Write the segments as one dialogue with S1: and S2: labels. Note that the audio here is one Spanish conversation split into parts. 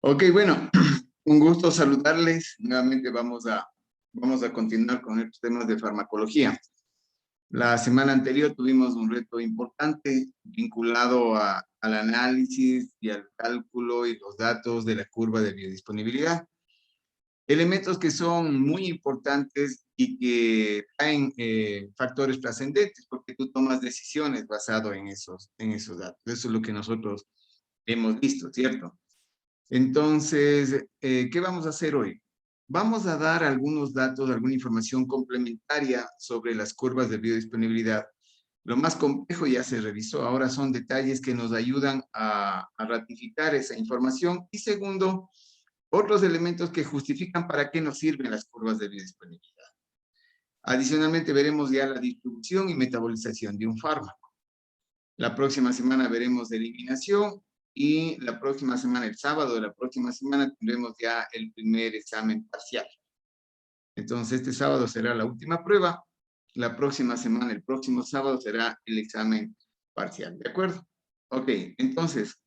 S1: Ok, bueno, un gusto saludarles. Nuevamente vamos a continuar con estos temas de farmacología. La semana anterior tuvimos un reto importante vinculado al análisis y al cálculo y los datos de la curva de biodisponibilidad. Elementos que son muy importantes y que traen factores trascendentes porque tú tomas decisiones basado en esos datos. Eso es lo que nosotros hemos visto, ¿cierto? Entonces, ¿qué vamos a hacer hoy? Vamos a dar algunos datos, alguna información complementaria sobre las curvas de biodisponibilidad. Lo más complejo ya se revisó, ahora son detalles que nos ayudan a ratificar esa información. Y segundo, otros elementos que justifican para qué nos sirven las curvas de biodisponibilidad. Adicionalmente, veremos ya la distribución y metabolización de un fármaco. La próxima semana veremos eliminación y la próxima semana, el sábado de la próxima semana, tendremos ya el primer examen parcial. Entonces, este sábado será la última prueba. La próxima semana, el próximo sábado, será el examen parcial. ¿De acuerdo? Ok, entonces,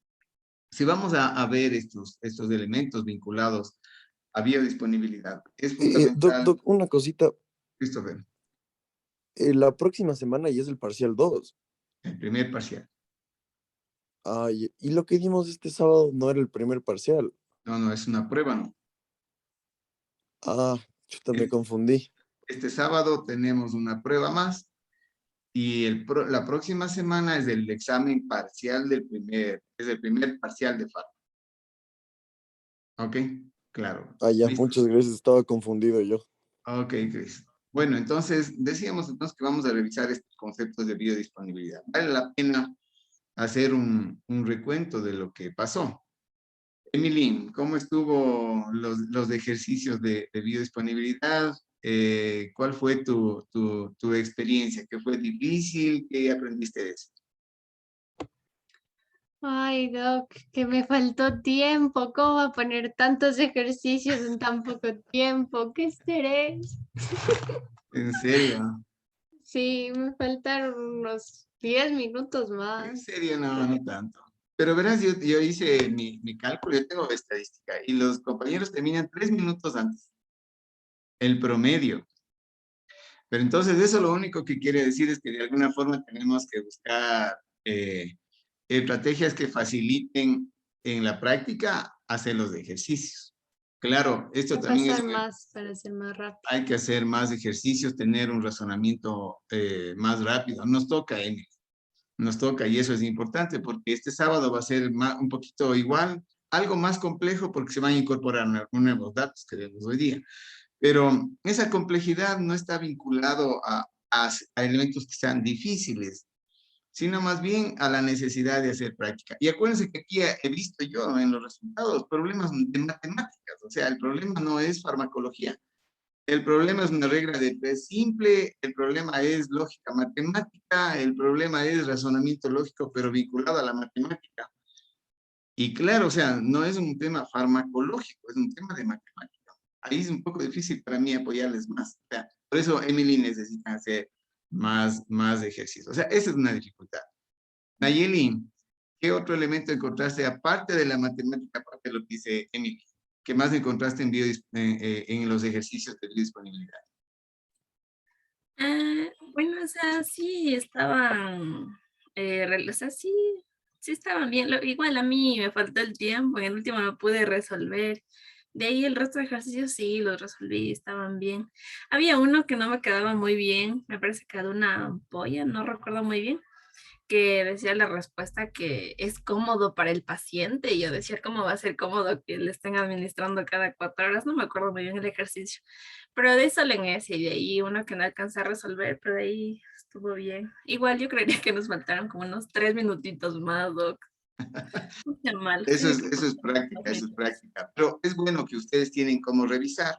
S1: si vamos a ver estos elementos vinculados a biodisponibilidad, es fundamental,
S2: Doc, una cosita.
S1: Christopher,
S2: La próxima semana ya es el parcial 2.
S1: el primer parcial.
S2: Ay, y lo que dimos este sábado no era el primer parcial.
S1: No, no, es una prueba, ¿no?
S2: Ah, chuta, me
S1: Este,
S2: confundí.
S1: este sábado tenemos una prueba más y la próxima semana es el examen parcial es el primer parcial de FARC. ¿Ok? Claro.
S2: Ah, ya,
S1: ¿Listo?
S2: muchas gracias, estaba confundido yo.
S1: Ok, Chris. Bueno, entonces decíamos entonces que vamos a revisar estos conceptos de biodisponibilidad. Vale la pena hacer un recuento de lo que pasó. Emily, ¿cómo estuvo los ejercicios de biodisponibilidad? ¿Cuál fue tu experiencia? ¿Qué fue difícil? ¿Qué aprendiste de eso?
S3: Ay, Doc, que me faltó tiempo. ¿Cómo va a poner tantos ejercicios en tan poco tiempo? ¡Qué estrés!
S1: ¿En serio?
S3: Sí, me faltaron unos 10 minutos
S1: En
S3: más.
S1: serio, no, no tanto. Pero verás, yo hice mi cálculo, yo tengo estadística, y los compañeros terminan 3 minutos antes, el promedio. Pero entonces eso lo único que quiere decir es que de alguna forma tenemos que buscar estrategias que faciliten en la práctica hacer los ejercicios. Claro, esto también es
S3: Repasar más para ser más rápido.
S1: hay que hacer más ejercicios, tener un razonamiento más rápido. Nos toca, Emily, nos toca y eso es importante porque este sábado va a ser un poquito igual, algo más complejo porque se van a incorporar nuevos datos que vemos hoy día. Pero esa complejidad no está vinculado a elementos que sean difíciles, sino más bien a la necesidad de hacer práctica. Y acuérdense que aquí he visto yo en los resultados problemas de matemáticas, o sea, el problema no es farmacología, el problema es una regla de tres simple, el problema es lógica matemática, el problema es razonamiento lógico, pero vinculado a la matemática. Y claro, o sea, no es un tema farmacológico, es un tema de matemática. Ahí es un poco difícil para mí apoyarles más. O sea, por eso Emily necesita hacer más ejercicio. O sea, esa es una dificultad. Nayeli, ¿qué otro elemento encontraste aparte de la matemática, aparte de lo que dice Emily? ¿Qué más encontraste en los ejercicios de biodisponibilidad?
S4: Bueno, o sea, sí estaban, o sea, sí estaban bien. Igual a mí me faltó el tiempo, en el último no pude resolver. De ahí el resto de ejercicios sí los resolví, estaban bien. Había uno que no me quedaba muy bien, me parece que era una ampolla, no recuerdo muy bien, que decía la respuesta que es cómodo para el paciente. Y yo decía, ¿cómo va a ser cómodo que le estén administrando cada 4 horas? No me acuerdo muy bien el ejercicio, pero de ahí solo en ese y de ahí uno que no alcancé a resolver, pero de ahí estuvo bien. Igual yo creería que nos faltaron como unos 3 minutitos más, Doc. No sea mal, tengo que
S1: Eso es
S4: poner
S1: práctica,
S4: más
S1: eso es
S4: minutos.
S1: práctica. Pero es bueno que ustedes tienen cómo revisar,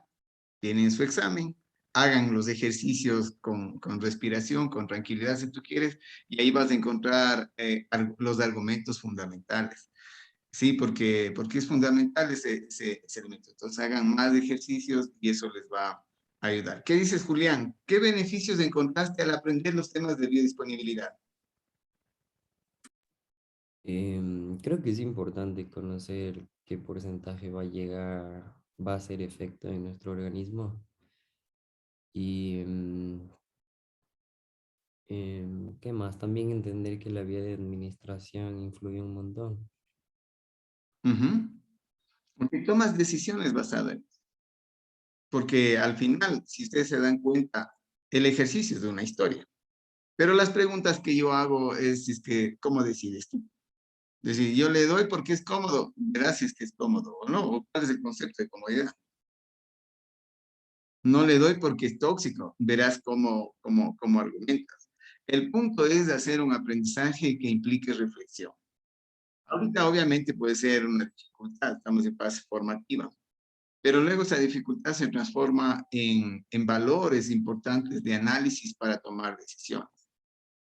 S1: tienen su examen, hagan los ejercicios con respiración, con tranquilidad si tú quieres, y ahí vas a encontrar los argumentos fundamentales. Sí, porque es fundamental ese elemento. Entonces hagan más ejercicios y eso les va a ayudar. ¿Qué dices, Julián? ¿Qué beneficios encontraste al aprender los temas de biodisponibilidad?
S5: Creo que es importante conocer qué porcentaje va a hacer efecto en nuestro organismo. Y ¿qué más? También entender que la vía de administración influye un montón.
S1: Ujú. Porque tomas decisiones basadas en eso. Porque al final, si ustedes se dan cuenta, el ejercicio es de una historia. Pero las preguntas que yo hago es que, ¿cómo decides tú? Es decir, yo le doy porque es cómodo, verás si es que es cómodo o no, o cuál es el concepto de comodidad. No le doy porque es tóxico, verás cómo argumentas. El punto es de hacer un aprendizaje que implique reflexión. Ahorita obviamente puede ser una dificultad, estamos en fase formativa, pero luego esa dificultad se transforma en valores importantes de análisis para tomar decisiones.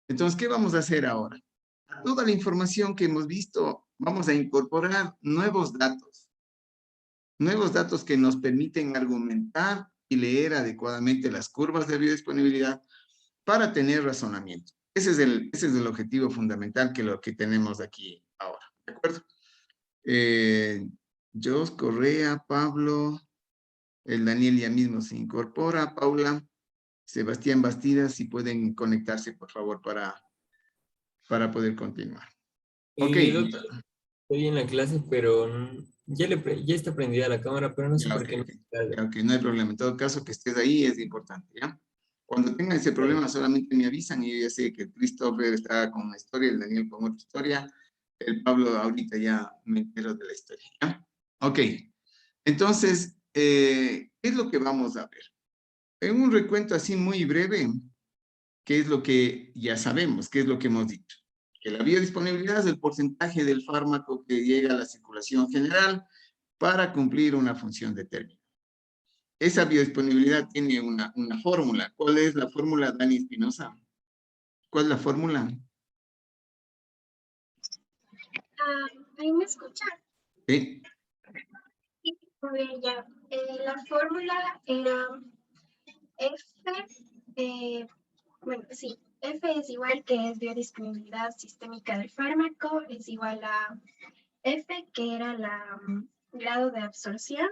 S1: Entonces, ¿qué vamos a hacer ahora? A toda la información que hemos visto, vamos a incorporar nuevos datos que nos permiten argumentar y leer adecuadamente las curvas de biodisponibilidad para tener razonamiento. Ese es el objetivo fundamental que lo que tenemos aquí ahora, ¿de acuerdo? Jos Correa, Pablo, el Daniel ya mismo se incorpora, Paula, Sebastián Bastidas, si pueden conectarse, por favor, para poder continuar. Ok,
S6: Doctor, estoy en la clase, pero ya está prendida la cámara, pero no sé
S1: ya,
S6: por
S1: ok,
S6: qué no
S1: ok.
S6: sale.
S1: Ya, ok, no hay problema. En todo caso, que estés ahí es importante, ¿ya? Cuando tengan ese problema, solamente me avisan y yo ya sé que Christopher está con una historia, el Daniel con otra historia, el Pablo ahorita ya me entero de la historia, ¿ya? Ok, entonces, ¿qué es lo que vamos a ver? En un recuento así muy breve, ¿qué es lo que ya sabemos? ¿Qué es lo que hemos dicho? Que la biodisponibilidad es el porcentaje del fármaco que llega a la circulación general para cumplir una función determinada. Esa biodisponibilidad tiene una fórmula. ¿Cuál es la fórmula, Dani Espinosa? ¿Cuál es la fórmula?
S7: ¿Ahí me escuchan?
S1: Sí.
S7: Sí, a ver, ya. La fórmula era F, bueno, sí, F es igual que es biodisponibilidad sistémica del fármaco, es igual a F, que era la grado de absorción,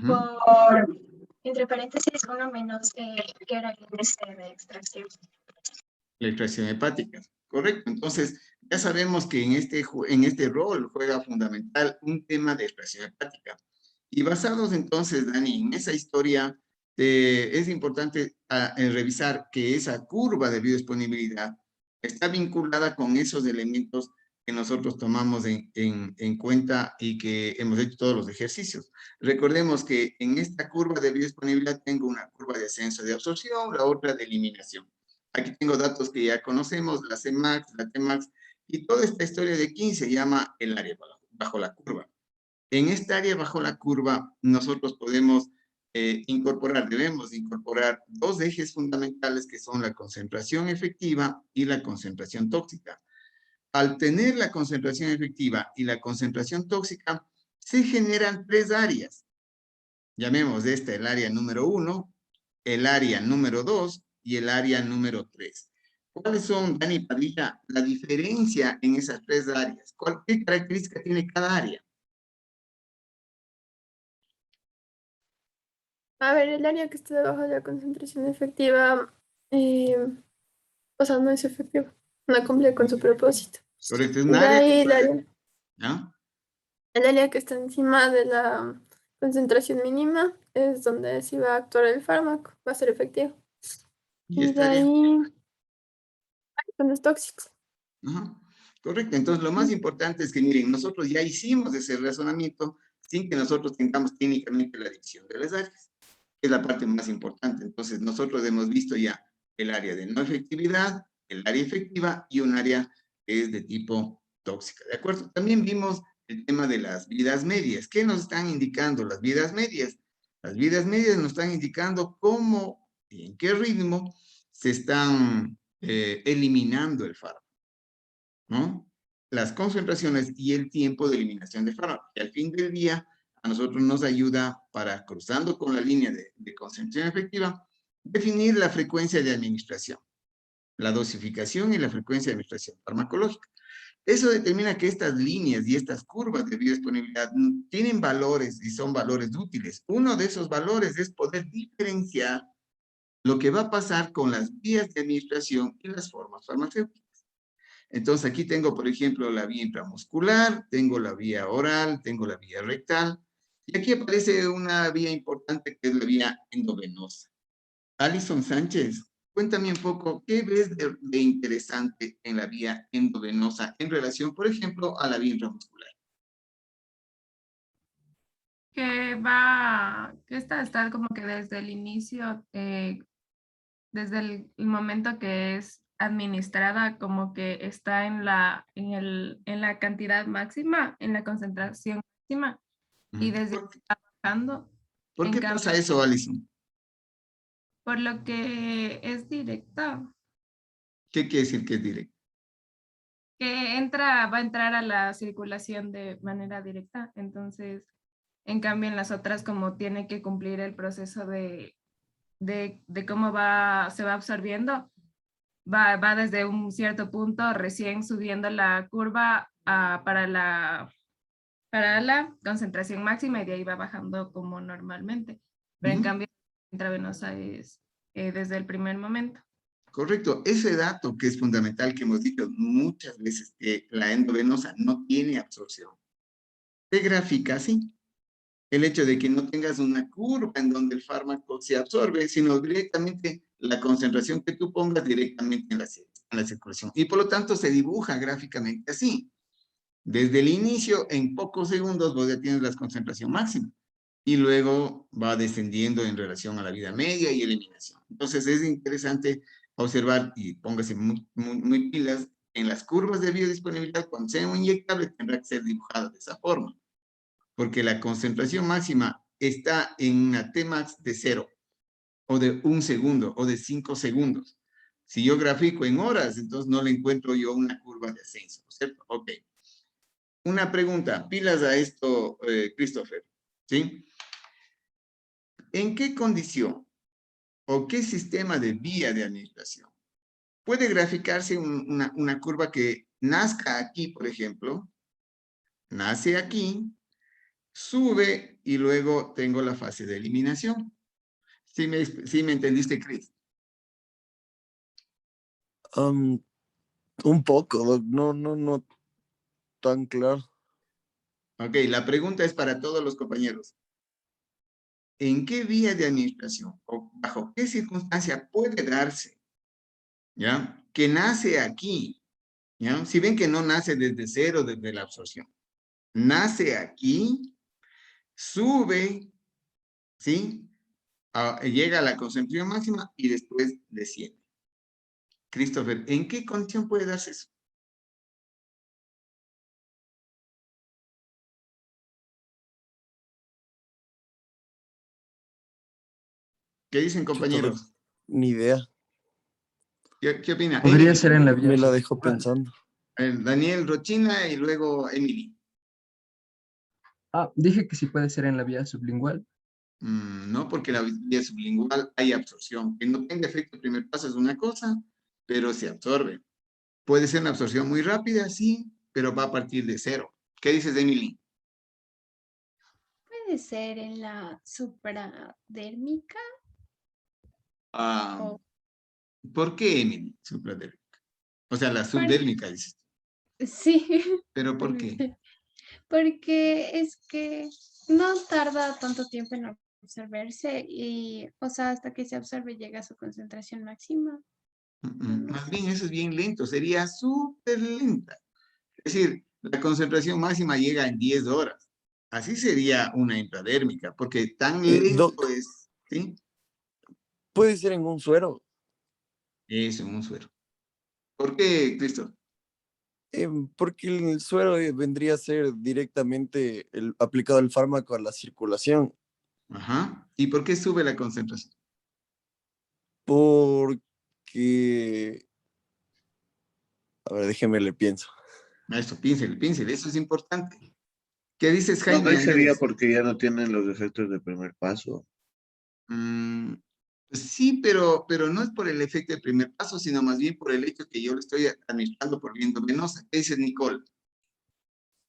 S7: por, entre paréntesis, 1 menos, que era el índice de extracción.
S1: La extracción hepática. Correcto. Entonces, ya sabemos que en este rol juega fundamental un tema de extracción hepática. Y basados entonces, Dani, en esa historia, es importante revisar que esa curva de biodisponibilidad está vinculada con esos elementos que nosotros tomamos en cuenta y que hemos hecho todos los ejercicios. Recordemos que en esta curva de biodisponibilidad tengo una curva de ascenso de absorción, la otra de eliminación. Aquí tengo datos que ya conocemos, la Cmax, la Tmax, y toda esta historia de 15 se llama el área bajo la curva. En esta área bajo la curva, nosotros podemos debemos incorporar dos ejes fundamentales que son la concentración efectiva y la concentración tóxica. Al tener la concentración efectiva y la concentración tóxica, se generan tres áreas. Llamemos esta el área número 1, el área número 2 y el área número 3. ¿Cuáles son, Dani Padilla, la diferencia en esas tres áreas? ¿Qué característica tiene cada área?
S8: A ver, el área que está debajo de la concentración efectiva, o sea, no es efectiva, no cumple con su propósito.
S1: Correcto, es un
S8: De
S1: área
S8: ahí
S1: que ¿no?
S8: el área que está encima de la concentración mínima es donde sí va a actuar el fármaco, va a ser efectivo.
S1: ¿Y
S8: Y de
S1: esta área?
S8: ahí son los tóxicos.
S1: Ajá. Correcto, entonces lo más importante es que miren, nosotros ya hicimos ese razonamiento sin que nosotros tengamos técnicamente la división de las áreas. Es la parte más importante. Entonces nosotros hemos visto ya el área de no efectividad, el área efectiva y un área que es de tipo tóxica, ¿de acuerdo? También vimos el tema de las vidas medias. ¿Qué nos están indicando las vidas medias? Las vidas medias nos están indicando cómo y en qué ritmo se están eliminando el fármaco, ¿no? Las concentraciones y el tiempo de eliminación de fármaco. Y al fin del día, a nosotros nos ayuda para, cruzando con la línea de concentración efectiva, definir la frecuencia de administración, la dosificación y la frecuencia de administración farmacológica. Eso determina que estas líneas y estas curvas de biodisponibilidad tienen valores y son valores útiles. Uno de esos valores es poder diferenciar lo que va a pasar con las vías de administración y las formas farmacéuticas. Entonces aquí tengo, por ejemplo, la vía intramuscular, tengo la vía oral, tengo la vía rectal, y aquí aparece una vía importante que es la vía endovenosa. Alison Sánchez, cuéntame un poco, ¿qué ves de interesante en la vía endovenosa en relación, por ejemplo, a la vía intramuscular?
S4: Que esta está como que desde el inicio, desde el momento que es administrada, como que está en la cantidad máxima, en la concentración máxima, y desde
S1: ¿Por,
S4: ahí va bajando.
S1: por
S4: En
S1: qué
S4: cambio,
S1: pasa eso, Alison?
S4: por lo que es directa,
S1: ¿Qué quiere decir que es directo?
S4: que va a entrar a la circulación de manera directa. Entonces, en cambio, en las otras, como tiene que cumplir el proceso de cómo se va absorbiendo, va desde un cierto punto, recién subiendo la curva para la concentración máxima y de ahí va bajando como normalmente. Pero en cambio, la intravenosa es desde el primer momento.
S1: Correcto, ese dato que es fundamental que hemos dicho muchas veces, que la endovenosa no tiene absorción. Se grafica así. El hecho de que no tengas una curva en donde el fármaco se absorbe, sino directamente la concentración que tú pongas directamente en la circulación. Y por lo tanto se dibuja gráficamente así. Desde el inicio, en pocos segundos, vos ya tienes la concentración máxima. Y luego va descendiendo en relación a la vida media y eliminación. Entonces es interesante observar, y póngase muy pilas, en las curvas de biodisponibilidad, cuando sea un inyectable, tendrá que ser dibujada de esa forma. Porque la concentración máxima está en una Tmax de 0, o de 1 segundo, o de 5 segundos. Si yo grafico en horas, entonces no le encuentro yo una curva de ascenso, ¿cierto? Ok. Una pregunta, pilas a esto, Christopher, ¿sí? ¿En qué condición o qué sistema de vía de administración puede graficarse una curva que nazca aquí, por ejemplo, nace aquí, sube y luego tengo la fase de eliminación? ¿Sí me entendiste, Chris?
S2: Un poco, Doc, no tan claro.
S1: Ok, la pregunta es para todos los compañeros. ¿En qué vía de administración o bajo qué circunstancia puede darse, ya, que nace aquí, ya? Si ven que no nace desde cero, desde la absorción. Nace aquí, sube, ¿sí? Llega a la concentración máxima y después desciende. Christopher, ¿en qué condición puede darse eso? ¿Qué dicen, compañeros?
S2: Ni idea.
S1: ¿Qué opina?
S9: Podría ser en la vía
S2: Me la dejó
S9: sublingual.
S2: pensando.
S1: Daniel Rochina y luego Emily.
S9: Dije que sí puede ser en la vía sublingual.
S1: No, porque la vía sublingual hay absorción. Que no tenga efecto el primer paso es una cosa, pero se absorbe. Puede ser una absorción muy rápida, sí, pero va a partir de cero. ¿Qué dices, Emily?
S3: Puede ser en la supradérmica.
S1: Ah, ¿por qué, Emily? Supradérmica. O sea, la subdérmica, dices.
S3: Sí,
S1: ¿Pero por qué?
S3: porque es que no tarda tanto tiempo en absorberse y, o sea, hasta que se absorbe llega a su concentración máxima.
S1: Más bien, eso es bien lento. Sería súper lenta. Es decir, la concentración máxima llega en 10 horas. Así sería una intradérmica, porque tan lento
S2: Doc,
S1: es, ¿sí?
S2: puede ser en un suero.
S1: Eso, un suero. ¿Por qué, Cristo?
S2: Porque el suero vendría a ser directamente aplicado el fármaco a la circulación.
S1: Ajá. ¿Y por qué sube la concentración?
S2: Porque, a ver, déjeme le pienso.
S1: Maestro, piénsele, eso es importante. ¿Qué dices,
S10: No,
S1: Jaime
S10: ahí sería
S1: Ángeles?
S10: porque ya no tienen los efectos del primer paso.
S1: Sí, pero no es por el efecto del primer paso, sino más bien por el hecho que yo lo estoy administrando por vía venosa. ¿Qué dices, Nicole?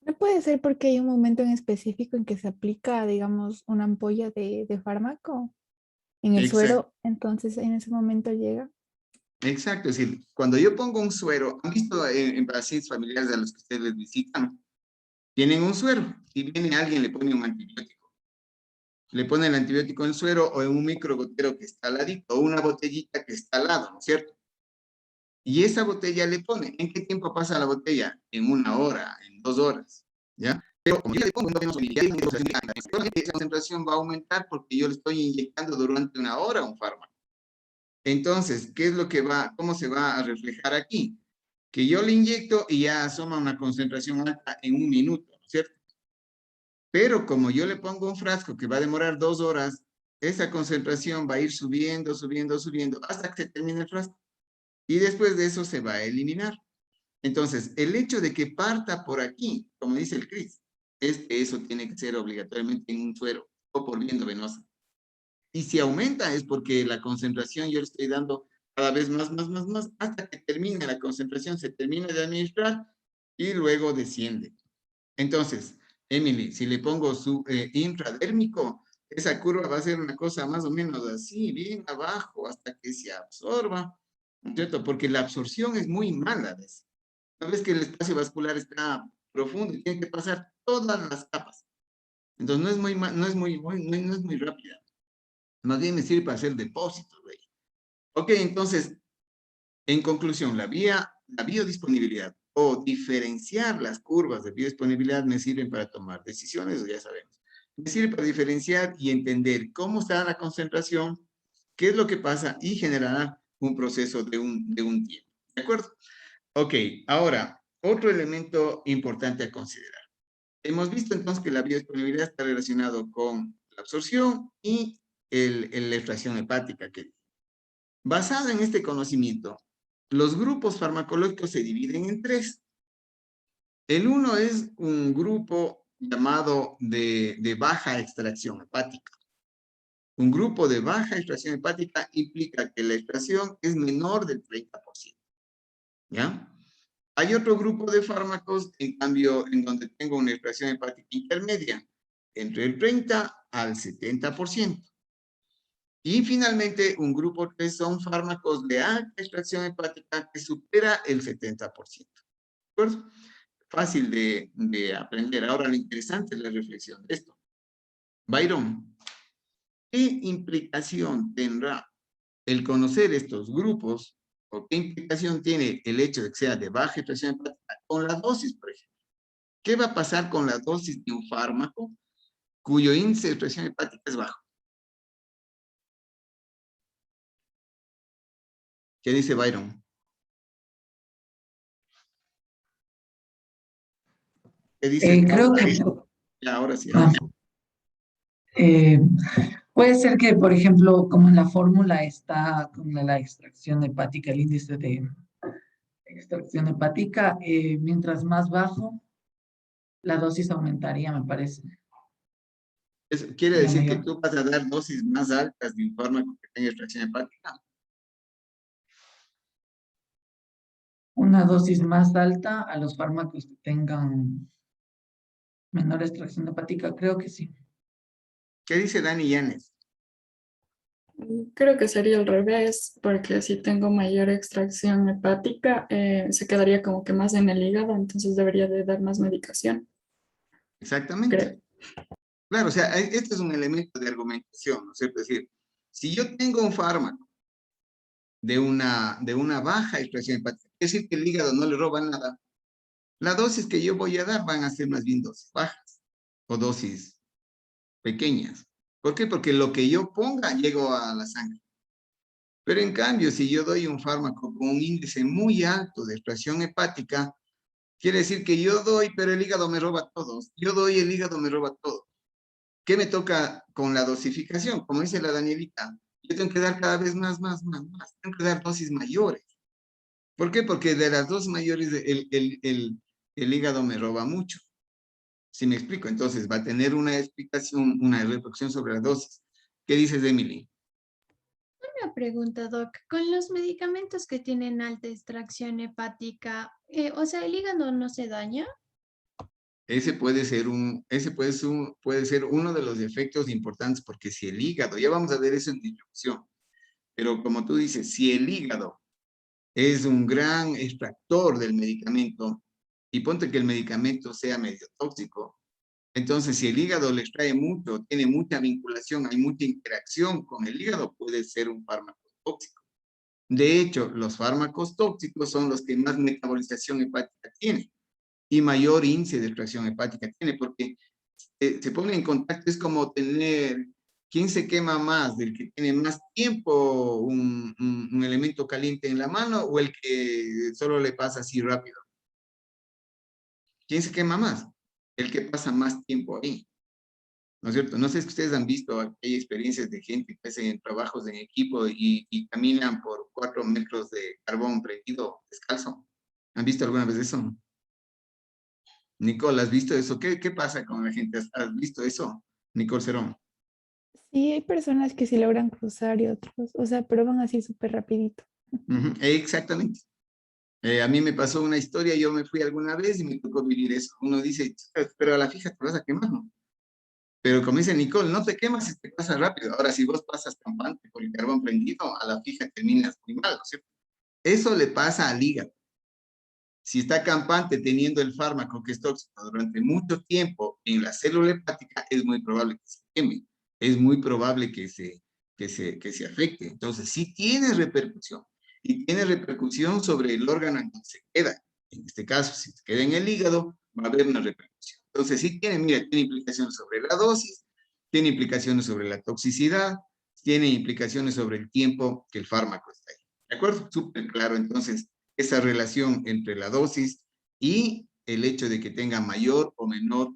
S10: No puede ser porque hay un momento en específico en que se aplica, digamos, una ampolla de fármaco en el
S1: Exacto,
S10: suero, entonces en ese momento llega.
S1: exacto. Es decir, cuando yo pongo un suero, ¿han visto en pacientes familiares a los que ustedes les visitan? Tienen un suero y viene alguien, le pone un antibiótico. Le pone el antibiótico en el suero o en un microgotero que está al ladito, o una botellita que está al lado, ¿no es cierto? Y esa botella le pone, ¿en qué tiempo pasa la botella? En 1 hora, en 2 horas, ¿ya? Pero como yo le pongo, esa concentración va a aumentar porque yo le estoy inyectando durante 1 hora un fármaco. Entonces, ¿qué es lo que va, cómo se va a reflejar aquí? Que yo le inyecto y ya asoma una concentración alta en 1 minuto, ¿no es cierto? Pero como yo le pongo un frasco que va a demorar 2 horas, esa concentración va a ir subiendo, subiendo, subiendo, hasta que se termine el frasco. Y después de eso se va a eliminar. Entonces, el hecho de que parta por aquí, como dice el Cris, es que eso tiene que ser obligatoriamente en un suero o por vía venosa. Y si aumenta es porque la concentración yo le estoy dando cada vez más, más, más, más, hasta que termine la concentración, se termina de administrar y luego desciende. Entonces, Emily, si le pongo su intradérmico, esa curva va a ser una cosa más o menos así, bien abajo, hasta que se absorba, ¿no es cierto? Porque la absorción es muy mala. ¿No ves que el espacio vascular está profundo y tiene que pasar todas las capas? Entonces no es muy, no es muy, no es muy rápida. Más bien me sirve para hacer depósitos de ahí. Ok, entonces, en conclusión, la biodisponibilidad o diferenciar las curvas de biodisponibilidad me sirven para tomar decisiones, ya sabemos. Me sirve para diferenciar y entender cómo está la concentración, qué es lo que pasa y generar un proceso de un tiempo. ¿De acuerdo? Ok, ahora, otro elemento importante a considerar. Hemos visto entonces que la biodisponibilidad está relacionado con la absorción y la extracción hepática. Basado en este conocimiento, los grupos farmacológicos se dividen en 3. El uno es un grupo llamado de baja extracción hepática. Un grupo de baja extracción hepática implica que la extracción es menor del 30%. ¿Ya? Hay otro grupo de fármacos, en cambio, en donde tengo una extracción hepática intermedia, entre el 30 al 70%. Y finalmente, un grupo 3 son fármacos de alta extracción hepática que supera el 70%. ¿De acuerdo? Fácil de aprender. Ahora, lo interesante es la reflexión de esto. Byron, ¿qué implicación tendrá el conocer estos grupos o qué implicación tiene el hecho de que sea de baja extracción hepática con la dosis, por ejemplo? ¿Qué va a pasar con la dosis de un fármaco cuyo índice de extracción hepática es bajo? ¿Qué dice Byron? ¿Qué dice?
S11: Creo que
S1: Ya, ahora sí.
S11: ah, eh, puede ser que, por ejemplo, como en la fórmula está con la extracción hepática, el índice de extracción hepática, mientras más bajo, la dosis aumentaría, me parece.
S1: Quiere
S11: Sería
S1: decir que
S11: mayor.
S1: tú vas a dar dosis más altas de un fármaco que tenga extracción hepática.
S11: Una dosis más alta a los fármacos que tengan menor extracción hepática, creo que sí.
S1: ¿Qué dice Dani Llanes?
S12: Creo que sería al revés, porque si tengo mayor extracción hepática, se quedaría como que más en el hígado, entonces debería de dar más medicación,
S1: Exactamente.
S12: creo.
S1: Claro, o sea, este es un elemento de argumentación, ¿no es cierto? Es decir, si yo tengo un fármaco de una baja extracción hepática, es decir, que el hígado no le roba nada, la dosis que yo voy a dar van a ser más bien dosis bajas o dosis pequeñas. ¿Por qué? Porque lo que yo ponga llego a la sangre. Pero en cambio, si yo doy un fármaco con un índice muy alto de extracción hepática, quiere decir que yo doy, pero el hígado me roba todo. Yo doy, el hígado me roba todo. ¿Qué me toca con la dosificación? Como dice la Danielita, yo tengo que dar cada vez más, más, más, más. Tengo que dar dosis mayores. ¿Por qué? Porque de las dosis mayores el hígado me roba mucho. ¿Sí me explico? Entonces va a tener una explicación, una reflexión sobre las dosis. ¿Qué dices, Emily?
S3: una pregunta, Doc. Con los medicamentos que tienen alta extracción hepática, o sea, ¿el hígado no se daña?
S1: Ese puede ser puede ser uno de los efectos importantes, porque si el hígado, ya vamos a ver eso en distribución, pero como tú dices, si el hígado es un gran extractor del medicamento, y ponte que el medicamento sea medio tóxico, entonces si el hígado le extrae mucho, tiene mucha vinculación, hay mucha interacción con el hígado, puede ser un fármaco tóxico. De hecho, los fármacos tóxicos son los que más metabolización hepática tienen y mayor índice de extracción hepática tiene, porque se pone en contacto, es como tener, ¿quién se quema más? ¿Del que tiene más tiempo un elemento caliente en la mano o el que solo le pasa así rápido? ¿Quién se quema más? El que pasa más tiempo ahí, ¿no es cierto? No sé si ustedes han visto, hay experiencias de gente que hacen trabajos en equipo y caminan por 4 metros de carbón prendido descalzo. ¿Han visto alguna vez eso? Nicole, ¿has visto eso? ¿Qué pasa con la gente? ¿Has visto eso? Nicole Cerón.
S10: Sí, hay personas que sí logran cruzar y otros, o sea, pero van así súper rapidito.
S1: Exactamente. A mí me pasó una historia, yo me fui alguna vez y me tocó vivir eso. Uno dice, pero a la fija te vas a quemar, ¿no? Pero como dice Nicole, no te quemas si te pasa rápido. Ahora, si vos pasas campante con el carbón prendido, a la fija terminas muy mal, ¿no es cierto? Eso le pasa al hígado. Si está campante teniendo el fármaco que es tóxico durante mucho tiempo en la célula hepática, es muy probable que se queme. Es muy probable que se afecte. Entonces, sí tiene repercusión. Y tiene repercusión sobre el órgano en donde se queda. En este caso, si se queda en el hígado, va a haber una repercusión. Entonces, sí tiene, mira, tiene implicaciones sobre la dosis, tiene implicaciones sobre la toxicidad, tiene implicaciones sobre el tiempo que el fármaco está ahí. ¿De acuerdo? Súper claro, entonces, esa relación entre la dosis y el hecho de que tenga mayor o menor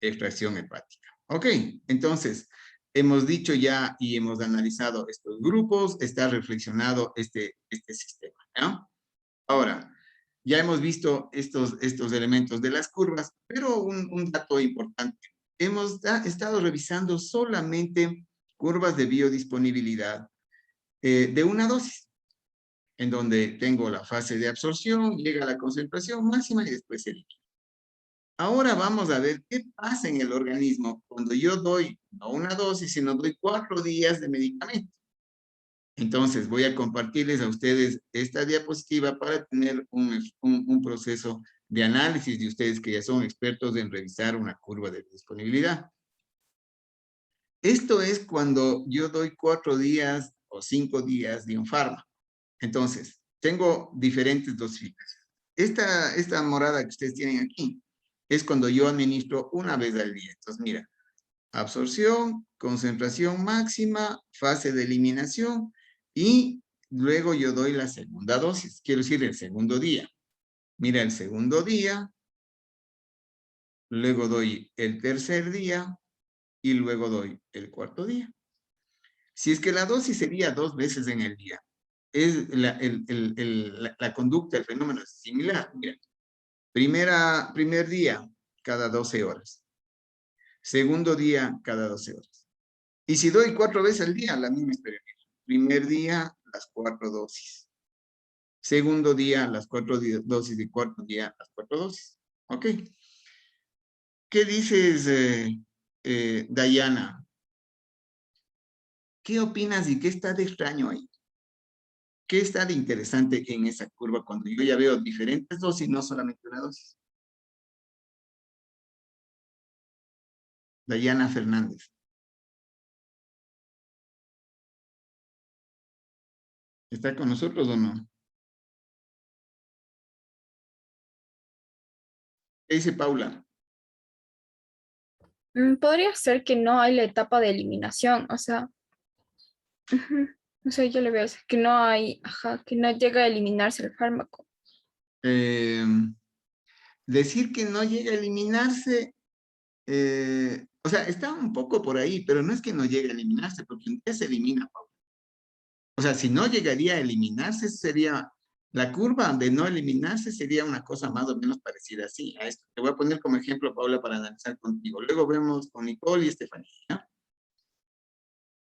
S1: extracción hepática. Ok, entonces, hemos dicho ya y hemos analizado estos grupos, está reflexionado este sistema, ¿no? Ahora, ya hemos visto estos elementos de las curvas, pero un dato importante. Hemos estado revisando solamente curvas de biodisponibilidad de una dosis, en donde tengo la fase de absorción, llega la concentración máxima y después el líquido. Ahora vamos a ver qué pasa en el organismo cuando yo doy, no una dosis, sino doy 4 días de medicamento. Entonces, voy a compartirles a ustedes esta diapositiva para tener un proceso de análisis de ustedes que ya son expertos en revisar una curva de disponibilidad. Esto es cuando yo doy 4 días o 5 días de un fármaco. Entonces, tengo diferentes dosificaciones. Esta morada que ustedes tienen aquí es cuando yo administro una vez al día. Entonces, mira, absorción, concentración máxima, fase de eliminación y luego yo doy la segunda dosis. Quiero decir, el segundo día. Mira, el segundo día, luego doy el tercer día y luego doy el cuarto día. Si es que la dosis sería 2 veces en el día, es la conducta, el fenómeno es similar. Mira, primer día, cada 12 horas. Segundo día, cada 12 horas. Y si doy 4 veces al día, la misma experiencia. Primer día, las 4 dosis. Segundo día, las 4 dosis. Y cuarto día, las 4 dosis. ¿Ok? ¿Qué dices, Dayana? ¿Qué opinas y qué está de extraño ahí? ¿Qué está de interesante en esa curva cuando yo ya veo diferentes dosis, no solamente una dosis? Dayana Fernández. ¿Está con nosotros o no? ¿Qué dice Paula?
S8: Podría ser que no hay la etapa de eliminación, o sea, o sea, yo le veo así, que no hay, que no llega a eliminarse el fármaco.
S1: Decir que no llega a eliminarse, o sea, está un poco por ahí, pero no es que no llegue a eliminarse, porque un día se elimina, Paula. O sea, si no llegaría a eliminarse, sería, la curva de no eliminarse sería una cosa más o menos parecida así, a esto. Te voy a poner como ejemplo, Paula, para analizar contigo. Luego vemos con Nicole y Estefanía.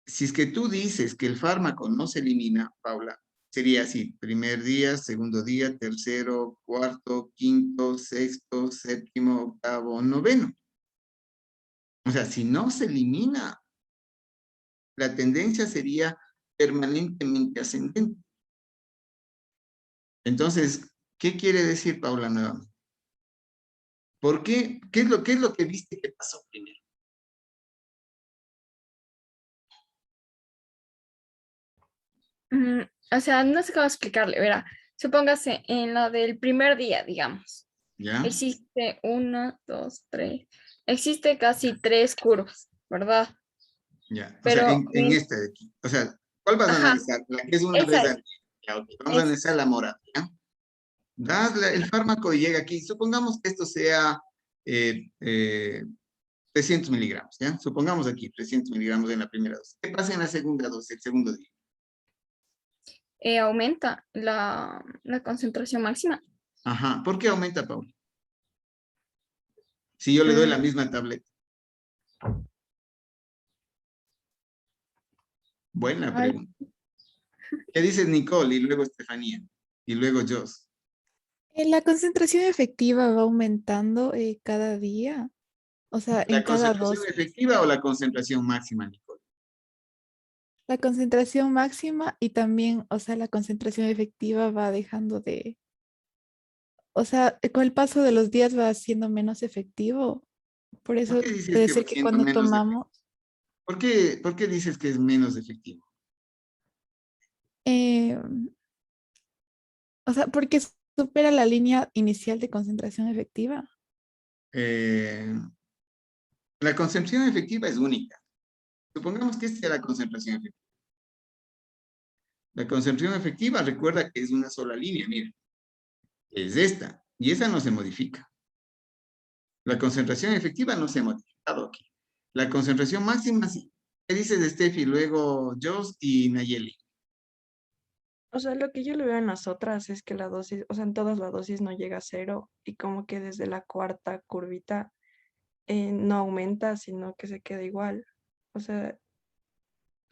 S1: si es que tú dices que el fármaco no se elimina, Paula, sería así: primer día, segundo día, tercero, cuarto, quinto, sexto, séptimo, octavo, noveno. O sea, si no se elimina, la tendencia sería permanentemente ascendente. Entonces, ¿qué quiere decir, Paula, nuevamente? ¿Por qué? ¿Qué es lo que viste que pasó primero?
S8: O sea, no sé cómo explicarle, verá. Supóngase en lo del primer día, digamos.
S1: ¿Ya?
S8: Existe una, dos, tres. Existe casi tres curvas, ¿verdad?
S1: Ya. O sea,
S8: Pero,
S1: en esta de aquí. O sea, ¿cuál vas a
S8: ajá,
S1: analizar? La que es una vez
S8: esa
S1: al día. Ya, ok. Vamos a
S8: es,
S1: analizar la morada, ¿ya? Das el fármaco y llega aquí. Supongamos que esto sea 300 miligramos, ¿ya? Supongamos aquí 300 miligramos en la primera dosis. ¿Qué pasa en la segunda dosis, el segundo día?
S8: aumenta la concentración máxima.
S1: Ajá. ¿Por qué aumenta, Paula? Si yo le doy la
S8: Mm,
S1: misma tableta. Buena
S8: ay,
S1: pregunta. ¿Qué dices, Nicole? Y luego Estefanía. Y luego Jos.
S10: La concentración efectiva va aumentando cada día, o sea, en
S1: ¿La
S10: cada
S1: concentración
S10: dosis.
S1: efectiva o la concentración máxima, Nicole?
S10: La concentración máxima y también, o sea, la concentración efectiva va dejando de, o sea, con el paso de los días va siendo menos efectivo. Por
S1: ¿Por
S10: eso
S1: qué dices
S10: puede
S1: que va
S10: ser que
S1: siendo
S10: cuando
S1: menos efectivo?
S10: tomamos,
S1: ¿Por qué dices que es menos efectivo?
S10: eh, o sea, porque supera la línea inicial de concentración efectiva.
S1: Eh, la concentración efectiva es única. Supongamos que esta sea la concentración efectiva. La concentración efectiva, recuerda que es una sola línea, mira. Es esta. Y esa no se modifica. La concentración efectiva no se ha modificado aquí. La concentración máxima sí. ¿Qué dices de Steffi? Luego Jos y Nayeli.
S13: O sea, lo que yo le veo en las otras es que la dosis, o sea, en todas la dosis no llega a cero y como que desde la cuarta curvita no aumenta, sino que se queda igual. O sea,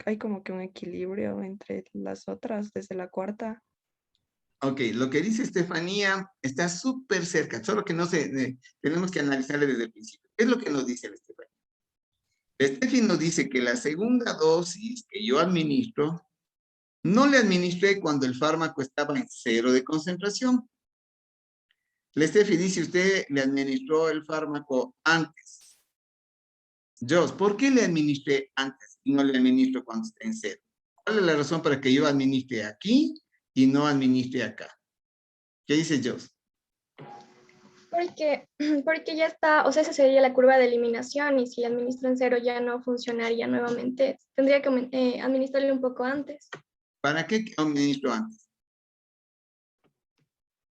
S13: hay como que un equilibrio entre las otras desde la cuarta.
S1: Ok, lo que dice Estefanía está súper cerca, solo que no sé, tenemos que analizarle desde el principio. ¿Qué es lo que nos dice la Estefanía? La Estefanía nos dice que la segunda dosis que yo administro, no le administré cuando el fármaco estaba en 0 de concentración. La Estefanía dice, usted le administró el fármaco antes. Jos, ¿por qué le administré antes y no le administro cuando está en 0? ¿Cuál es la razón para que yo administre aquí y no administre acá? ¿Qué dice Jos?
S7: Porque ya está, o sea, esa sería la curva de eliminación y si administro en cero ya no funcionaría nuevamente. Tendría que administrarle un poco antes
S1: ¿Para qué administro antes?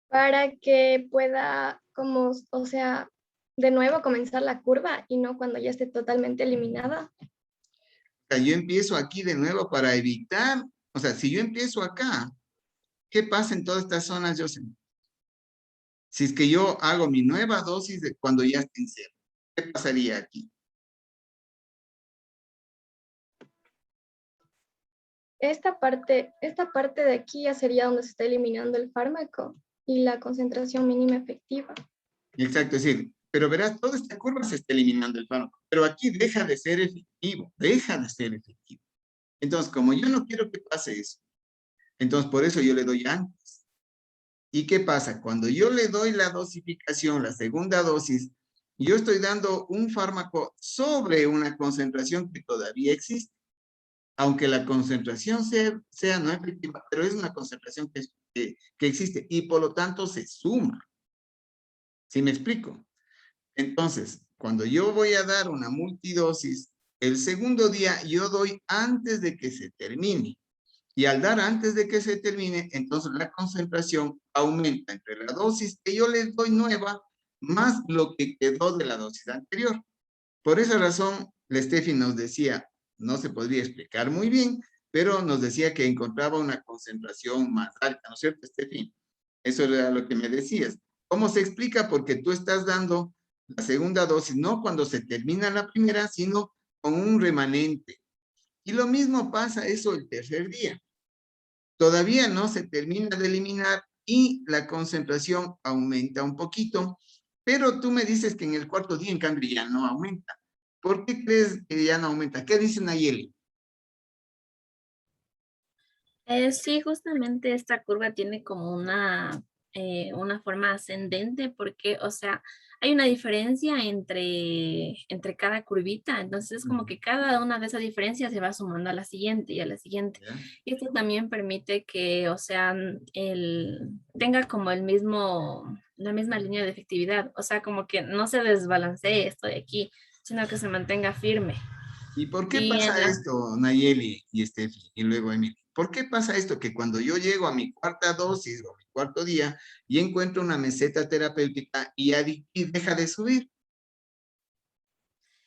S7: para que pueda, como, o sea, de nuevo comenzar la curva y no cuando ya esté totalmente eliminada.
S1: O sea, yo empiezo aquí de nuevo para evitar, o sea, si yo empiezo acá, ¿qué pasa en todas estas zonas, Joseph? Si es que yo hago mi nueva dosis de cuando ya esté en 0, ¿qué pasaría aquí?
S7: Esta parte de aquí ya sería donde se está eliminando el fármaco y la concentración mínima efectiva.
S1: Exacto, es decir, pero verás, toda esta curva se está eliminando el fármaco, pero aquí deja de ser efectivo, deja de ser efectivo. Entonces, como yo no quiero que pase eso, entonces por eso yo le doy antes. ¿Y qué pasa? Cuando yo le doy la dosificación, la segunda dosis, yo estoy dando un fármaco sobre una concentración que todavía existe. Aunque la concentración sea no efectiva, pero es una concentración que existe y por lo tanto se suma. ¿Sí me explico? Entonces, cuando yo voy a dar una multidosis, el segundo día yo doy antes de que se termine. Y al dar antes de que se termine, entonces la concentración aumenta entre la dosis que yo les doy nueva más lo que quedó de la dosis anterior. Por esa razón, la Steffi nos decía, no se podría explicar muy bien, pero nos decía que encontraba una concentración más alta, ¿no es cierto, Steffi? Eso era lo que me decías. ¿Cómo se explica? Porque tú estás dando la segunda dosis, no cuando se termina la primera, sino con un remanente. Y lo mismo pasa eso el tercer día. Todavía no se termina de eliminar y la concentración aumenta un poquito, pero tú me dices que en el cuarto día, en cambio, ya no aumenta. ¿Por qué crees que ya no aumenta? ¿Qué dice Nayeli?
S4: Sí, justamente esta curva tiene como una forma ascendente porque, o sea, hay una diferencia entre cada curvita, entonces como que cada una de esas diferencias se va sumando a la siguiente y a la siguiente.
S1: ¿Ya?
S4: Y esto también permite que, o sea, tenga como la misma línea de efectividad, o sea, como que no se desbalancee esto de aquí, sino que se mantenga firme.
S1: ¿Y por qué
S4: Y en
S1: pasa
S4: la,
S1: esto, Nayeli y Steffi, y luego Emily? ¿Por qué pasa esto? Que cuando yo llego a mi cuarta dosis o mi cuarto día y encuentro una meseta terapéutica y deja de subir.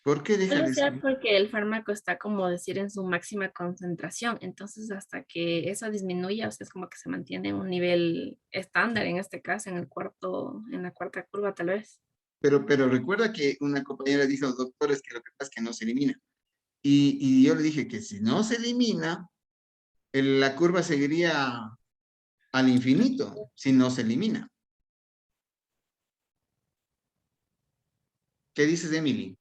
S1: ¿Por qué deja
S4: Puede
S1: de
S4: ser
S1: subir?
S4: porque el fármaco está como decir en su máxima concentración, entonces hasta que eso disminuya, o sea, es como que se mantiene un nivel estándar en este caso, en la cuarta curva tal vez.
S1: Pero recuerda que una compañera dijo a los doctores que lo que pasa es que no se elimina. Y yo le dije que si no se elimina, la curva seguiría al infinito si no se elimina. ¿Qué dices, Emily?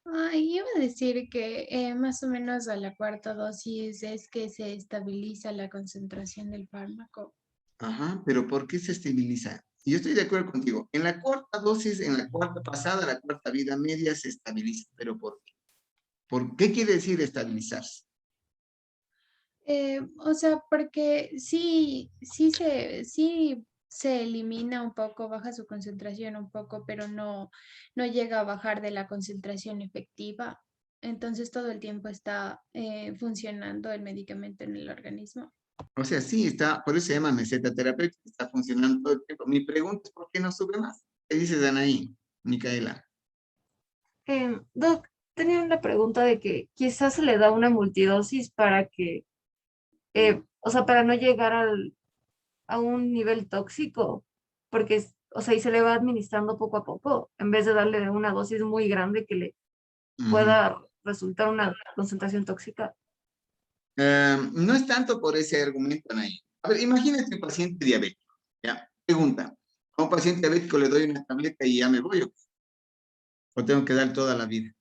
S3: Iba a decir que más o menos a la cuarta dosis es que se estabiliza la concentración del fármaco.
S1: Ajá, pero ¿por qué se estabiliza? Yo estoy de acuerdo contigo. En la cuarta dosis, en la cuarta pasada, la cuarta vida media se estabiliza. ¿Pero por qué? ¿Por qué quiere decir estabilizarse?
S3: O sea, porque sí se elimina un poco, baja su concentración un poco, pero no llega a bajar de la concentración efectiva. Entonces todo el tiempo está funcionando el medicamento en el organismo.
S1: O sea, sí, está, por eso se llama meseta terapéutica, está funcionando todo el tiempo. Mi pregunta es, ¿por qué no sube más? ¿Qué dices, Anaí, Micaela?
S14: Doc, tenía una pregunta de que quizás se le da una multidosis para que, o sea, para no llegar a un nivel tóxico, porque, o sea, y se le va administrando poco a poco, en vez de darle una dosis muy grande que le
S1: Ujú.
S14: pueda resultar una concentración tóxica.
S1: No es tanto por ese argumento, Anaí. A ver, imagínate un paciente diabético, ¿ya? Pregunta, a un paciente diabético le doy una tableta y ya me voy, o tengo que dar toda la vida.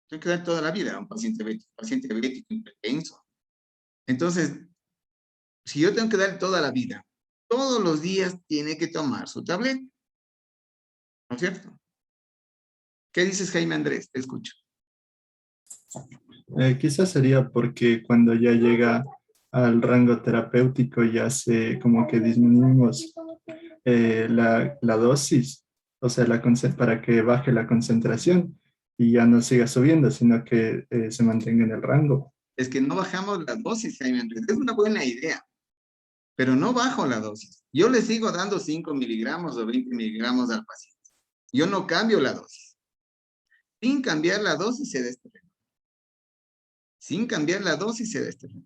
S1: Tengo que dar toda la vida a un paciente diabético hipertenso. Entonces, si yo tengo que dar toda la vida, todos los días tiene que tomar su tableta, ¿no es cierto? ¿Qué dices, Jaime Andrés? Te escucho.
S15: Quizás sería porque cuando ya llega al rango terapéutico ya se como que disminuimos la dosis, o sea, para que baje la concentración y ya no siga subiendo, sino que se mantenga en el rango.
S1: Es que no bajamos la dosis, Jaime Andrés. Es una buena idea, pero no bajo la dosis. Yo le sigo dando 5 miligramos o 20 miligramos al paciente. Yo no cambio la dosis. Sin cambiar la dosis se desterrena. Sin cambiar la dosis se desterrena.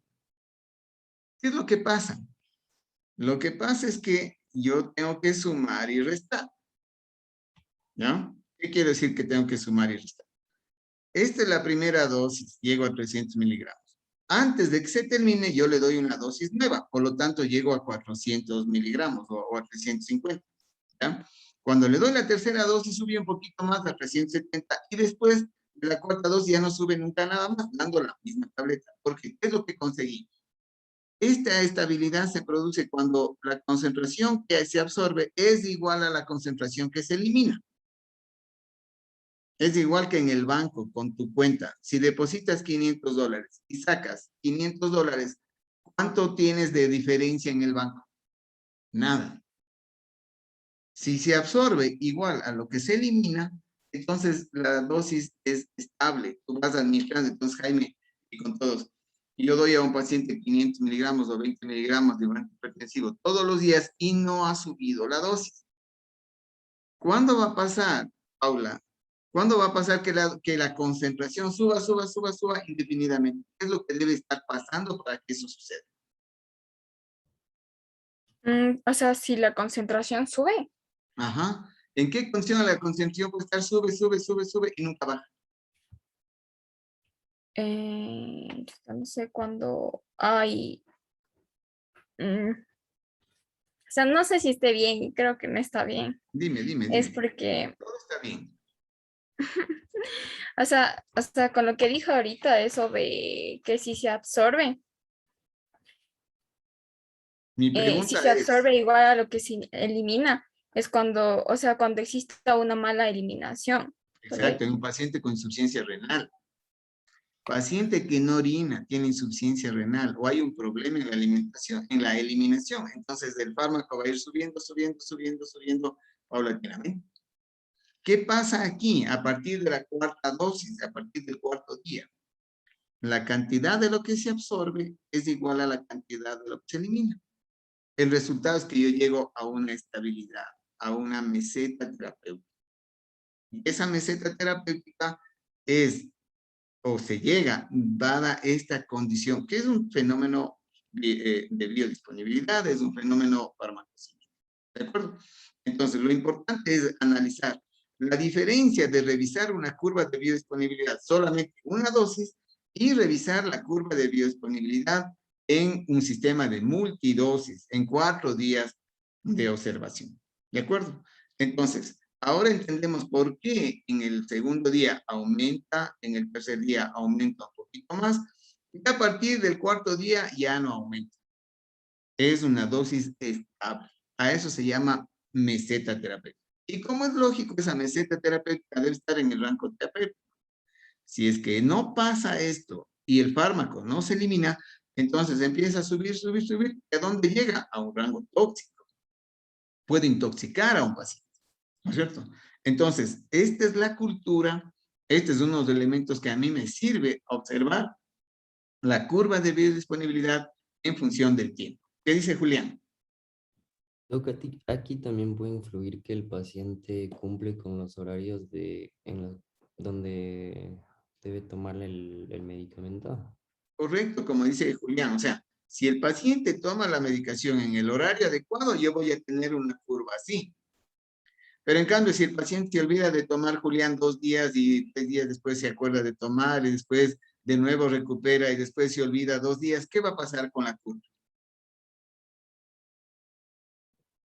S1: ¿Qué es lo que pasa? Lo que pasa es que yo tengo que sumar y restar. ¿Ya? ¿Qué quiere decir que tengo que sumar y restar? Esta es la primera dosis, llego a 300 miligramos. Antes de que se termine, yo le doy una dosis nueva, por lo tanto, llego a 400 miligramos o a 350. ¿Ya? Cuando le doy la tercera dosis, sube un poquito más a 370 y después de la cuarta dosis ya no sube nunca nada más, dando la misma tableta. Porque, ¿qué es lo que conseguí? Esta estabilidad se produce cuando la concentración que se absorbe es igual a la concentración que se elimina. Es igual que en el banco, con tu cuenta. Si depositas $500 y sacas $500, ¿cuánto tienes de diferencia en el banco? Nada. Si se absorbe igual a lo que se elimina, entonces la dosis es estable. Tú vas administrando, entonces Jaime, y con todos. Yo doy a un paciente 500 miligramos o 20 miligramos de un antihipertensivo todos los días y no ha subido la dosis. ¿Cuándo va a pasar, Paula? ¿Cuándo va a pasar que la concentración suba indefinidamente? ¿Qué es lo que debe estar pasando para que eso suceda?
S8: O sea, si la concentración sube.
S1: Ajá. ¿En qué condición la concentración puede estar sube, sube, sube, sube y nunca baja?
S8: No sé cuándo hay... o sea, no sé si esté bien y creo que no está bien.
S1: Dime, dime,
S8: Es
S1: dime.
S8: porque,
S1: Todo está bien.
S8: o sea, con lo que dijo ahorita, eso de que si se absorbe,
S1: Mi
S8: si
S1: pregunta
S8: se
S1: es,
S8: absorbe igual a lo que se elimina, es cuando, o sea, cuando exista una mala eliminación,
S1: exacto,
S8: ¿correcto?
S1: en un paciente con insuficiencia renal. Paciente que no orina tiene insuficiencia renal o hay un problema en la alimentación, en la eliminación. Entonces el fármaco va a ir subiendo, subiendo, subiendo, subiendo paulatinamente. ¿Qué pasa aquí? A partir de la cuarta dosis, a partir del cuarto día, la cantidad de lo que se absorbe es igual a la cantidad de lo que se elimina. El resultado es que yo llego a una estabilidad, a una meseta terapéutica. Y esa meseta terapéutica es, o se llega, dada esta condición, que es un fenómeno de biodisponibilidad, es un fenómeno farmacológico. ¿De acuerdo? Entonces, lo importante es analizar la diferencia de revisar una curva de biodisponibilidad solamente una dosis y revisar la curva de biodisponibilidad en un sistema de multidosis, en 4 días de observación. ¿De acuerdo? Entonces, ahora entendemos por qué en el segundo día aumenta, en el tercer día aumenta un poquito más, y a partir del cuarto día ya no aumenta. Es una dosis estable. A eso se llama meseta terapéutica. Y como es lógico, esa meseta terapéutica debe estar en el rango terapéutico. Si es que no pasa esto y el fármaco no se elimina, entonces empieza a subir, subir, subir. ¿A dónde llega? A un rango tóxico. Puede intoxicar a un paciente, ¿no es cierto? Entonces, esta es la cultura, este es uno de los elementos que a mí me sirve observar la curva de biodisponibilidad en función del tiempo. ¿Qué dice Julián?
S5: Doc, aquí también puede influir que el paciente cumple con los horarios donde debe tomar el medicamento.
S1: Correcto, como dice Julián, o sea, si el paciente toma la medicación en el horario adecuado, yo voy a tener una curva así. Pero en cambio, si el paciente se olvida de tomar, Julián, 2 días y 3 días después se acuerda de tomar y después de nuevo recupera y después se olvida 2 días, ¿qué va a pasar con la curva?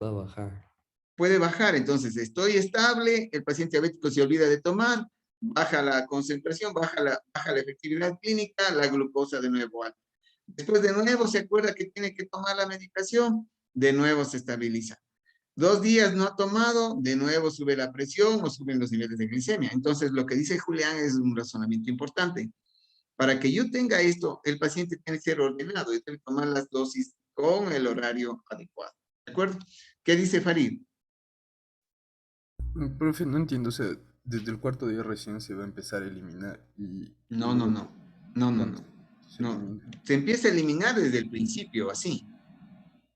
S5: Va a bajar.
S1: Puede bajar, entonces estoy estable, el paciente diabético se olvida de tomar, baja la concentración, baja la efectividad clínica, la glucosa de nuevo alta. Después de nuevo se acuerda que tiene que tomar la medicación, de nuevo se estabiliza. 2 días no ha tomado, de nuevo sube la presión o suben los niveles de glicemia. Entonces, lo que dice Julián es un razonamiento importante. Para que yo tenga esto, el paciente tiene que ser ordenado y debe tomar las dosis con el horario adecuado. ¿De acuerdo? ¿Qué dice Farid?
S16: Profe, no entiendo, o sea, desde el cuarto día recién se va a empezar a eliminar y
S1: No,
S16: luego
S1: no. No, se empieza a eliminar desde el principio, así.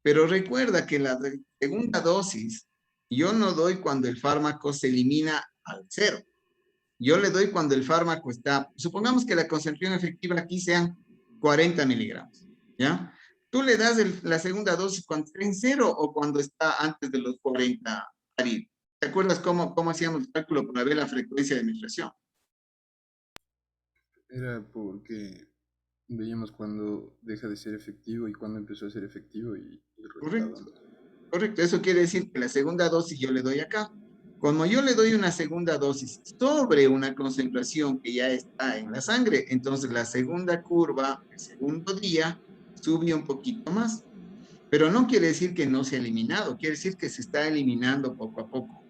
S1: Pero recuerda que la segunda dosis, yo no doy cuando el fármaco se elimina al 0. Yo le doy cuando el fármaco está, supongamos que la concentración efectiva aquí sean 40 miligramos, ¿ya? ¿Tú le das la segunda dosis cuando está en 0 o cuando está antes de los 40, Farid? ¿Te acuerdas cómo hacíamos el cálculo para ver la frecuencia de administración?
S16: era porque veíamos cuando deja de ser efectivo y cuando empezó a ser efectivo y
S1: Correcto.
S16: restábamos.
S1: Correcto, eso quiere decir que la segunda dosis yo le doy acá. Como yo le doy una segunda dosis sobre una concentración que ya está en la sangre, entonces la segunda curva, el segundo día, sube un poquito más. Pero no quiere decir que no se ha eliminado, quiere decir que se está eliminando poco a poco.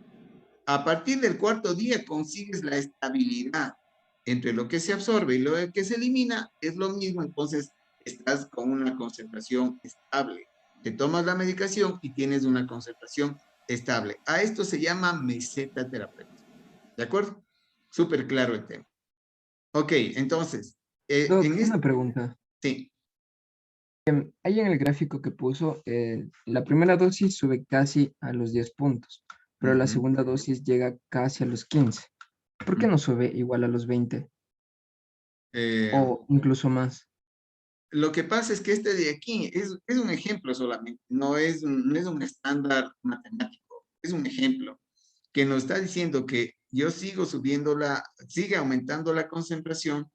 S1: A partir del cuarto día consigues la estabilidad entre lo que se absorbe y lo que se elimina, es lo mismo, entonces estás con una concentración estable. Te tomas la medicación y tienes una concentración estable. A esto se llama meseta terapéutica. ¿De acuerdo? Súper claro el tema. Ok, entonces.
S9: Doc, una pregunta.
S1: Sí.
S9: Ahí en el gráfico que puso, la primera dosis sube casi a los 10 puntos, pero la segunda dosis llega casi a los 15. ¿Por qué no sube igual a los 20? O incluso más.
S1: Lo que pasa es que este de aquí es un ejemplo solamente, no es un estándar matemático, es un ejemplo. que nos está diciendo que yo sigue aumentando la concentración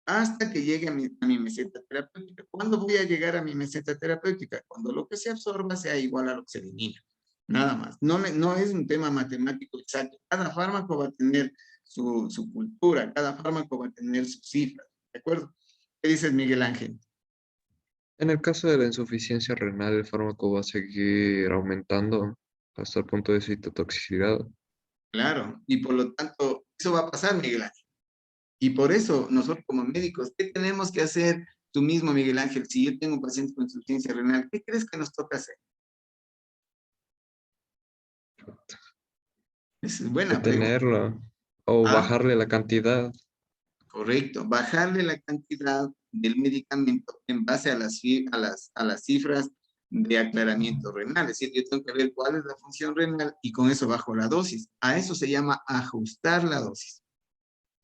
S1: hasta que llegue a mi meseta terapéutica. ¿Cuándo voy a llegar a mi meseta terapéutica? Cuando lo que se absorba sea igual a lo que se elimina. Nada más. No es un tema matemático exacto. Cada fármaco va a tener su cultura, cada fármaco va a tener sus cifras. ¿De acuerdo? ¿Qué dices, Miguel Ángel?
S17: En el caso de la insuficiencia renal, el fármaco va a seguir aumentando hasta el punto de citotoxicidad.
S1: Claro, y por lo tanto, eso va a pasar, Miguel Ángel. Y por eso, nosotros como médicos, ¿qué tenemos que hacer tú mismo, Miguel Ángel? Si yo tengo un paciente con insuficiencia renal, ¿qué crees que nos toca hacer? Es buena pregunta.
S17: Detenerlo o
S1: ¿Ah?
S17: bajarle la cantidad.
S1: Correcto, bajarle la cantidad del medicamento en base a las cifras de aclaramiento renal. Es decir, yo tengo que ver cuál es la función renal y con eso bajo la dosis. A eso se llama ajustar la dosis.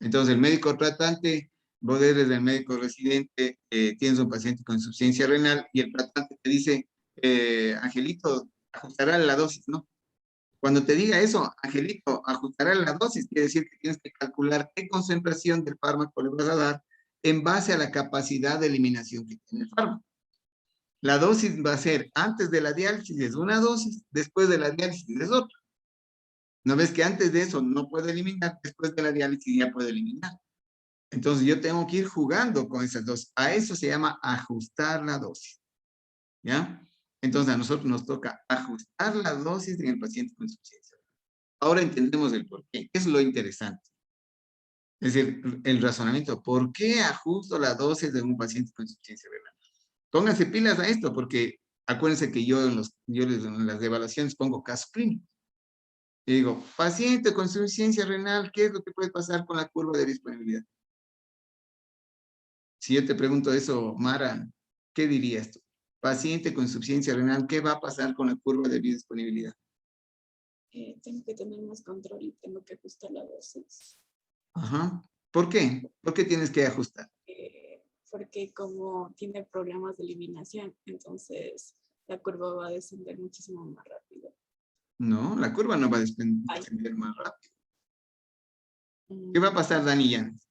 S1: Entonces, el médico tratante, vos eres el médico residente, tienes un paciente con insuficiencia renal y el tratante te dice, Angelito, ajustará la dosis, ¿no? Cuando te diga eso, Angelito, ajustará la dosis, quiere decir que tienes que calcular qué concentración del fármaco le vas a dar en base a la capacidad de eliminación que tiene el fármaco. La dosis va a ser antes de la diálisis es una dosis, después de la diálisis es otra. ¿No ves que antes de eso no puede eliminar, después de la diálisis ya puede eliminar? Entonces yo tengo que ir jugando con esas dosis. A eso se llama ajustar la dosis. ¿Ya? Entonces a nosotros nos toca ajustar la dosis en el paciente con insuficiencia. Ahora entendemos el por qué. Es lo interesante. Es decir, el razonamiento. ¿Por qué ajusto la dosis de un paciente con insuficiencia renal? Pónganse pilas a esto, porque acuérdense que yo en las evaluaciones pongo caso clínico. Y digo, paciente con insuficiencia renal, ¿qué es lo que puede pasar con la curva de disponibilidad? Si yo te pregunto eso, Mara, ¿qué dirías tú? Paciente con insuficiencia renal, ¿qué va a pasar con la curva de biodisponibilidad?
S12: Tengo que tener más control y tengo que ajustar la dosis.
S1: Ajá. ¿Por qué? ¿Por qué tienes que ajustar?
S12: Porque como tiene problemas de eliminación, entonces la curva va a descender muchísimo más rápido.
S1: No, la curva no va a descender más rápido. ¿Qué va a pasar, Dani Llanes?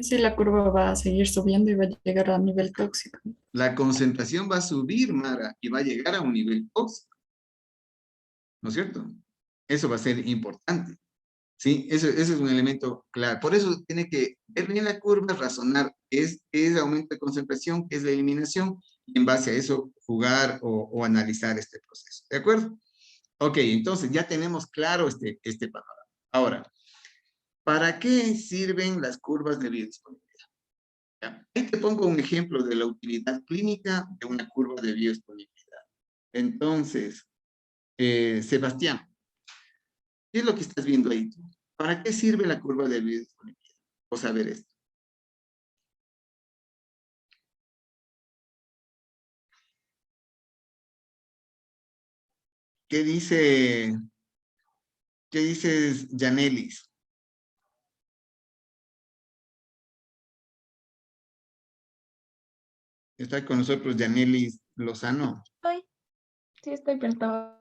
S12: Sí, la curva va a seguir subiendo y va a llegar a nivel tóxico.
S1: La concentración va a subir, Mara, y va a llegar a un nivel tóxico. ¿No es cierto? Eso va a ser importante. ¿Sí? Eso es un elemento claro. Por eso tiene que ver bien la curva, razonar qué es aumento de concentración, qué es la eliminación, y en base a eso jugar o analizar este proceso. ¿De acuerdo? Ok, entonces ya tenemos claro este panorama. Ahora, ¿para qué sirven las curvas de biodisponibilidad? Ahí te pongo un ejemplo de la utilidad clínica de una curva de biodisponibilidad. Entonces, Sebastián, ¿qué es lo que estás viendo ahí tú? ¿Para qué sirve la curva de biodisponibilidad? O saber esto. ¿Qué dices, Yanelis? Está con nosotros Yanelis Lozano.
S8: Estoy pensando.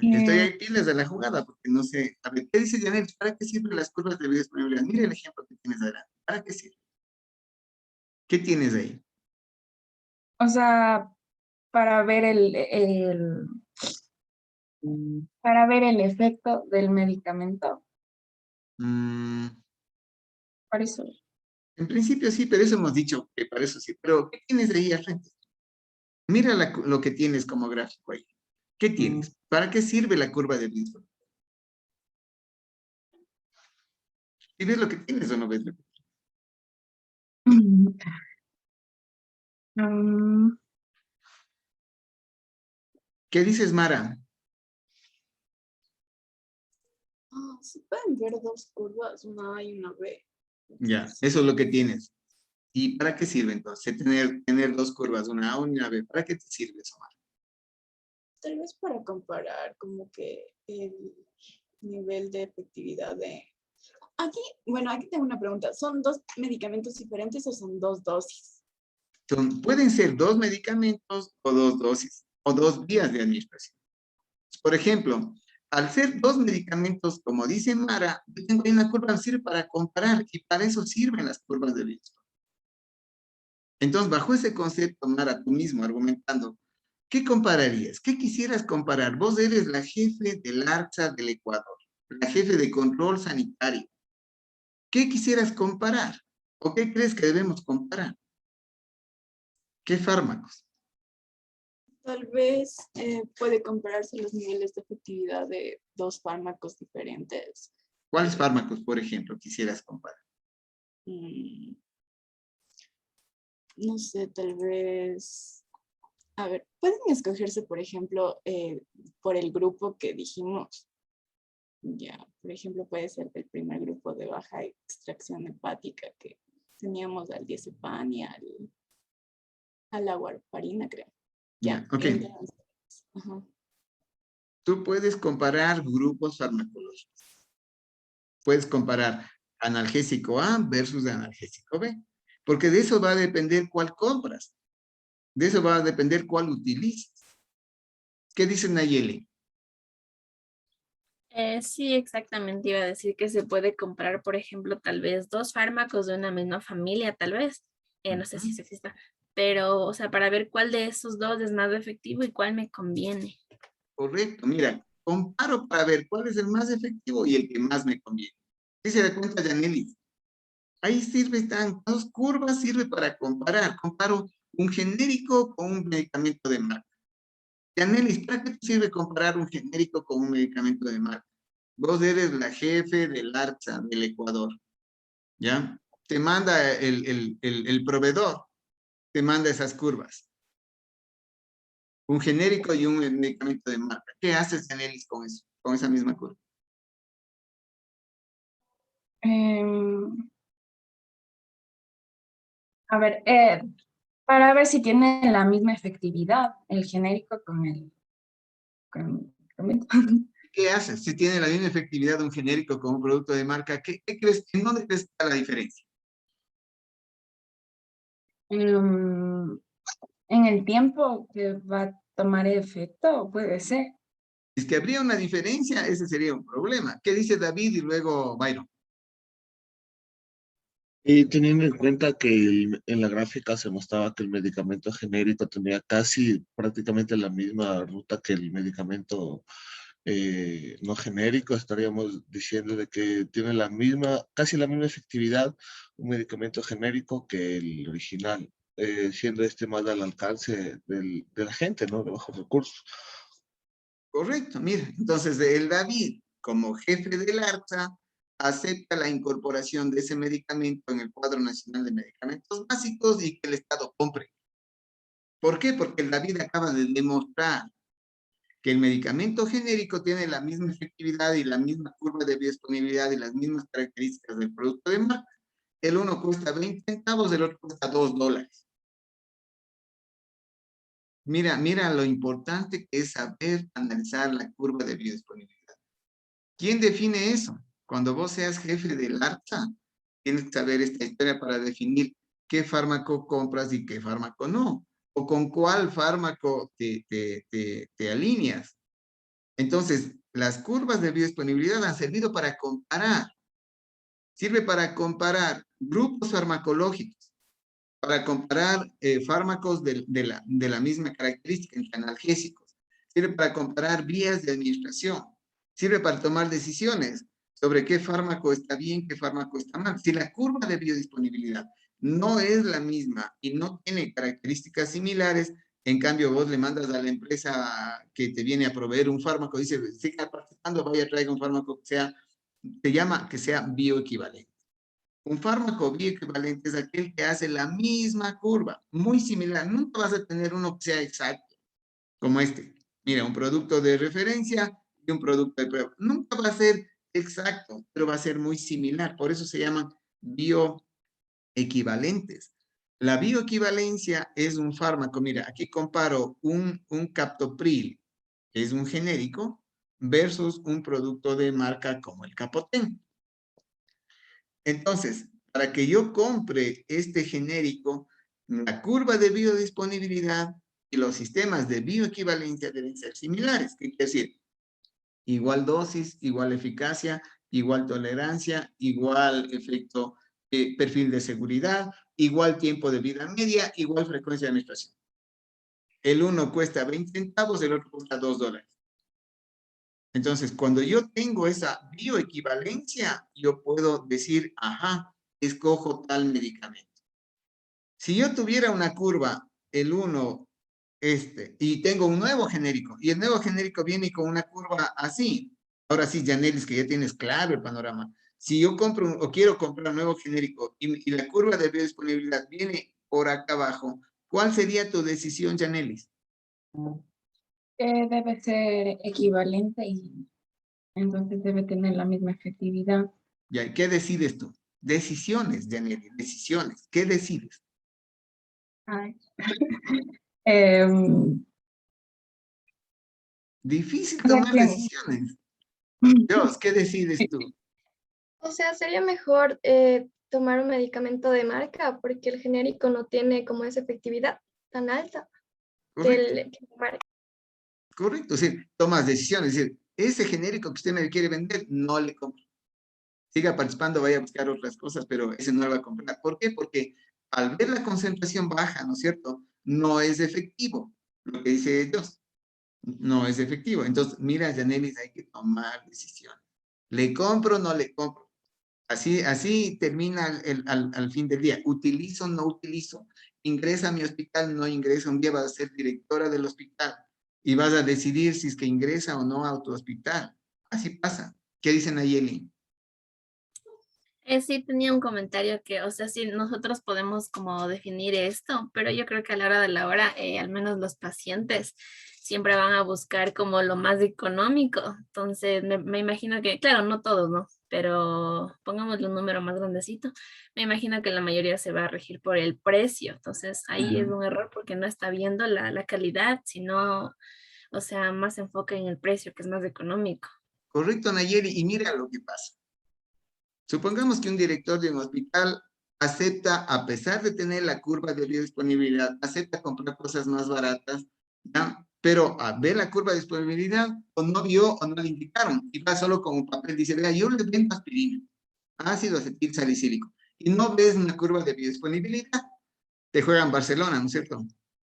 S1: Estoy ahí pilas de la jugada porque no sé. A ver, ¿qué dice Yanelis? ¿Para qué sirven las curvas de biodisponibilidad? Mira el ejemplo que tienes adelante. ¿Para qué sirve? ¿Qué tienes ahí?
S18: O sea, para ver para ver el efecto del medicamento. Por eso.
S1: En principio sí, pero eso hemos dicho que para eso sí. Pero ¿qué tienes ahí al frente? Mira lo que tienes como gráfico ahí. ¿Qué tienes? ¿Para qué sirve la curva de biodisponibilidad? ¿Y ves lo que tienes o no ves lo que tienes? ¿Qué dices, Mara?
S12: Se pueden ver dos curvas, una A y una B.
S1: Ya, eso es lo que tienes. ¿Y para qué sirve entonces tener dos curvas, una A y una B? ¿Para qué te sirve eso, Mara?
S12: Tal vez para comparar como que el nivel de efectividad de... Aquí tengo una pregunta. ¿Son dos medicamentos diferentes o son dos dosis?
S1: Pueden ser dos medicamentos o dos dosis, o dos vías de administración. Por ejemplo, al ser dos medicamentos, como dice Mara, yo tengo ahí una curva, sirve para comparar, y para eso sirven las curvas de riesgo. Entonces, bajo ese concepto, Mara, tú mismo argumentando, ¿qué compararías? ¿Qué quisieras comparar? Vos eres la jefe del ARSA del Ecuador, la jefe de control sanitario. ¿Qué quisieras comparar? ¿O qué crees que debemos comparar? ¿Qué fármacos?
S12: Tal vez puede compararse los niveles de efectividad de dos fármacos diferentes.
S1: ¿Cuáles fármacos, por ejemplo, quisieras comparar?
S12: No sé, tal vez... A ver, pueden escogerse, por ejemplo, por el grupo que dijimos. Ya, por ejemplo, puede ser el primer grupo de baja extracción hepática que teníamos al diazepam y a la warfarina, creo. Ya,
S1: ok.
S12: Ajá.
S1: Tú puedes comparar grupos farmacológicos. Puedes comparar analgésico A versus analgésico B. Porque de eso va a depender cuál compras. De eso va a depender cuál utilizas. ¿Qué dice Nayeli?
S4: Sí, exactamente. Iba a decir que se puede comprar, por ejemplo, tal vez dos fármacos de una misma familia, tal vez. No sé si eso exista. Pero, o sea, para ver cuál de esos dos es más efectivo y cuál me conviene.
S1: Correcto, mira, comparo para ver cuál es el más efectivo y el que más me conviene. ¿Qué se da cuenta, Yanelis? Ahí sirve, están dos curvas, sirve para comparar. Comparo un genérico con un medicamento de marca. Yanelis, ¿para qué te sirve comparar un genérico con un medicamento de marca? Vos eres la jefe del ARSA del Ecuador, ¿ya? Te manda el proveedor, te manda esas curvas. Un genérico y un medicamento de marca. ¿Qué haces, Yanelis, con eso? Con esa misma curva.
S18: A ver, para ver si tiene la misma efectividad el genérico con el
S1: ¿Qué haces? Si tiene la misma efectividad de un genérico con un producto de marca, ¿qué crees? ¿En dónde crees que está la diferencia?
S18: en el tiempo que va a tomar efecto, puede ser.
S1: Si es que habría una diferencia, ese sería un problema. ¿Qué dice David y luego Byron?
S19: Y teniendo en cuenta que en la gráfica se mostraba que el medicamento genérico tenía casi prácticamente la misma ruta que el medicamento no genérico, estaríamos diciendo de que tiene la misma, casi la misma efectividad un medicamento genérico que el original, siendo este más al alcance de la gente, ¿no? De bajos recursos.
S1: Correcto, mira, entonces el David, como jefe del ARSA, acepta la incorporación de ese medicamento en el cuadro nacional de medicamentos básicos y que el Estado compre. ¿Por qué? Porque el David acaba de demostrar que el medicamento genérico tiene la misma efectividad y la misma curva de biodisponibilidad y las mismas características del producto de marca. El uno cuesta 20 centavos, el otro cuesta $2. Mira lo importante que es saber analizar la curva de biodisponibilidad. ¿Quién define eso? Cuando vos seas jefe del ARSA, tienes que saber esta historia para definir qué fármaco compras y qué fármaco no. O con cuál fármaco te alineas. Entonces, las curvas de biodisponibilidad han servido para comparar. Sirve para comparar grupos farmacológicos, para comparar fármacos de la misma característica, entre analgésicos. Sirve para comparar vías de administración. Sirve para tomar decisiones sobre qué fármaco está bien, qué fármaco está mal. Si la curva de biodisponibilidad no es la misma y no tiene características similares, en cambio vos le mandas a la empresa que te viene a proveer un fármaco, dice, siga participando, vaya, traiga un fármaco que sea, te llama que sea bioequivalente. Un fármaco bioequivalente es aquel que hace la misma curva, muy similar. Nunca vas a tener uno que sea exacto, como este. Mira, un producto de referencia y un producto de prueba. Nunca va a ser exacto, pero va a ser muy similar. Por eso se llaman bioequivalentes. La bioequivalencia es un fármaco. Mira, aquí comparo un captopril, que es un genérico, versus un producto de marca como el Capotén. Entonces, para que yo compre este genérico, la curva de biodisponibilidad y los sistemas de bioequivalencia deben ser similares. ¿Qué quiere decir? Igual dosis, igual eficacia, igual tolerancia, igual efecto, perfil de seguridad, igual tiempo de vida media, igual frecuencia de administración. El uno cuesta 20 centavos, el otro cuesta $2. Entonces, cuando yo tengo esa bioequivalencia, yo puedo decir, ajá, escojo tal medicamento. Si yo tuviera una curva, el 1, y tengo un nuevo genérico, y el nuevo genérico viene con una curva así. Ahora sí, Janelis, que ya tienes claro el panorama. Si yo compro o quiero comprar un nuevo genérico y la curva de biodisponibilidad viene por acá abajo, ¿cuál sería tu decisión, Janelis?
S18: Debe ser equivalente y entonces debe tener la misma efectividad.
S1: Ya, ¿qué decides tú? Decisiones, Janelis, decisiones. ¿Qué decides?
S18: Ay.
S1: Difícil
S18: O sea
S1: tomar
S18: que-
S1: decisiones. Dios, ¿qué decides tú?
S20: O sea, sería mejor tomar un medicamento de marca porque el genérico no tiene como esa efectividad tan alta que
S1: Correcto.
S20: el que la marca.
S1: Correcto, es decir, tomas decisiones, es decir, ese genérico que usted me quiere vender, no le compro. Siga participando, vaya a buscar otras cosas, pero ese no lo va a comprar. ¿Por qué? Porque al ver la concentración baja, ¿no es cierto? No es efectivo. Lo que dice Dios, no es efectivo. Entonces, mira, Janelis, hay que tomar decisiones. ¿Le compro o no le compro? Así termina al fin del día. ¿Utilizo o no utilizo? ¿Ingresa a mi hospital? ¿No ingresa? Un día vas a ser directora del hospital y vas a decidir si es que ingresa o no a tu hospital. Así pasa. ¿Qué dicen Nayeli?
S4: Sí, tenía un comentario que, o sea, sí, nosotros podemos como definir esto, pero yo creo que a la hora de la hora, al menos los pacientes siempre van a buscar como lo más económico. Entonces, me imagino que, claro, no todos, ¿no? Pero pongámosle un número más grandecito. Me imagino que la mayoría se va a regir por el precio. Entonces, ahí es un error porque no está viendo la calidad, sino, o sea, más enfoque en el precio, que es más económico.
S1: Correcto, Nayeli. Y mira lo que pasa. Supongamos que un director de un hospital acepta, a pesar de tener la curva de biodisponibilidad, acepta comprar cosas más baratas, ¿ya? Pero ve la curva de disponibilidad, o no vio o no le indicaron, y va solo con un papel, dice, vea, yo le vendo aspirina, ácido acetil salicílico, y no ves una curva de biodisponibilidad, te juegan Barcelona, ¿no es cierto?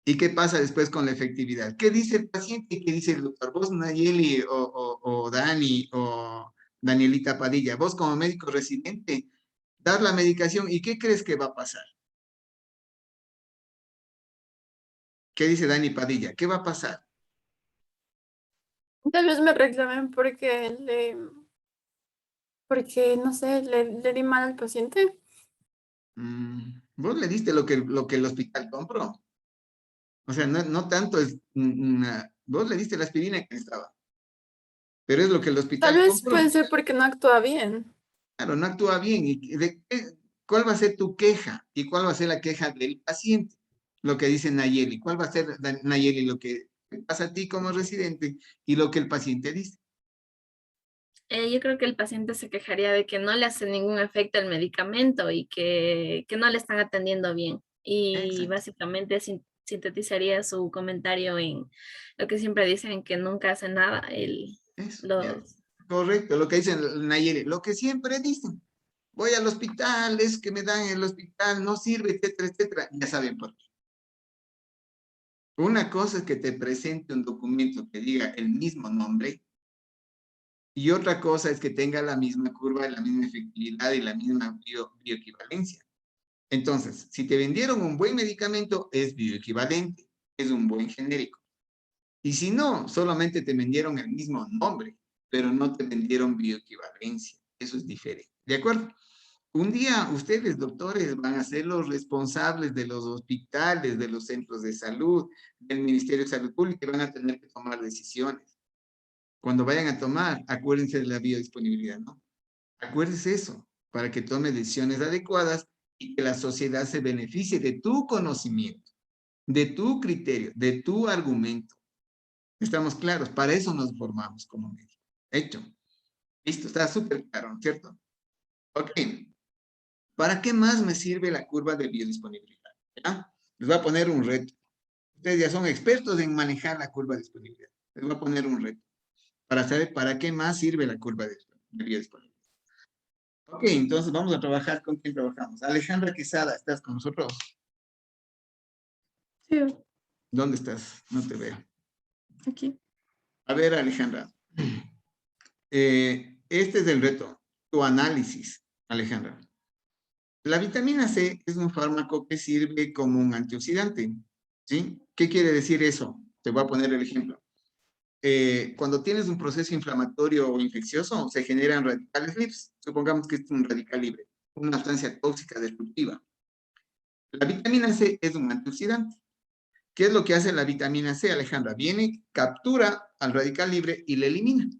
S1: ¿Y qué pasa después con la efectividad? ¿Qué dice el paciente y qué dice el doctor? Vos, Nayeli, o Dani, o Danielita Padilla, vos como médico residente, das la medicación y ¿qué crees que va a pasar? ¿Qué dice Dani Padilla? ¿Qué va a pasar?
S21: Tal vez me reclamen porque no sé, le di mal al paciente.
S1: Vos le diste lo que el hospital compró. O sea, no tanto es vos le diste la aspirina que estaba. Pero es lo que el hospital
S21: Tal vez
S1: compró.
S21: puede ser porque no actúa bien.
S1: Claro, no actúa bien. ¿Cuál va a ser tu queja? ¿Y cuál va a ser la queja del paciente? Lo que dice Nayeli. ¿Cuál va a ser, Nayeli, lo que pasa a ti como residente y lo que el paciente dice?
S4: Yo creo que el paciente se quejaría de que no le hace ningún efecto el medicamento y que no le están atendiendo bien. Y básicamente sintetizaría su comentario en lo que siempre dicen, que nunca hace nada.
S1: Correcto, lo que dice Nayeli. Lo que siempre dicen. Voy al hospital, es que me dan en el hospital, no sirve, etcétera, etcétera. Ya saben por qué. Una cosa es que te presente un documento que diga el mismo nombre y otra cosa es que tenga la misma curva, la misma efectividad y la misma bioequivalencia. Entonces, si te vendieron un buen medicamento, es bioequivalente, es un buen genérico. Y si no, solamente te vendieron el mismo nombre, pero no te vendieron bioequivalencia. Eso es diferente. ¿De acuerdo? Un día ustedes, doctores, van a ser los responsables de los hospitales, de los centros de salud, del Ministerio de Salud Pública, y van a tener que tomar decisiones. Cuando vayan a tomar, acuérdense de la biodisponibilidad, ¿no? Acuérdense eso, para que tome decisiones adecuadas y que la sociedad se beneficie de tu conocimiento, de tu criterio, de tu argumento. ¿Estamos claros? Para eso nos formamos como médicos. Hecho. Listo, está súper claro, ¿no es cierto? Ok. ¿Para qué más me sirve la curva de biodisponibilidad? ¿Ya? Les voy a poner un reto. Ustedes ya son expertos en manejar la curva de disponibilidad. Les voy a poner un reto. para saber para qué más sirve la curva de biodisponibilidad. Ok, entonces vamos a trabajar. ¿Con quién trabajamos? Alejandra Quesada, ¿estás con nosotros?
S21: Sí,
S1: ¿Dónde estás? No te veo.
S21: aquí.
S1: A ver, Alejandra. Este es el reto, tu análisis, Alejandra. La vitamina C es un fármaco que sirve como un antioxidante, ¿sí? ¿Qué quiere decir eso? Te voy a poner el ejemplo. Cuando tienes un proceso inflamatorio o infeccioso, se generan radicales libres. Supongamos que es un radical libre, una sustancia tóxica destructiva. La vitamina C es un antioxidante. ¿Qué es lo que hace la vitamina C, Alejandra? Viene, captura al radical libre y le elimina.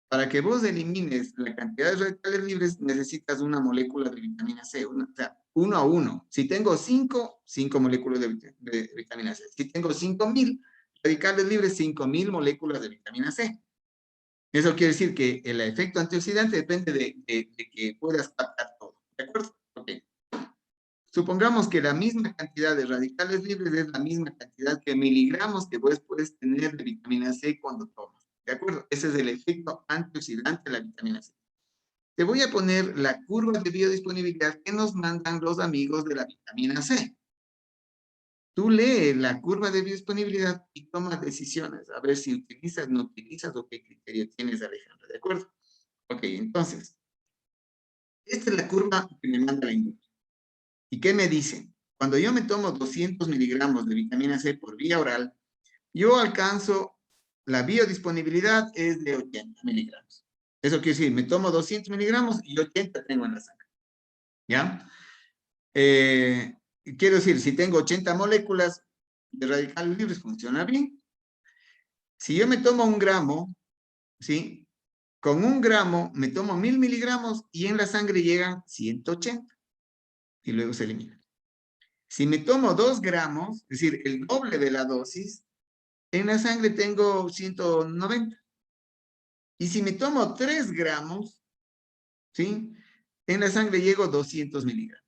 S1: Para que vos elimines la cantidad de radicales libres, necesitas una molécula de vitamina C, o sea, 1 a 1. Si tengo 5 moléculas de vitamina C. Si tengo 5.000 radicales libres, 5.000 moléculas de vitamina C. Eso quiere decir que el efecto antioxidante depende de que puedas captar todo. ¿De acuerdo? Ok. Supongamos que la misma cantidad de radicales libres es la misma cantidad que miligramos que vos puedes tener de vitamina C cuando tomas. ¿De acuerdo? Ese es el efecto antioxidante de la vitamina C. Te voy a poner la curva de biodisponibilidad que nos mandan los amigos de la vitamina C. Tú lees la curva de biodisponibilidad y tomas decisiones. A ver si utilizas, no utilizas o qué criterio tienes, Alejandra. ¿De acuerdo? Ok, entonces. Esta es la curva que me manda la industria. ¿Y qué me dicen? Cuando yo me tomo 200 miligramos de vitamina C por vía oral, yo alcanzo, la biodisponibilidad es de 80 miligramos. Eso quiere decir, me tomo 200 miligramos y 80 tengo en la sangre. ¿Ya? Quiero decir, si tengo 80 moléculas de radicales libres, funciona bien. Si yo me tomo 1 gramo, ¿sí? Con 1 gramo me tomo 1000 miligramos y en la sangre llegan 180 y luego se elimina. Si me tomo 2 gramos, es decir, el doble de la dosis, en la sangre tengo 190. Y si me tomo 3 gramos, ¿sí? En la sangre llego a 200 miligramos.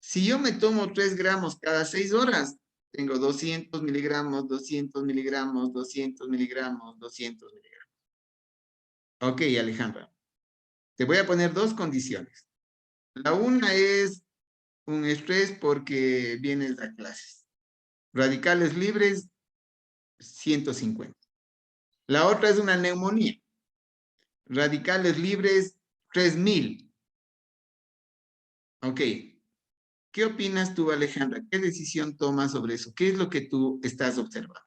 S1: Si yo me tomo 3 gramos cada 6 horas, tengo 200 miligramos, 200 miligramos, 200 miligramos, 200 miligramos. Ok, Alejandra. Te voy a poner 2 condiciones. La una es un estrés porque vienes a clases. Radicales libres, 150. La otra es una neumonía. Radicales libres, 3000. Ok. ¿Qué opinas tú, Alejandra? ¿Qué decisión tomas sobre eso? ¿Qué es lo que tú estás observando?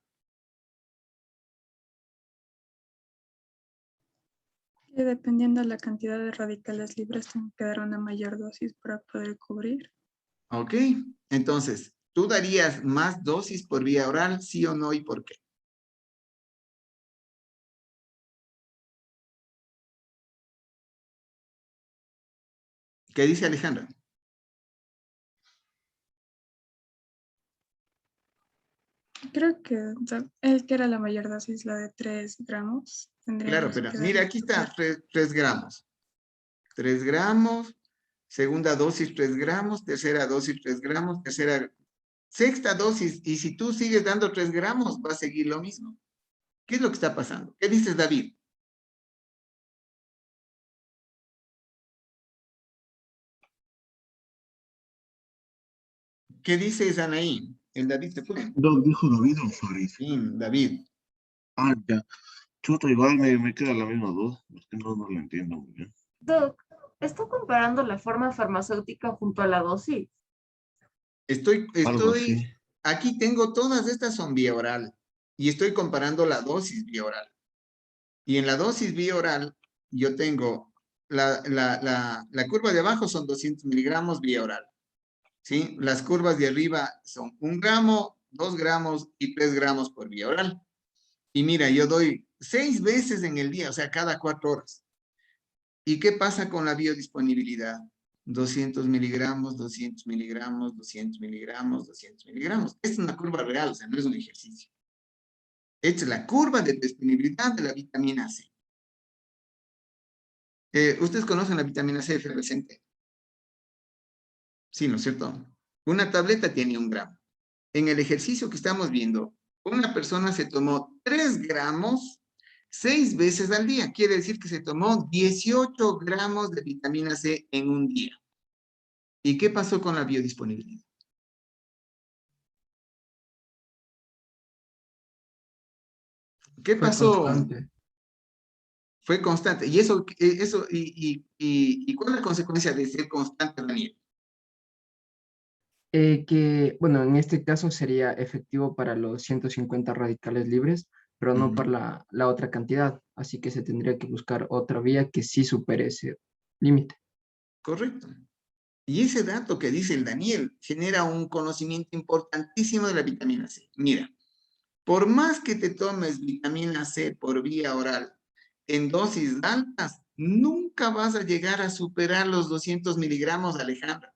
S21: Que dependiendo de la cantidad de radicales libres, tengo que dar una mayor dosis para poder cubrir.
S1: Ok. Entonces, ¿tú darías más dosis por vía oral, sí o no, y por qué? ¿Qué dice Alejandra?
S21: Creo que él que era la mayor dosis, la de 3 gramos.
S1: Claro,
S21: Tendríamos
S1: pero
S21: que
S1: mira,
S21: darle
S1: aquí está, 3 gramos. 3 gramos, segunda dosis 3 gramos, tercera dosis 3 gramos, sexta dosis, y si tú sigues dando 3 gramos, va a seguir lo mismo. ¿Qué es lo que está pasando? ¿Qué dices, David? ¿Qué dices, Anaí? El David se fue.
S19: No, dijo David o Farid.
S1: Sí, David.
S19: Ah, ya. Chuta, igual me queda la misma duda. Es que no lo entiendo muy bien.
S14: Doc, ¿está comparando la forma farmacéutica junto a la dosis?
S19: Algo así.
S1: Aquí tengo todas estas son vía oral y estoy comparando la dosis vía oral. Y en la dosis vía oral yo tengo la curva de abajo son 200 miligramos vía oral. ¿Sí? Las curvas de arriba son 1 gramo, 2 gramos y 3 gramos por vía oral. Y mira, yo doy 6 veces en el día, o sea, cada 4 horas. ¿Y qué pasa con la biodisponibilidad? 200 miligramos, 200 miligramos, 200 miligramos, 200 miligramos. Es una curva real, o sea, no es un ejercicio. Esta es la curva de disponibilidad de la vitamina C. ¿Ustedes conocen la vitamina C efervescente? Sí, ¿no es cierto? Una tableta tiene 1 gramo. En el ejercicio que estamos viendo, Una persona se tomó 3 gramos 6 veces al día. Quiere decir que se tomó 18 gramos de vitamina C en un día. ¿Y qué pasó con la biodisponibilidad? ¿Qué
S9: Fue
S1: pasó?
S9: constante.
S1: Fue constante. ¿Y cuál es la consecuencia de ser constante, Daniel?
S9: Que, bueno, en este caso sería efectivo para los 150 radicales libres, pero no para la otra cantidad. Así que se tendría que buscar otra vía que sí supere ese límite.
S1: Correcto. Y ese dato que dice el Daniel genera un conocimiento importantísimo de la vitamina C. Mira, por más que te tomes vitamina C por vía oral en dosis altas, nunca vas a llegar a superar los 200 miligramos, Alejandra.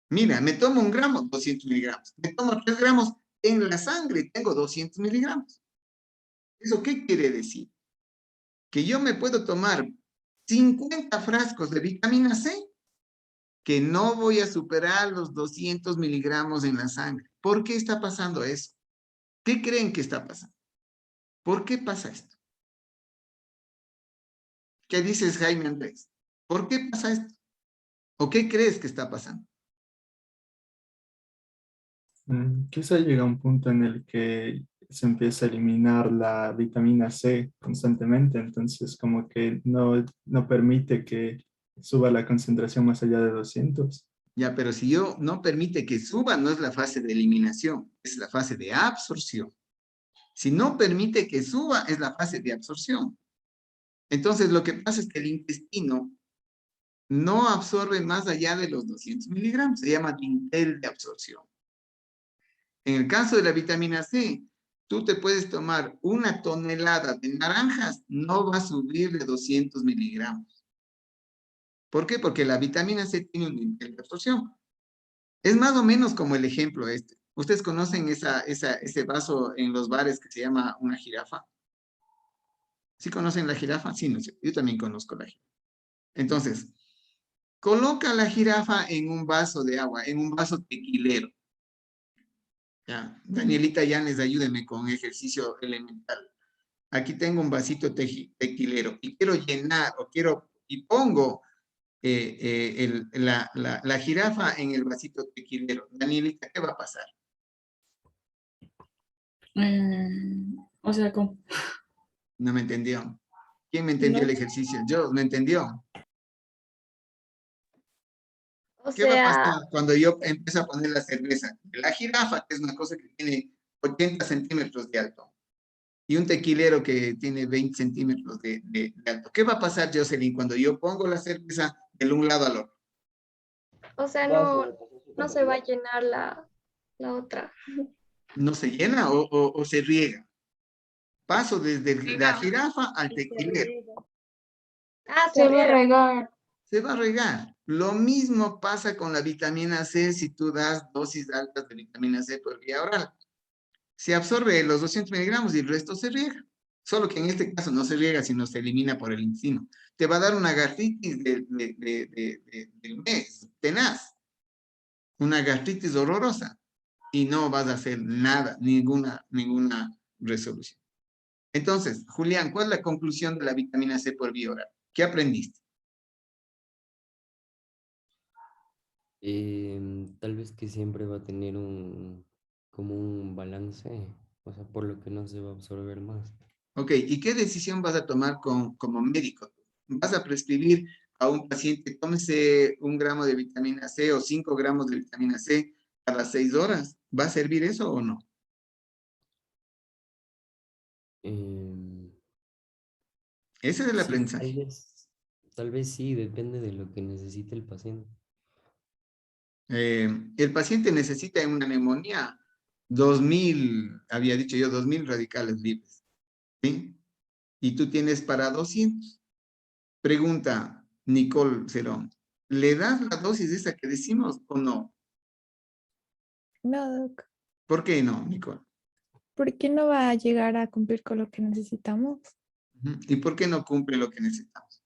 S1: Mira, me tomo 1 gramo, 200 miligramos. Me tomo 3 gramos en la sangre, tengo 200 miligramos. ¿Eso qué quiere decir? Que yo me puedo tomar 50 frascos de vitamina C, que no voy a superar los 200 miligramos en la sangre. ¿Por qué está pasando eso? ¿Qué creen que está pasando? ¿Por qué pasa esto? ¿Qué dices, Jaime Andrés? ¿Por qué pasa esto? ¿O qué crees que está pasando?
S15: Quizá llega un punto en el que se empieza a eliminar la vitamina C constantemente, entonces como que no permite que suba la concentración más allá de 200.
S1: Ya, pero si yo no permite que suba, no es la fase de eliminación, es la fase de absorción. Si no permite que suba, es la fase de absorción. Entonces, lo que pasa es que el intestino no absorbe más allá de los 200 miligramos. Se llama dintel de absorción. En el caso de la vitamina C, tú te puedes tomar 1 tonelada de naranjas, no va a subir de 200 miligramos. ¿Por qué? Porque la vitamina C tiene un dintel de absorción. Es más o menos como el ejemplo este. ¿Ustedes conocen ese vaso en los bares que se llama una jirafa? ¿Sí conocen la jirafa? Sí, no sé. Yo también conozco la jirafa. Entonces, coloca la jirafa en un vaso de agua, en un vaso tequilero. Ya, Danielita Llanes, ayúdeme con ejercicio elemental. Aquí tengo un vasito tequilero y quiero llenar y pongo la jirafa en el vasito tequilero. Danielita, ¿qué va a pasar?
S4: O sea, ¿cómo?
S1: No me entendió. ¿Quién me entendió el ejercicio? Yo, ¿me entendió?
S20: O
S1: ¿Qué va a
S20: sea,
S1: pasar cuando yo empiezo a poner la cerveza? La jirafa, que es una cosa que tiene 80 centímetros de alto, y un tequilero que tiene 20 centímetros de alto. ¿Qué va a pasar, Jocelyn, cuando yo pongo la cerveza de un lado al otro?
S20: no se va a llenar la otra.
S1: ¿No se llena o se riega? Paso desde la jirafa al tequilero.
S20: Ah,
S18: Se va a regar.
S1: Se va a regar. Lo mismo pasa con la vitamina C si tú das dosis altas de vitamina C por vía oral. Se absorbe los 200 miligramos y el resto se riega. Solo que en este caso no se riega, sino se elimina por el intestino. Te va a dar una gastritis del mes, tenaz. Una gastritis horrorosa. Y no vas a hacer nada, ninguna resolución. Entonces, Julián, ¿cuál es la conclusión de la vitamina C por vía oral? ¿Qué aprendiste?
S5: Tal vez que siempre va a tener como un balance, o sea, por lo que no se va a absorber más.
S1: Ok, ¿y qué decisión vas a tomar como médico? ¿Vas a prescribir a un paciente, tómese 1 gramo de vitamina C o 5 gramos de vitamina C a las 6 horas? ¿Va a servir eso o no?
S5: Em,
S1: Ese es el
S5: sí,
S1: aprendizaje.
S5: tal vez sí, depende de lo que necesite el paciente.
S1: El paciente necesita en una neumonía 2.000, había dicho yo, 2.000 radicales libres. ¿Sí? Y tú tienes para 200. Pregunta Nicole Cerón, ¿le das la dosis esa que decimos o no?
S10: No, doc.
S1: ¿Por qué no, Nicole?
S10: ¿Por qué no va a llegar a cumplir con lo que necesitamos?
S1: ¿Y por qué no cumple lo que necesitamos?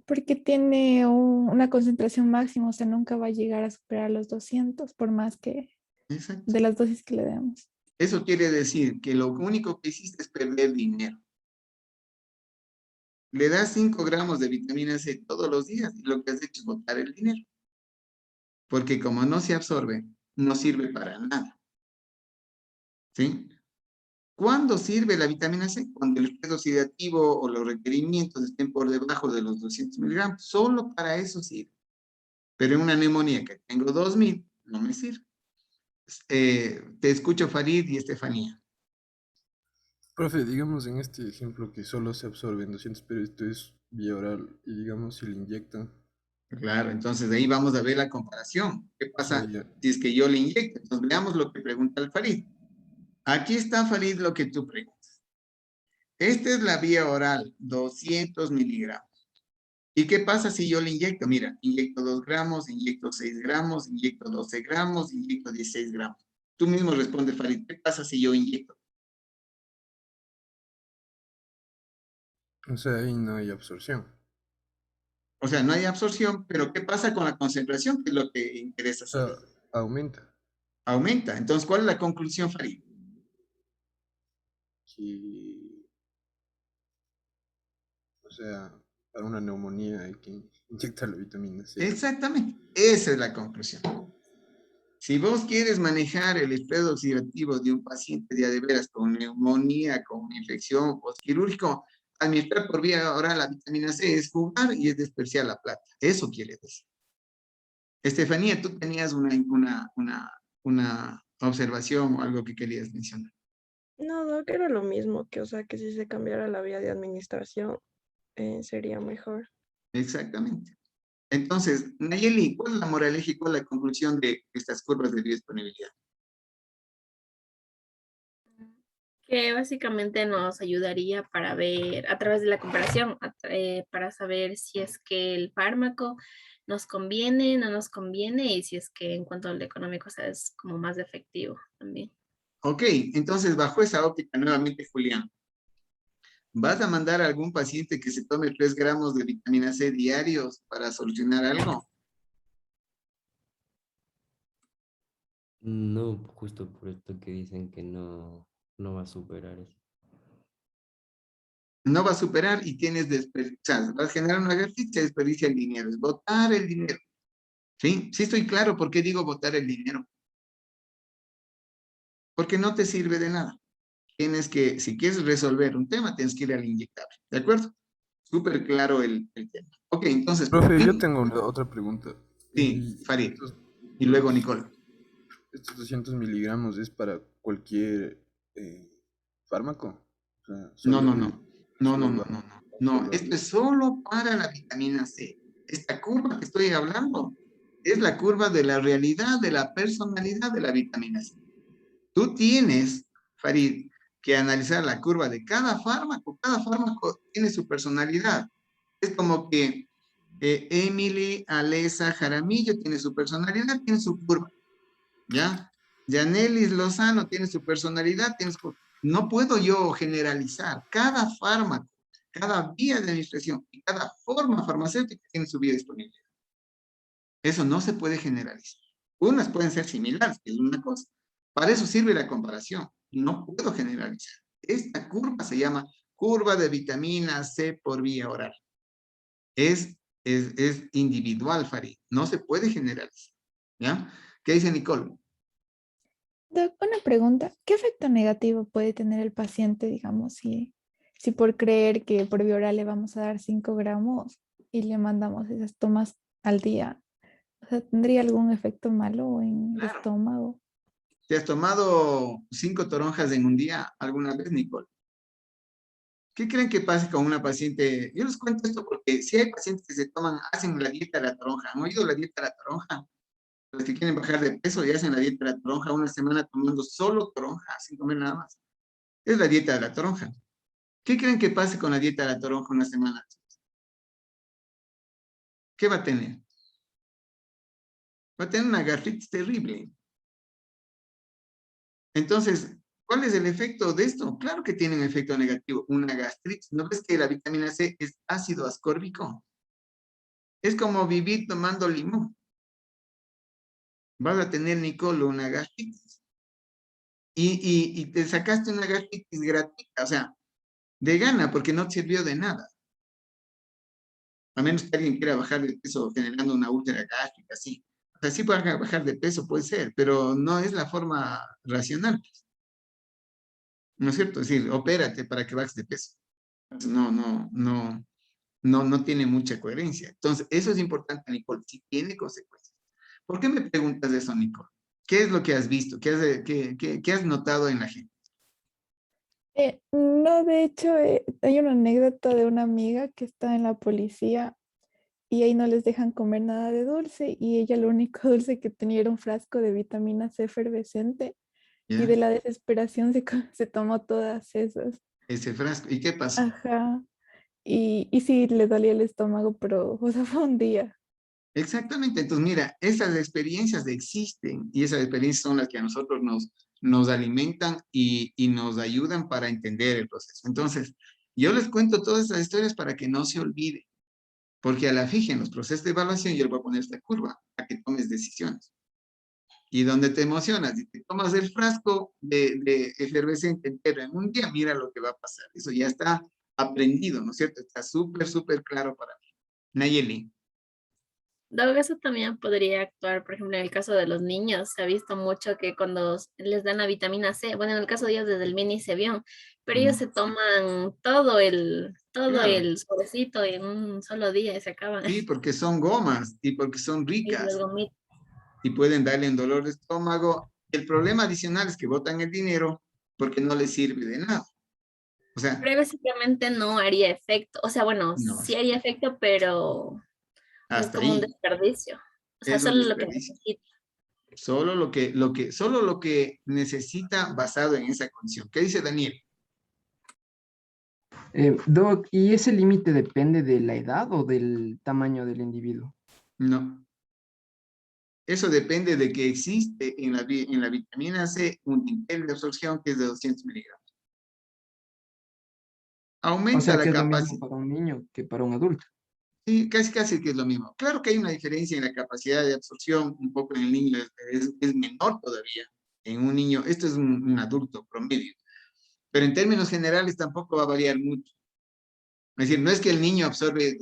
S10: Porque tiene una concentración máxima, o sea, nunca va a llegar a superar los 200 por más que
S1: Exacto.
S10: de las dosis que le demos.
S1: Eso quiere decir que lo único que hiciste es perder dinero. Le das 5 gramos de vitamina C todos los días y lo que has hecho es botar el dinero. Porque como no se absorbe, no sirve para nada. ¿Sí? ¿Cuándo sirve la vitamina C? Cuando el estrés oxidativo o los requerimientos estén por debajo de los 200 miligramos. Solo para eso sirve. Pero en una neumonía que tengo 2000, no me sirve. Te escucho, Farid y Estefanía.
S16: Profe, digamos en este ejemplo que solo se absorben 200, pero esto es vía oral y digamos si le inyectan.
S1: Claro, entonces de ahí vamos a ver la comparación. ¿Qué
S16: O sea,
S1: pasa
S16: ya,
S1: si es que yo le inyecto? Entonces veamos lo que pregunta el Farid. Aquí está, Farid, lo que tú preguntas. Esta es la vía oral, 200 miligramos. ¿Y qué pasa si yo le inyecto? Mira, inyecto 2 gramos, inyecto 6 gramos, inyecto 12 gramos, inyecto 16 gramos. Tú mismo responde, Farid, ¿qué pasa si yo inyecto?
S16: o sea, ahí no hay absorción.
S1: O sea, no hay absorción, pero ¿qué pasa con la concentración? Que es lo que interesa
S16: O sea,
S1: saber.
S16: aumenta.
S1: Aumenta. Entonces, ¿cuál es la conclusión, Farid?
S16: Que, o sea, para una neumonía hay que inyectar la vitamina C.
S1: Exactamente. Esa es la conclusión. Si vos quieres manejar el estrés oxidativo de un paciente de veras con neumonía, con infección postquirúrgico, administrar por vía oral la vitamina C es jugar y es desperdiciar la plata. Eso quiere decir. Estefanía, tú tenías una observación o algo que querías mencionar.
S13: No, no, que era lo mismo, que o sea, que si se cambiara la vía de administración sería mejor.
S1: Exactamente. Entonces, Nayeli, ¿cuál es la moraleja y cuál es la conclusión de estas curvas de biodisponibilidad?
S4: Que básicamente nos ayudaría para ver, a través de la comparación, para saber si es que el fármaco nos conviene, no nos conviene, y si es que en cuanto al económico, o sea, es como más efectivo también.
S1: Ok, entonces bajo esa óptica nuevamente, Julián, ¿vas a mandar a algún paciente que se tome 3 gramos de vitamina C diarios para solucionar algo?
S5: No, justo por esto que dicen que no va a superar eso.
S1: No va a superar y tienes desperdiciar, vas a generar una gastritis, se desperdicia el dinero, es botar el dinero. ¿Sí? Sí estoy claro por qué digo botar el dinero. Porque no te sirve de nada. Tienes que, si quieres resolver un tema, tienes que ir al inyectable. ¿De acuerdo? Súper claro el tema. Ok, entonces, por
S16: Profe, yo
S1: fin,
S16: tengo otra pregunta.
S1: sí,
S16: Y
S1: Farid.
S16: estos,
S1: Y luego
S16: estos,
S1: Nicole.
S16: estos 200 miligramos es para cualquier fármaco. O sea,
S1: No,
S16: solo,
S1: no, no. No, no,
S16: solo
S1: no,
S16: va,
S1: no, no. No,
S16: solo
S1: esto
S16: al-
S1: es solo para la vitamina C. Esta curva que estoy hablando es la curva de la realidad, de la personalidad de la vitamina C. Tú tienes, Farid, que analizar la curva de cada fármaco. Cada fármaco tiene su personalidad. Es como que Emily Alesa Jaramillo tiene su personalidad, tiene su curva. ¿Ya? Yanelis Lozano tiene su personalidad, tiene su... No puedo yo generalizar. Cada fármaco, cada vía de administración y cada forma farmacéutica tiene su vía disponible. Eso no se puede generalizar. Unas pueden ser similares, que es una cosa. Para eso sirve la comparación. No puedo generalizar. Esta curva se llama curva de vitamina C por vía oral. Es individual, Farid. No se puede generalizar. ¿Ya? ¿Qué dice Nicole?
S10: Doc, una pregunta. ¿Qué efecto negativo puede tener el paciente, digamos, si por creer que por vía oral le vamos a dar 5 gramos y le mandamos esas tomas al día? O sea, ¿tendría algún efecto malo en el estómago?
S1: ¿Te has tomado 5 toronjas en un día alguna vez, Nicole? ¿Qué creen que pase con una paciente? Yo les cuento esto porque si hay pacientes que se toman, hacen la dieta de la toronja. ¿Han oído la dieta de la toronja? Los que quieren bajar de peso y hacen la dieta de la toronja una semana tomando solo toronja, sin comer nada más. Es la dieta de la toronja. ¿Qué creen que pase con la dieta de la toronja una semana? ¿Qué va a tener? Va a tener una gastritis terrible. Entonces, ¿cuál es el efecto de esto? Claro que tiene un efecto negativo, una gastritis. ¿No ves que la vitamina C es ácido ascórbico? Es como vivir tomando limón. Vas a tener, Nicolo, una gastritis. y te sacaste una gastritis gratuita, o sea, de gana, porque no te sirvió de nada. A menos que alguien quiera bajar de peso generando una úlcera gástrica, sí. O sea, sí puede bajar de peso, puede ser, pero no es la forma racional. ¿No es cierto? Es decir, opérate para que bajes de peso. No tiene mucha coherencia. Entonces, eso es importante, Nicole, si tiene consecuencias. ¿Por qué me preguntas eso, Nicole? ¿Qué es lo que has visto? ¿Qué has notado en la gente?
S10: No, de hecho, hay una anécdota de una amiga que está en la policía y ahí no les dejan comer nada de dulce y ella lo único dulce que tenía era un frasco de vitamina C efervescente y de
S1: ¿Ya?
S10: la desesperación se tomó todas esas.
S1: Ese frasco. ¿Y qué pasó?
S10: Ajá. Y sí, le dolía el estómago, pero o sea, fue un día.
S1: Exactamente. Entonces, mira, esas experiencias existen y esas experiencias son las que a nosotros nos alimentan y nos ayudan para entender el proceso. Entonces, yo les cuento todas estas historias para que no se olviden, porque a la fija en los procesos de evaluación yo le voy a poner esta curva a que tomes decisiones. Y donde te emocionas y te tomas el frasco de efervescente entero en un día, mira lo que va a pasar. Eso ya está aprendido, ¿no es cierto? Está súper, súper claro para mí. Nayeli.
S4: Dado que eso también podría actuar, por ejemplo, en el caso de los niños, se ha visto mucho que cuando les dan la vitamina C, bueno, en el caso de ellos desde el mini se vio, pero ellos se toman todo
S1: Claro.
S4: el sobrecito en un solo día y se acaban.
S1: Sí, porque son gomas y porque son
S4: Y las
S1: ricas
S4: gomitas.
S1: y pueden darle un dolor de estómago. El problema adicional es que botan el dinero porque no les sirve de nada. O sea,
S4: Pero básicamente no haría efecto, o sea, bueno,
S1: no,
S4: sí haría efecto, pero es
S1: hasta
S4: como un
S1: ahí
S4: desperdicio. O sea,
S1: es un
S4: solo lo que
S1: desperdicio.
S4: necesita.
S1: Solo lo que necesita basado en esa condición. ¿Qué dice Daniel?
S9: Doc, ¿y ese límite depende de la edad o del tamaño del individuo?
S1: No. Eso depende de que existe en la vitamina C un nivel de absorción que es de 200 miligramos.
S9: O
S1: Aumenta
S9: sea,
S1: la
S9: que es lo mismo
S1: capacidad.
S9: para un niño que para un adulto.
S1: Sí, casi que es lo mismo. Claro que hay una diferencia en la capacidad de absorción, un poco en el niño es menor todavía. En un niño, esto es un adulto promedio, pero en términos generales tampoco va a variar mucho. Es decir, no es que el niño absorbe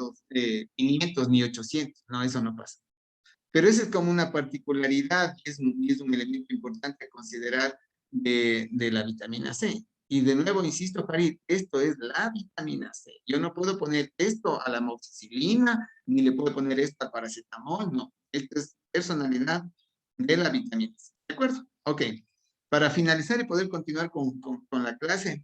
S1: 500 ni 800, no, eso no pasa. Pero eso es como una particularidad, es un elemento importante a considerar de la vitamina C. Y de nuevo, insisto, Farid, esto es la vitamina C. Yo no puedo poner esto a la amoxicilina, ni le puedo poner esto al paracetamol, no. Esto es personalidad de la vitamina C. ¿De acuerdo? Ok. Para finalizar y poder continuar con la clase,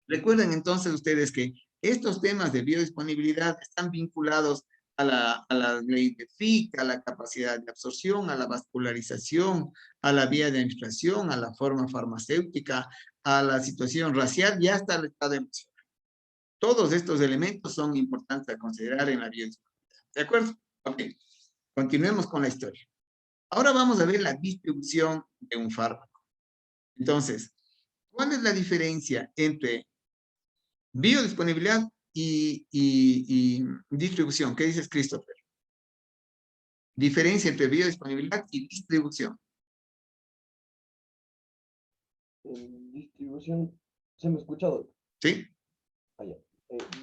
S1: recuerden entonces ustedes que estos temas de biodisponibilidad están vinculados a la ley de Fick, a la capacidad de absorción, a la vascularización, a la vía de administración, a la forma farmacéutica, a la situación racial y hasta el estado emocional. Todos estos elementos son importantes a considerar en la biodisponibilidad. ¿De acuerdo? Ok. Continuemos con la historia. Ahora vamos a ver la distribución de un fármaco. Entonces, ¿cuál es la diferencia entre biodisponibilidad y distribución? ¿Qué dices, Christopher? Diferencia entre biodisponibilidad y distribución.
S2: Distribución, ¿se me ha escuchado?
S1: ¿Sí?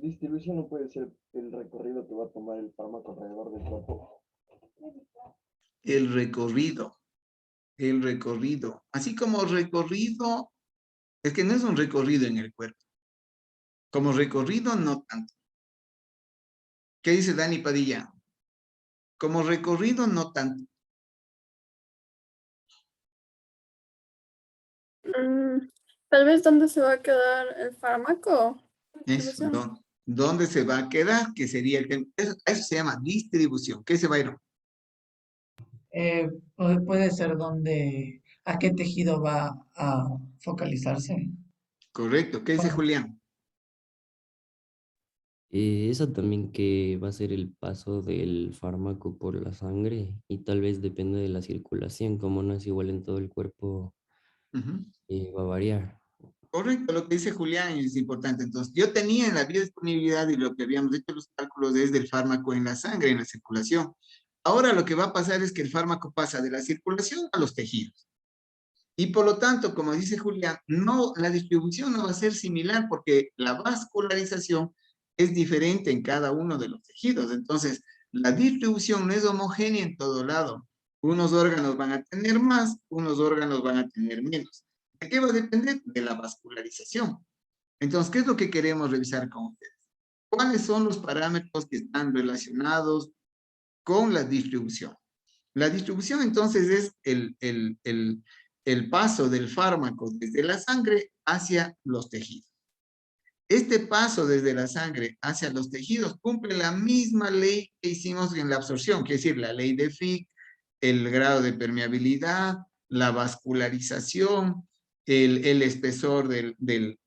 S2: Distribución no puede ser el recorrido que va a tomar el fármaco alrededor del cuerpo.
S1: El recorrido. Así como recorrido, es que no es un recorrido en el cuerpo. Como recorrido, no tanto. ¿Qué dice Dani Padilla? Como recorrido, no tanto.
S6: Tal vez dónde se va a quedar el fármaco.
S1: Eso, ¿dónde se va a quedar? Que sería eso se llama distribución. ¿Qué se va a ir?
S11: Puede ser donde, a qué tejido va a focalizarse.
S1: Correcto. ¿Qué dice Julián?
S5: Eso también que va a ser el paso del fármaco por la sangre y tal vez depende de la circulación, como no es igual en todo el cuerpo, va a variar.
S1: Correcto, lo que dice Julián es importante. Entonces, yo tenía en la biodisponibilidad y lo que habíamos hecho los cálculos es del fármaco en la sangre, en la circulación. Ahora lo que va a pasar es que el fármaco pasa de la circulación a los tejidos. Y por lo tanto, como dice Julián, no, la distribución no va a ser similar porque la vascularización es diferente en cada uno de los tejidos. Entonces, la distribución no es homogénea en todo lado. Unos órganos van a tener más, unos órganos van a tener menos. ¿De qué va a depender? De la vascularización. Entonces, ¿qué es lo que queremos revisar con ustedes? ¿Cuáles son los parámetros que están relacionados con la distribución? La distribución, entonces, es el paso del fármaco desde la sangre hacia los tejidos. Este paso desde la sangre hacia los tejidos cumple la misma ley que hicimos en la absorción, que es decir, la ley de Fick, el grado de permeabilidad, la vascularización, el espesor del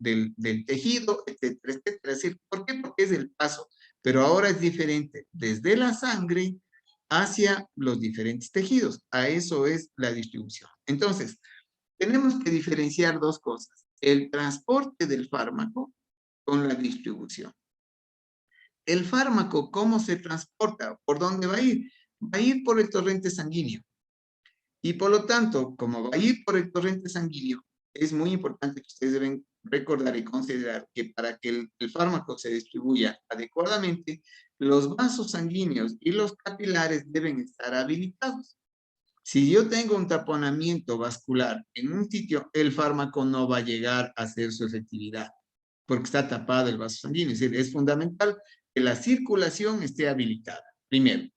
S1: tejido, etcétera, etcétera. Es decir, ¿por qué? Porque es el paso. Pero ahora es diferente, desde la sangre hacia los diferentes tejidos. A eso es la distribución. Entonces, tenemos que diferenciar dos cosas. El transporte del fármaco con la distribución. El fármaco, ¿cómo se transporta? ¿Por dónde va a ir? Va a ir por el torrente sanguíneo. Y por lo tanto, como va a ir por el torrente sanguíneo, es muy importante que ustedes deben recordar y considerar que para que el fármaco se distribuya adecuadamente, los vasos sanguíneos y los capilares deben estar habilitados. Si yo tengo un taponamiento vascular en un sitio, el fármaco no va a llegar a hacer su efectividad, porque está tapado el vaso sanguíneo. Es decir, es fundamental que la circulación esté habilitada, primero.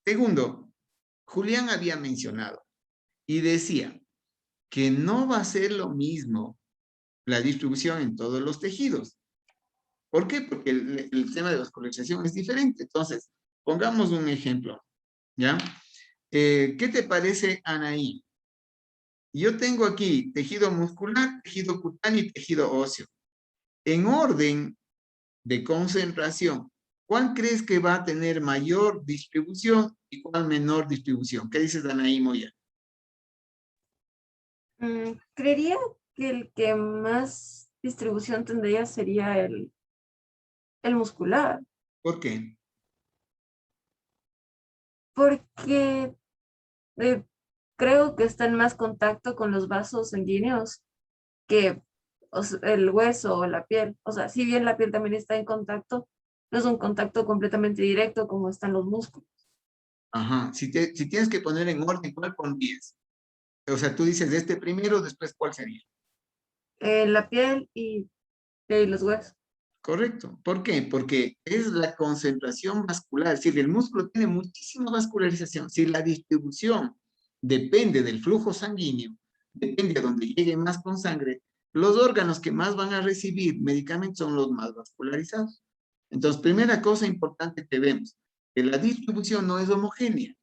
S1: Segundo, Julián había mencionado y decía que no va a ser lo mismo la distribución en todos los tejidos. ¿Por qué? Porque el tema de vascularización es diferente. Entonces, pongamos un ejemplo, ¿ya? ¿Qué te parece, Anaí? Yo tengo aquí tejido muscular, tejido cutáneo y tejido óseo. En orden de concentración, ¿cuál crees que va a tener mayor distribución y cuál menor distribución? ¿Qué dices, Anaí Moya?
S14: Creería que el que más distribución tendría sería el muscular,
S1: ¿Por qué?
S14: porque creo que está en más contacto con los vasos sanguíneos que el hueso o la piel. O sea, si bien la piel también está en contacto, no es un contacto completamente directo como están los músculos.
S1: Ajá, si tienes que poner en orden, ¿cuál pondrías? O sea, tú dices este primero, después, ¿cuál sería?
S14: La piel y los huesos.
S1: Correcto. ¿Por qué? Porque es la concentración vascular. Es decir, el músculo tiene muchísima vascularización. Si la distribución depende del flujo sanguíneo, depende de donde llegue más con sangre, los órganos que más van a recibir medicamentos son los más vascularizados. Entonces, primera cosa importante que vemos, que la distribución no es homogénea.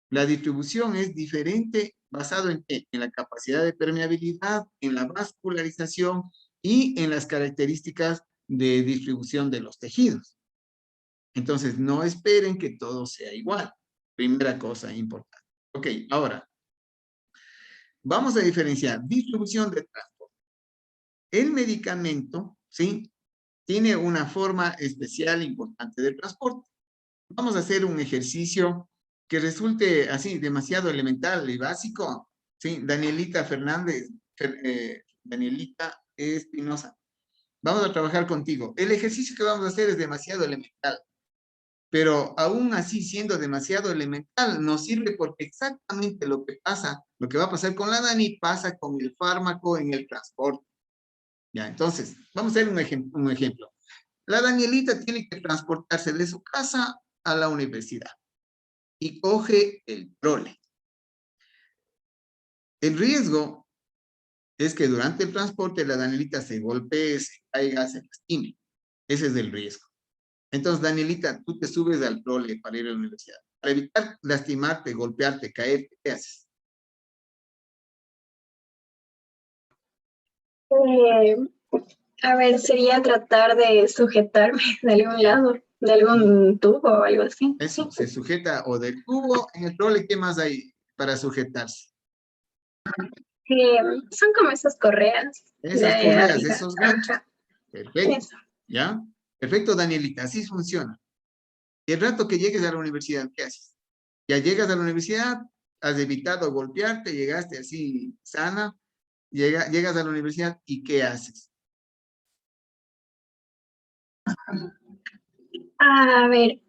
S1: La distribución es diferente basado en qué? En la capacidad de permeabilidad, en la vascularización y en las características de distribución de los tejidos. Entonces, no esperen que todo sea igual. Primera cosa importante. Ok, ahora, vamos a diferenciar distribución de transporte. El medicamento, ¿sí? Tiene una forma especial importante de transporte. Vamos a hacer un ejercicio que resulte así demasiado elemental y básico. ¿Sí? Danielita Fernández, Danielita Espinosa. Vamos a trabajar contigo. El ejercicio que vamos a hacer es demasiado elemental. Pero aún así, siendo demasiado elemental, nos sirve porque exactamente lo que pasa, lo que va a pasar con la Dani, pasa con el fármaco en el transporte. Ya, entonces, vamos a hacer un ejemplo. La Danielita tiene que transportarse de su casa a la universidad y coge el trole. El riesgo es que durante el transporte la Danielita se golpee, se caiga, se lastime. Ese es el riesgo. Entonces, Danielita, tú te subes al trole para ir a la universidad. Para evitar lastimarte, golpearte, caerte, ¿qué haces?
S20: A ver, sería tratar de sujetarme de algún lado, de algún tubo o algo así.
S1: Eso, se sujeta o del tubo en el trole. ¿Qué más hay para sujetarse?
S20: Son como esas correas.
S1: Esas correas,
S20: arriba.
S1: esos ganchos.
S20: Ajá.
S1: Perfecto.
S20: Eso.
S1: ¿Ya? Perfecto, Danielita, así funciona. Y el rato que llegues a la universidad, ¿qué haces? Ya llegas a la universidad, has evitado golpearte, llegaste así sana, llegas a la universidad y ¿qué haces?
S20: A ver,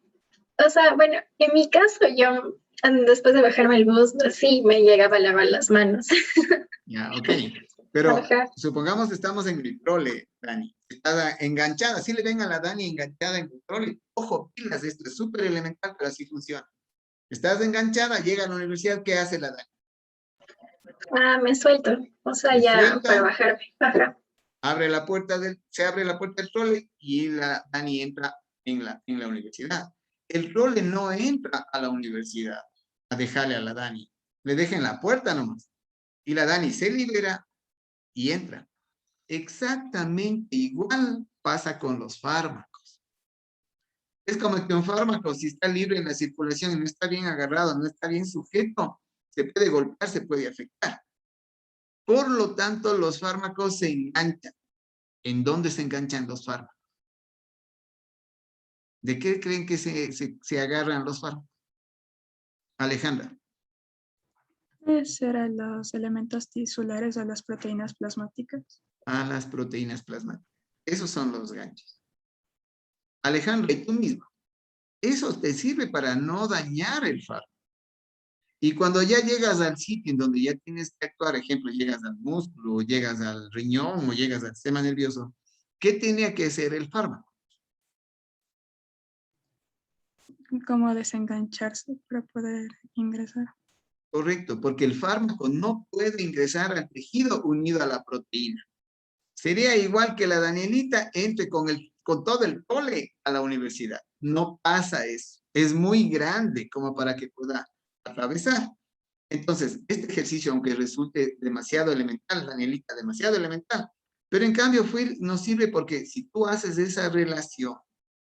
S20: o sea, bueno, en mi caso yo, después de bajarme el bus, sí me llegaba a lavar las manos.
S1: Ya, ok. Pero
S20: Ajá.
S1: supongamos que estamos en el trole, Dani. Está enganchada. Si le ven a la Dani enganchada en el trole. Ojo, pilas, esto es súper elemental, pero así funciona. Estás enganchada, llega a la universidad, ¿qué hace la Dani?
S20: Ah, me suelto, o sea,
S1: Se
S20: ya
S1: suelta,
S20: para bajarme. Ajá.
S1: se abre la puerta del trole y la Dani entra en la universidad. El trole no entra a la universidad a dejarle a la Dani. Le deja en la puerta nomás. Y la Dani se libera y entra. Exactamente igual pasa con los fármacos. Es como que un fármaco, si está libre en la circulación y no está bien agarrado, no está bien sujeto, se puede golpear, se puede afectar. Por lo tanto, los fármacos se enganchan. ¿En dónde se enganchan los fármacos? ¿De qué creen que se agarran los fármacos? Alejandra.
S21: ¿Serán los elementos tisulares o las proteínas plasmáticas?
S1: A las proteínas plasmáticas. Esos son los ganchos. Alejandra, y tú mismo. Eso te sirve para no dañar el fármaco. Y cuando ya llegas al sitio en donde ya tienes que actuar, ejemplo, llegas al músculo, o llegas al riñón, o llegas al sistema nervioso, ¿qué tenía que hacer el fármaco?
S21: ¿Cómo desengancharse para poder ingresar?
S1: Correcto, porque el fármaco no puede ingresar al tejido unido a la proteína. Sería igual que la Danielita entre con todo el pole a la universidad. No pasa eso. Es muy grande como para que pueda atravesar. Entonces, este ejercicio, aunque resulte demasiado elemental, Danielita, demasiado elemental, pero en cambio nos sirve porque si tú haces esa relación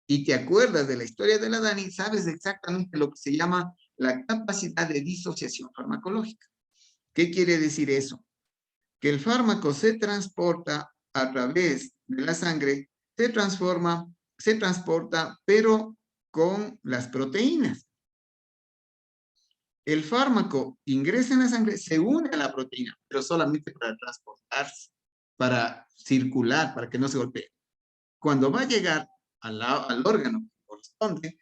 S1: y te acuerdas de la historia de la Dani, sabes exactamente lo que se llama la capacidad de disociación farmacológica. ¿Qué quiere decir eso? Que el fármaco se transporta a través de la sangre, se transporta, pero con las proteínas. El fármaco ingresa en la sangre, se une a la proteína, pero solamente para transportarse, para circular, para que no se golpee. Cuando va a llegar al órgano que corresponde,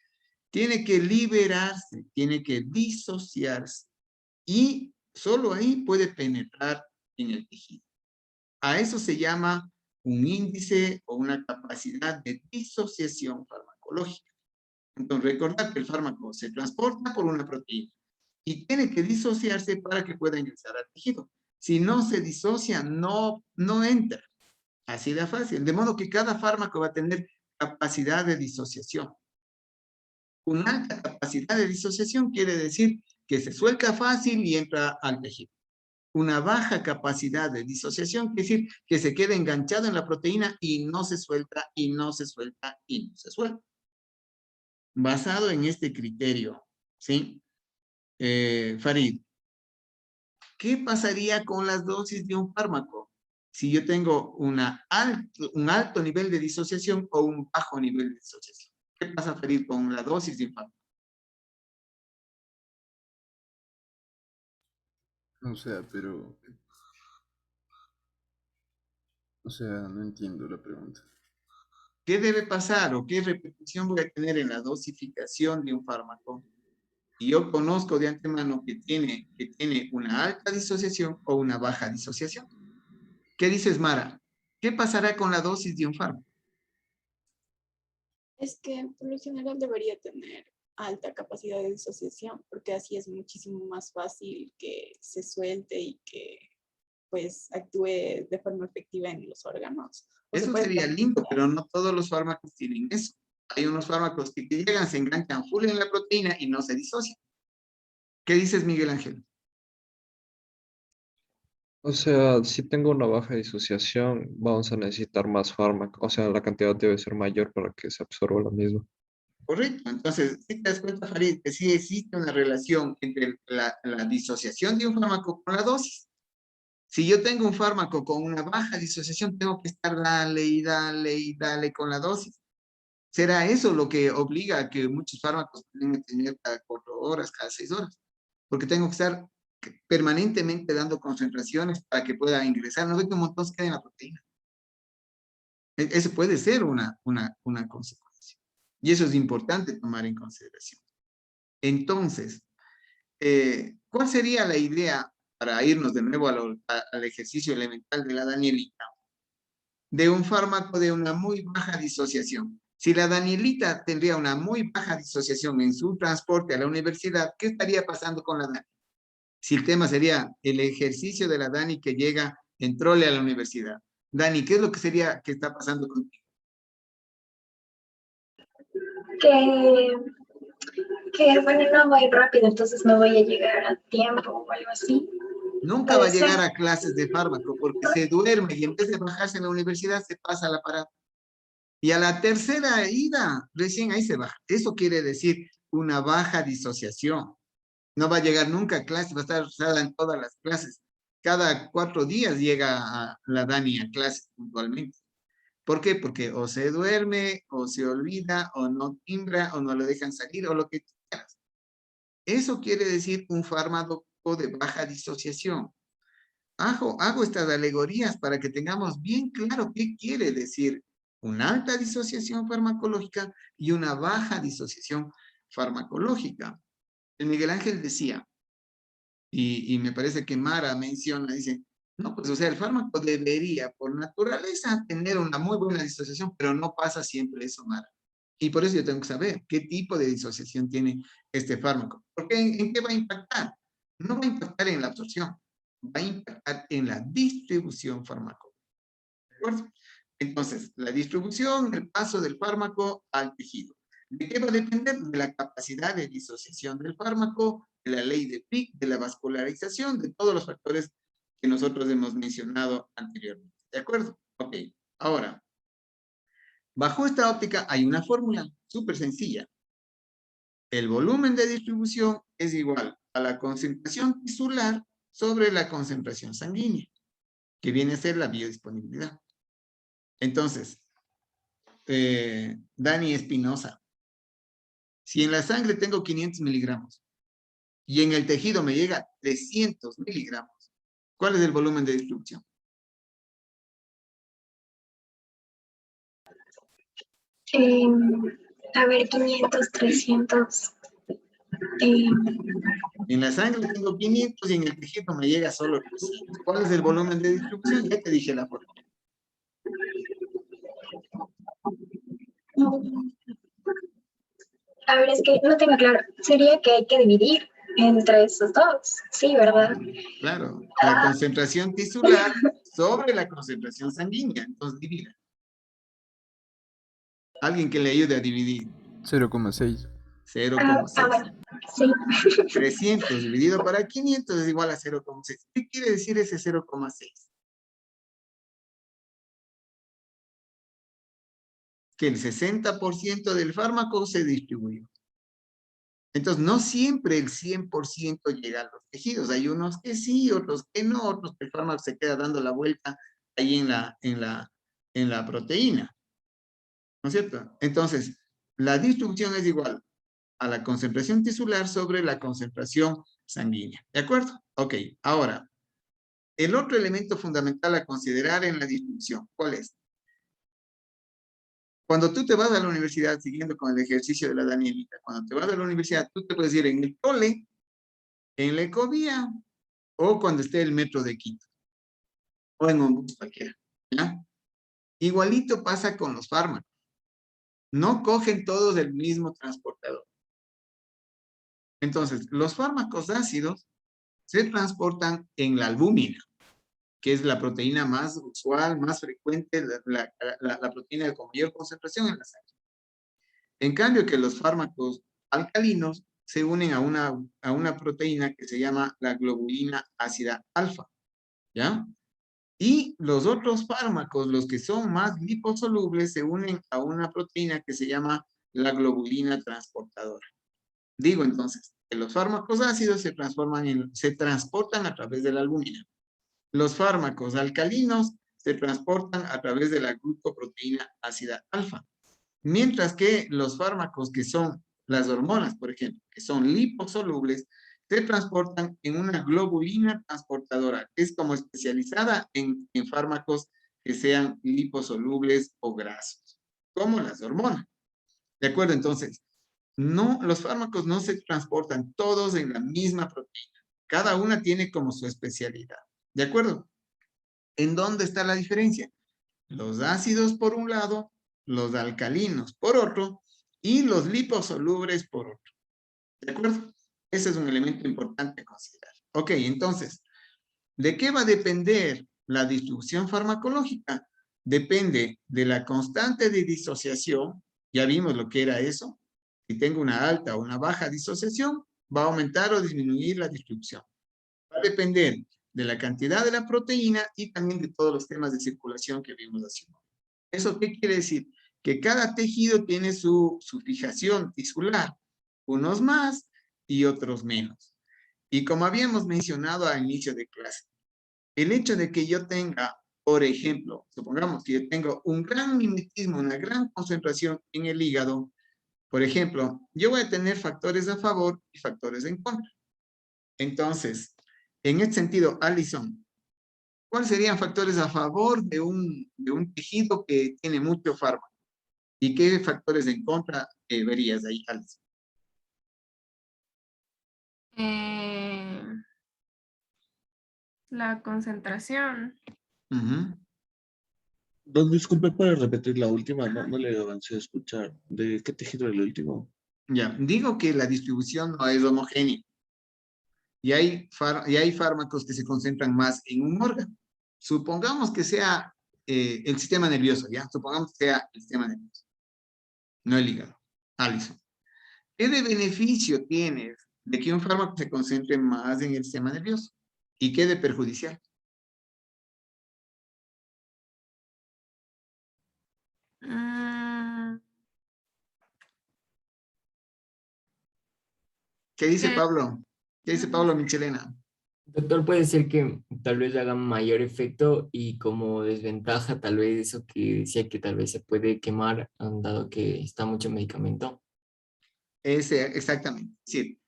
S1: tiene que liberarse, tiene que disociarse y solo ahí puede penetrar en el tejido. A eso se llama un índice o una capacidad de disociación farmacológica. Entonces, recordad que el fármaco se transporta por una proteína y tiene que disociarse para que pueda ingresar al tejido. Si no se disocia, no entra. Así de fácil. De modo que cada fármaco va a tener capacidad de disociación. Una alta capacidad de disociación quiere decir que se suelta fácil y entra al tejido. Una baja capacidad de disociación quiere decir que se queda enganchado en la proteína y no se suelta, y no se suelta, y no se suelta. Basado en este criterio, ¿sí? Farid, ¿qué pasaría con las dosis de un fármaco si yo tengo un alto nivel de disociación o un bajo nivel de disociación? ¿Qué pasa, Farid, con la dosis de un fármaco?
S16: O sea, pero... O sea, no entiendo la pregunta.
S1: ¿Qué debe pasar o qué repercusión voy a tener en la dosificación de un fármaco? Y yo conozco de antemano que tiene una alta disociación o una baja disociación. ¿Qué dices, Mara? ¿Qué pasará con la dosis de un fármaco?
S12: Es que por lo general debería tener alta capacidad de disociación, porque así es muchísimo más fácil que se suelte y que pues actúe de forma efectiva en los órganos.
S1: Eso sería lindo, pero no todos los fármacos tienen eso. Hay unos fármacos que llegan, se enganchan full en la proteína y no se disocian. ¿Qué dices, Miguel Ángel?
S17: O sea, si tengo una baja disociación, vamos a necesitar más fármaco. O sea, la cantidad debe ser mayor para que se absorba la misma.
S1: Correcto. Entonces, si te das cuenta, Farid, que sí existe una relación entre la disociación de un fármaco con la dosis. Si yo tengo un fármaco con una baja disociación, tengo que estar dale y dale y dale con la dosis. ¿Será eso lo que obliga a que muchos fármacos tengan que tener cada 4 horas, cada 6 horas? porque tengo que estar permanentemente dando concentraciones para que pueda ingresar. No ve que un montón se queda en la proteína. Eso puede ser una consecuencia. Y eso es importante tomar en consideración. Entonces, ¿cuál sería la idea para irnos de nuevo al ejercicio elemental de la Danielita? De un fármaco de una muy baja disociación. Si la Danielita tendría una muy baja disociación en su transporte a la universidad, ¿qué estaría pasando con la Dani? Si el tema sería el ejercicio de la Dani que llega en trole a la universidad. Dani, ¿qué es lo que sería que está pasando contigo?
S20: Que bueno, no voy rápido, entonces no voy a llegar a tiempo o algo así.
S1: Nunca va a llegar a clases de fármaco porque se duerme y en vez de bajarse en la universidad se pasa al aparato. Y a la tercera ida, recién ahí se baja. Eso quiere decir una baja disociación. No va a llegar nunca a clase, va a estar usada en todas las clases. Cada 4 días llega a la Dani a clase puntualmente. ¿Por qué? Porque o se duerme, o se olvida, o no timbra, o no lo dejan salir, o lo que quieras. Eso quiere decir un fármaco de baja disociación. Hago estas alegorías para que tengamos bien claro qué quiere decir una alta disociación farmacológica y una baja disociación farmacológica. El Miguel Ángel decía, y me parece que Mara menciona, dice, no, pues o sea, el fármaco debería por naturaleza tener una muy buena disociación, pero no pasa siempre eso, Mara. Y por eso yo tengo que saber qué tipo de disociación tiene este fármaco. Porque ¿en qué va a impactar? No va a impactar en la absorción, va a impactar en la distribución farmacológica. ¿De acuerdo? Entonces, la distribución, el paso del fármaco al tejido. ¿De qué va a depender? De la capacidad de disociación del fármaco, de la ley de Fick, de la vascularización, de todos los factores que nosotros hemos mencionado anteriormente. ¿De acuerdo? Ok. Ahora, bajo esta óptica hay una fórmula súper sencilla. El volumen de distribución es igual a la concentración tisular sobre la concentración sanguínea, que viene a ser la biodisponibilidad. Entonces, Dani Espinosa, si en la sangre tengo 500 miligramos y en el tejido me llega 300 miligramos, ¿cuál es el volumen de distribución?
S20: A ver, 500, 300.
S1: En la sangre tengo 500 y en el tejido me llega solo 300. ¿Cuál es el volumen de distribución? Ya te dije la fórmula.
S20: A ver, es que no tengo claro. Sería que hay que dividir entre esos dos. Sí, ¿verdad?
S1: Claro, la concentración tisular sobre la concentración sanguínea. Entonces, divida. Alguien que le ayude a dividir.
S16: 0,6.
S1: 0,6.
S20: Bueno, sí.
S1: 300 dividido para 500 es igual a 0,6. ¿Qué quiere decir ese 0,6? Que el 60% del fármaco se distribuyó. Entonces, no siempre el 100% llega a los tejidos. Hay unos que sí, otros que no, otros que el fármaco se queda dando la vuelta ahí en la proteína. ¿No es cierto? Entonces, la distribución es igual a la concentración tisular sobre la concentración sanguínea. ¿De acuerdo? Ok, ahora, el otro elemento fundamental a considerar en la distribución, ¿cuál es? Cuando tú te vas a la universidad, siguiendo con el ejercicio de la Danielita, cuando te vas a la universidad, tú te puedes ir en el Tole, en la Ecovía, o cuando esté el metro de Quito, o en un bus cualquiera, ¿ya? Igualito pasa con los fármacos. No cogen todos el mismo transportador. Entonces, los fármacos ácidos se transportan en la albúmina, que es la proteína más usual, más frecuente, la proteína con mayor concentración en la sangre. En cambio, que los fármacos alcalinos se unen a una proteína que se llama la globulina ácida alfa, ¿ya? Y los otros fármacos, los que son más liposolubles, se unen a una proteína que se llama la globulina transportadora. Digo entonces, que los fármacos ácidos se transportan a través de la albúmina. Los fármacos alcalinos se transportan a través de la glucoproteína ácida alfa. Mientras que los fármacos que son las hormonas, por ejemplo, que son liposolubles, se transportan en una globulina transportadora, que es como especializada en fármacos que sean liposolubles o grasos, como las hormonas. ¿De acuerdo? Entonces, no, los fármacos no se transportan todos en la misma proteína. Cada una tiene como su especialidad. ¿De acuerdo? ¿En dónde está la diferencia? Los ácidos por un lado, los alcalinos por otro, y los liposolubles por otro. ¿De acuerdo? Ese es un elemento importante a considerar. Ok, entonces, ¿de qué va a depender la distribución farmacológica? Depende de la constante de disociación. Ya vimos lo que era eso. Si tengo una alta o una baja disociación, va a aumentar o disminuir la distribución. Va a depender de la cantidad de la proteína y también de todos los temas de circulación que vimos hace un momento. ¿Eso qué quiere decir? Que cada tejido tiene su fijación tisular, unos más y otros menos. Y como habíamos mencionado al inicio de clase, el hecho de que yo tenga, por ejemplo, supongamos que yo tengo un gran mimetismo, una gran concentración en el hígado, por ejemplo, yo voy a tener factores a favor y factores en contra. Entonces, en este sentido, Alison, ¿cuáles serían factores a favor de un tejido que tiene mucho fármaco? ¿Y qué factores en contra verías ahí, Alison?
S4: La concentración.
S19: Disculpe, ¿puede repetir la última? No le avancé a escuchar. ¿De qué tejido era el último?
S1: Ya, digo que la distribución no es homogénea. Y hay fármacos que se concentran más en un órgano. Supongamos que sea el sistema nervioso, ¿ya? Supongamos que sea el sistema nervioso, no el hígado. Alison, ¿qué de beneficio tienes de que un fármaco se concentre más en el sistema nervioso? ¿Y qué de perjudicial? ¿Qué dice Pablo? ¿Qué dice Pablo Michelena?
S7: Doctor, puede ser que tal vez haga mayor efecto y como desventaja tal vez eso que decía que tal vez se puede quemar dado que está mucho medicamento.
S1: Exactamente. Sí.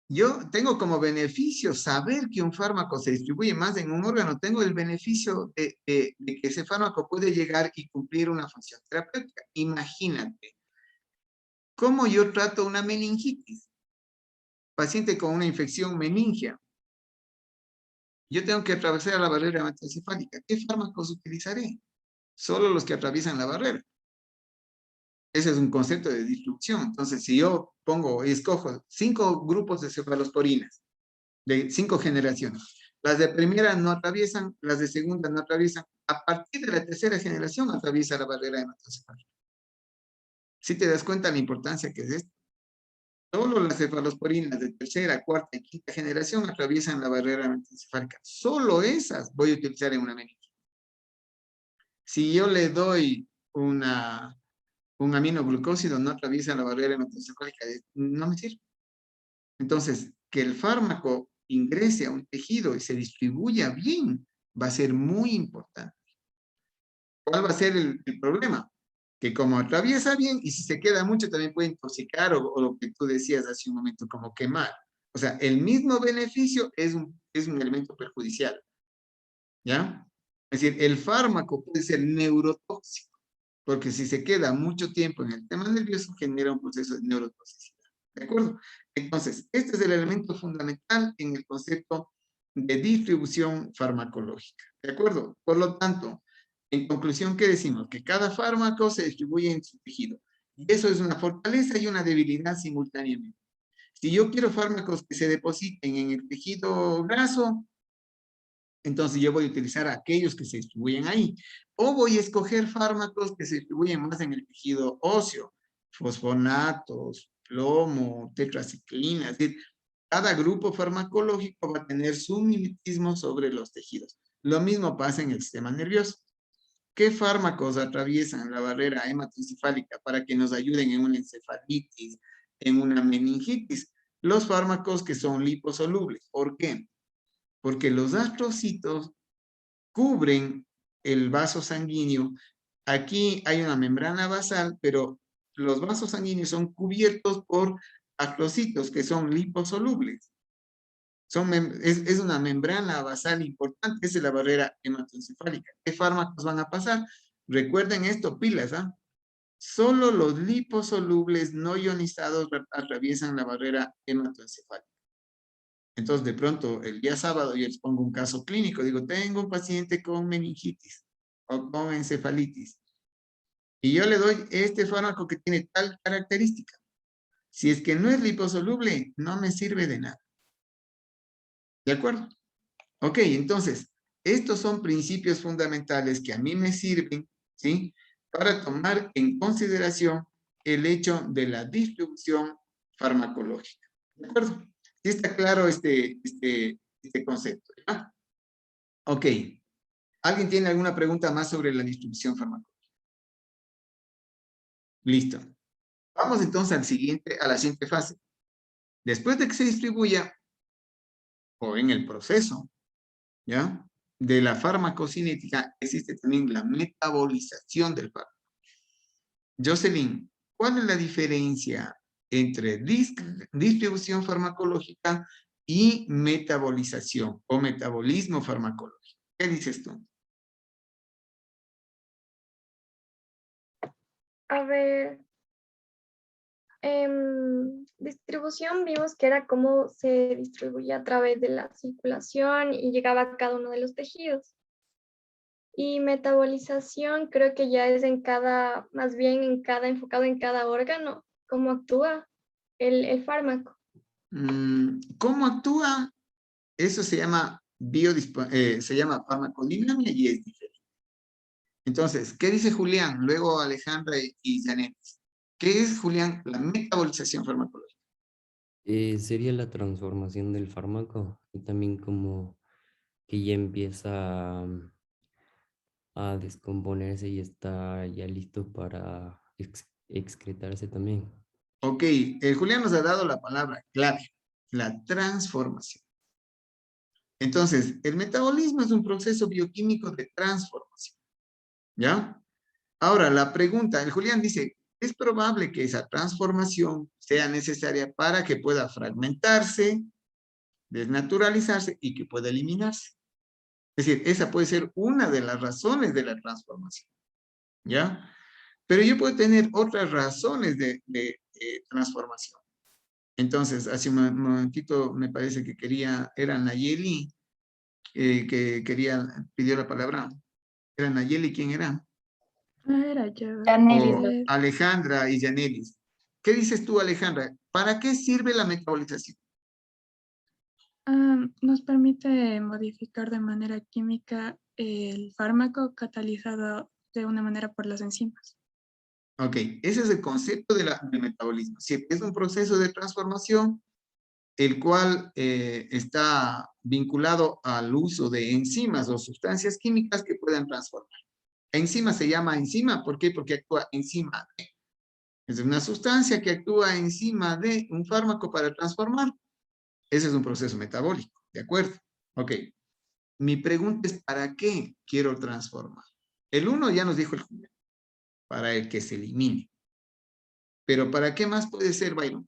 S1: Yo tengo como beneficio saber que un fármaco se distribuye más en un órgano. Tengo el beneficio de que ese fármaco puede llegar y cumplir una función terapéutica. Imagínate. ¿Cómo yo trato una meningitis? Paciente con una infección meningia. Yo tengo que atravesar la barrera hematoencefálica. ¿Qué fármacos utilizaré? Solo los que atraviesan la barrera. Ese es un concepto de distribución. Entonces, si yo escojo 5 grupos de cefalosporinas, de 5 generaciones, las de primera no atraviesan, las de segunda no atraviesan, a partir de la tercera generación atraviesa la barrera hematoencefálica. ¿Sí te das cuenta la importancia que es esto? Solo las cefalosporinas de tercera, cuarta y quinta generación atraviesan la barrera hematoencefálica. Solo esas voy a utilizar en una meningitis. Si yo le doy un aminoglucósido, no atraviesa la barrera hematoencefálica, no me sirve. Entonces, que el fármaco ingrese a un tejido y se distribuya bien, va a ser muy importante. ¿Cuál va a ser el problema? Que como atraviesa bien, y si se queda mucho también puede intoxicar o lo que tú decías hace un momento, como quemar. O sea, el mismo beneficio es un elemento perjudicial. ¿Ya? Es decir, el fármaco puede ser neurotóxico, porque si se queda mucho tiempo en el tema nervioso, genera un proceso de neurotoxicidad. ¿De acuerdo? Entonces, este es el elemento fundamental en el concepto de distribución farmacológica. ¿De acuerdo? Por lo tanto, en conclusión, ¿qué decimos? Que cada fármaco se distribuye en su tejido. Y eso es una fortaleza y una debilidad simultáneamente. Si yo quiero fármacos que se depositen en el tejido graso, entonces yo voy a utilizar aquellos que se distribuyen ahí. O voy a escoger fármacos que se distribuyen más en el tejido óseo. Fosfonatos, plomo, tetraciclina. Es decir, cada grupo farmacológico va a tener su mimetismo sobre los tejidos. Lo mismo pasa en el sistema nervioso. ¿Qué fármacos atraviesan la barrera hematoencefálica para que nos ayuden en una encefalitis, en una meningitis? Los fármacos que son liposolubles. ¿Por qué? Porque los astrocitos cubren el vaso sanguíneo. Aquí hay una membrana basal, pero los vasos sanguíneos son cubiertos por astrocitos que son liposolubles. Es una membrana basal importante, esa es la barrera hematoencefálica. ¿Qué fármacos van a pasar? Recuerden esto, pilas, ¿ah? Solo los liposolubles no ionizados atraviesan la barrera hematoencefálica. Entonces, de pronto, el día sábado yo les pongo un caso clínico. Digo, tengo un paciente con meningitis o con encefalitis. Y yo le doy este fármaco que tiene tal característica. Si es que no es liposoluble, no me sirve de nada. ¿De acuerdo? Ok, entonces, estos son principios fundamentales que a mí me sirven, ¿sí? Para tomar en consideración el hecho de la distribución farmacológica. ¿De acuerdo? ¿Sí está claro este concepto? ¿Ya? Ok. ¿Alguien tiene alguna pregunta más sobre la distribución farmacológica? Listo. Vamos entonces a la siguiente fase. Después de que se distribuya, o en el proceso, ¿ya? De la farmacocinética, existe también la metabolización del fármaco. Jocelyn, ¿cuál es la diferencia entre distribución farmacológica y metabolización o metabolismo farmacológico? ¿Qué dices tú?
S20: A ver, distribución vimos que era cómo se distribuía a través de la circulación y llegaba a cada uno de los tejidos. Y metabolización creo que ya es más bien enfocado en cada órgano, cómo actúa el fármaco.
S1: ¿Cómo actúa? Eso se llama farmacodinamia y es diferente. Entonces, ¿qué dice Julián? Luego Alejandra y Janet. ¿Qué es, Julián, la metabolización farmacológica?
S5: Sería la transformación del fármaco y también como que ya empieza a descomponerse y está ya listo para excretarse también.
S1: Ok, Julián nos ha dado la palabra clave, la transformación. Entonces, el metabolismo es un proceso bioquímico de transformación. ¿Ya? Ahora, la pregunta, el Julián dice, ¿es probable que esa transformación sea necesaria para que pueda fragmentarse, desnaturalizarse y que pueda eliminarse? Es decir, esa puede ser una de las razones de la transformación. ¿Ya? Pero yo puedo tener otras razones de transformación. Entonces, hace un momentito me parece que era Nayeli, que pidió la palabra. ¿Era Nayeli? ¿Quién era?
S21: Era yo.
S1: O Alejandra y Yanelis. ¿Qué dices tú, Alejandra? ¿Para qué sirve la metabolización?
S21: Nos permite modificar de manera química el fármaco catalizado de una manera por las enzimas.
S1: Ok, ese es el concepto del metabolismo. Sí, es un proceso de transformación el cual está vinculado al uso de enzimas o sustancias químicas que puedan transformar. Enzima se llama enzima, ¿por qué? Porque actúa encima de. Es una sustancia que actúa encima de un fármaco para transformar. Ese es un proceso metabólico, ¿de acuerdo? Ok. Mi pregunta es, ¿para qué quiero transformar? El uno ya nos dijo el Julián, para el que se elimine. Pero ¿para qué más puede ser, Byron?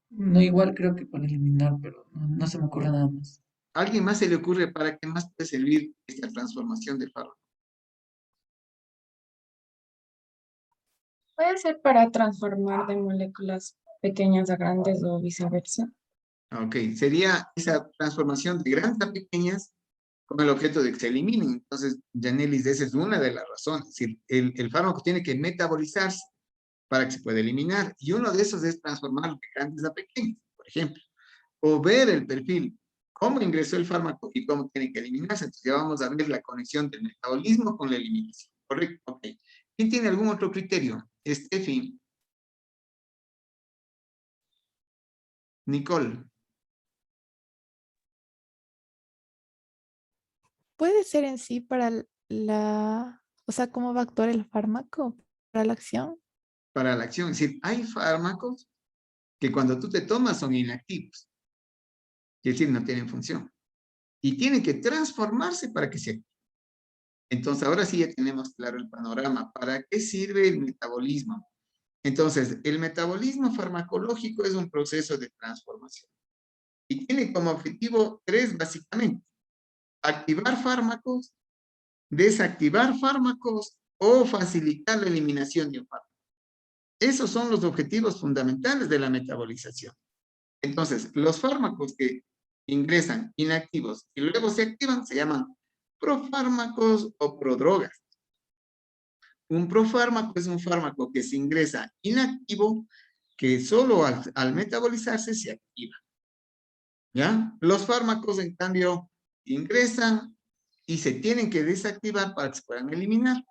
S11: No, igual creo que para eliminar, pero no se me ocurre nada más.
S1: ¿A alguien más se le ocurre para qué más puede servir esta transformación del fármaco?
S18: Puede ser para transformar de moléculas pequeñas a grandes o viceversa.
S1: Ok, sería esa transformación de grandes a pequeñas con el objeto de que se eliminen. Entonces, Janelis, esa es una de las razones. Es decir, el fármaco tiene que metabolizarse para que se pueda eliminar. Y uno de esos es transformar de grandes a pequeñas, por ejemplo. O ver el perfil, cómo ingresó el fármaco y cómo tiene que eliminarse. Entonces ya vamos a ver la conexión del metabolismo con la eliminación. ¿Correcto? Ok. ¿Quién tiene algún otro criterio? Steffi. Nicole.
S10: Puede ser en sí para o sea, cómo va a actuar el fármaco para la acción.
S1: Para la acción. Es decir, hay fármacos que cuando tú te tomas son inactivos. Es decir, no tienen función. Y tienen que transformarse para que se active. Entonces, ahora sí ya tenemos claro el panorama. ¿Para qué sirve el metabolismo? Entonces, el metabolismo farmacológico es un proceso de transformación y tiene como objetivo 3 básicamente: activar fármacos, desactivar fármacos o facilitar la eliminación de un fármaco. Esos son los objetivos fundamentales de la metabolización. Entonces, los fármacos que ingresan inactivos y luego se activan se llaman profármacos o prodrogas. Un profármaco es un fármaco que se ingresa inactivo, que solo al metabolizarse se activa. ¿Ya? Los fármacos, en cambio, ingresan y se tienen que desactivar para que se puedan eliminar.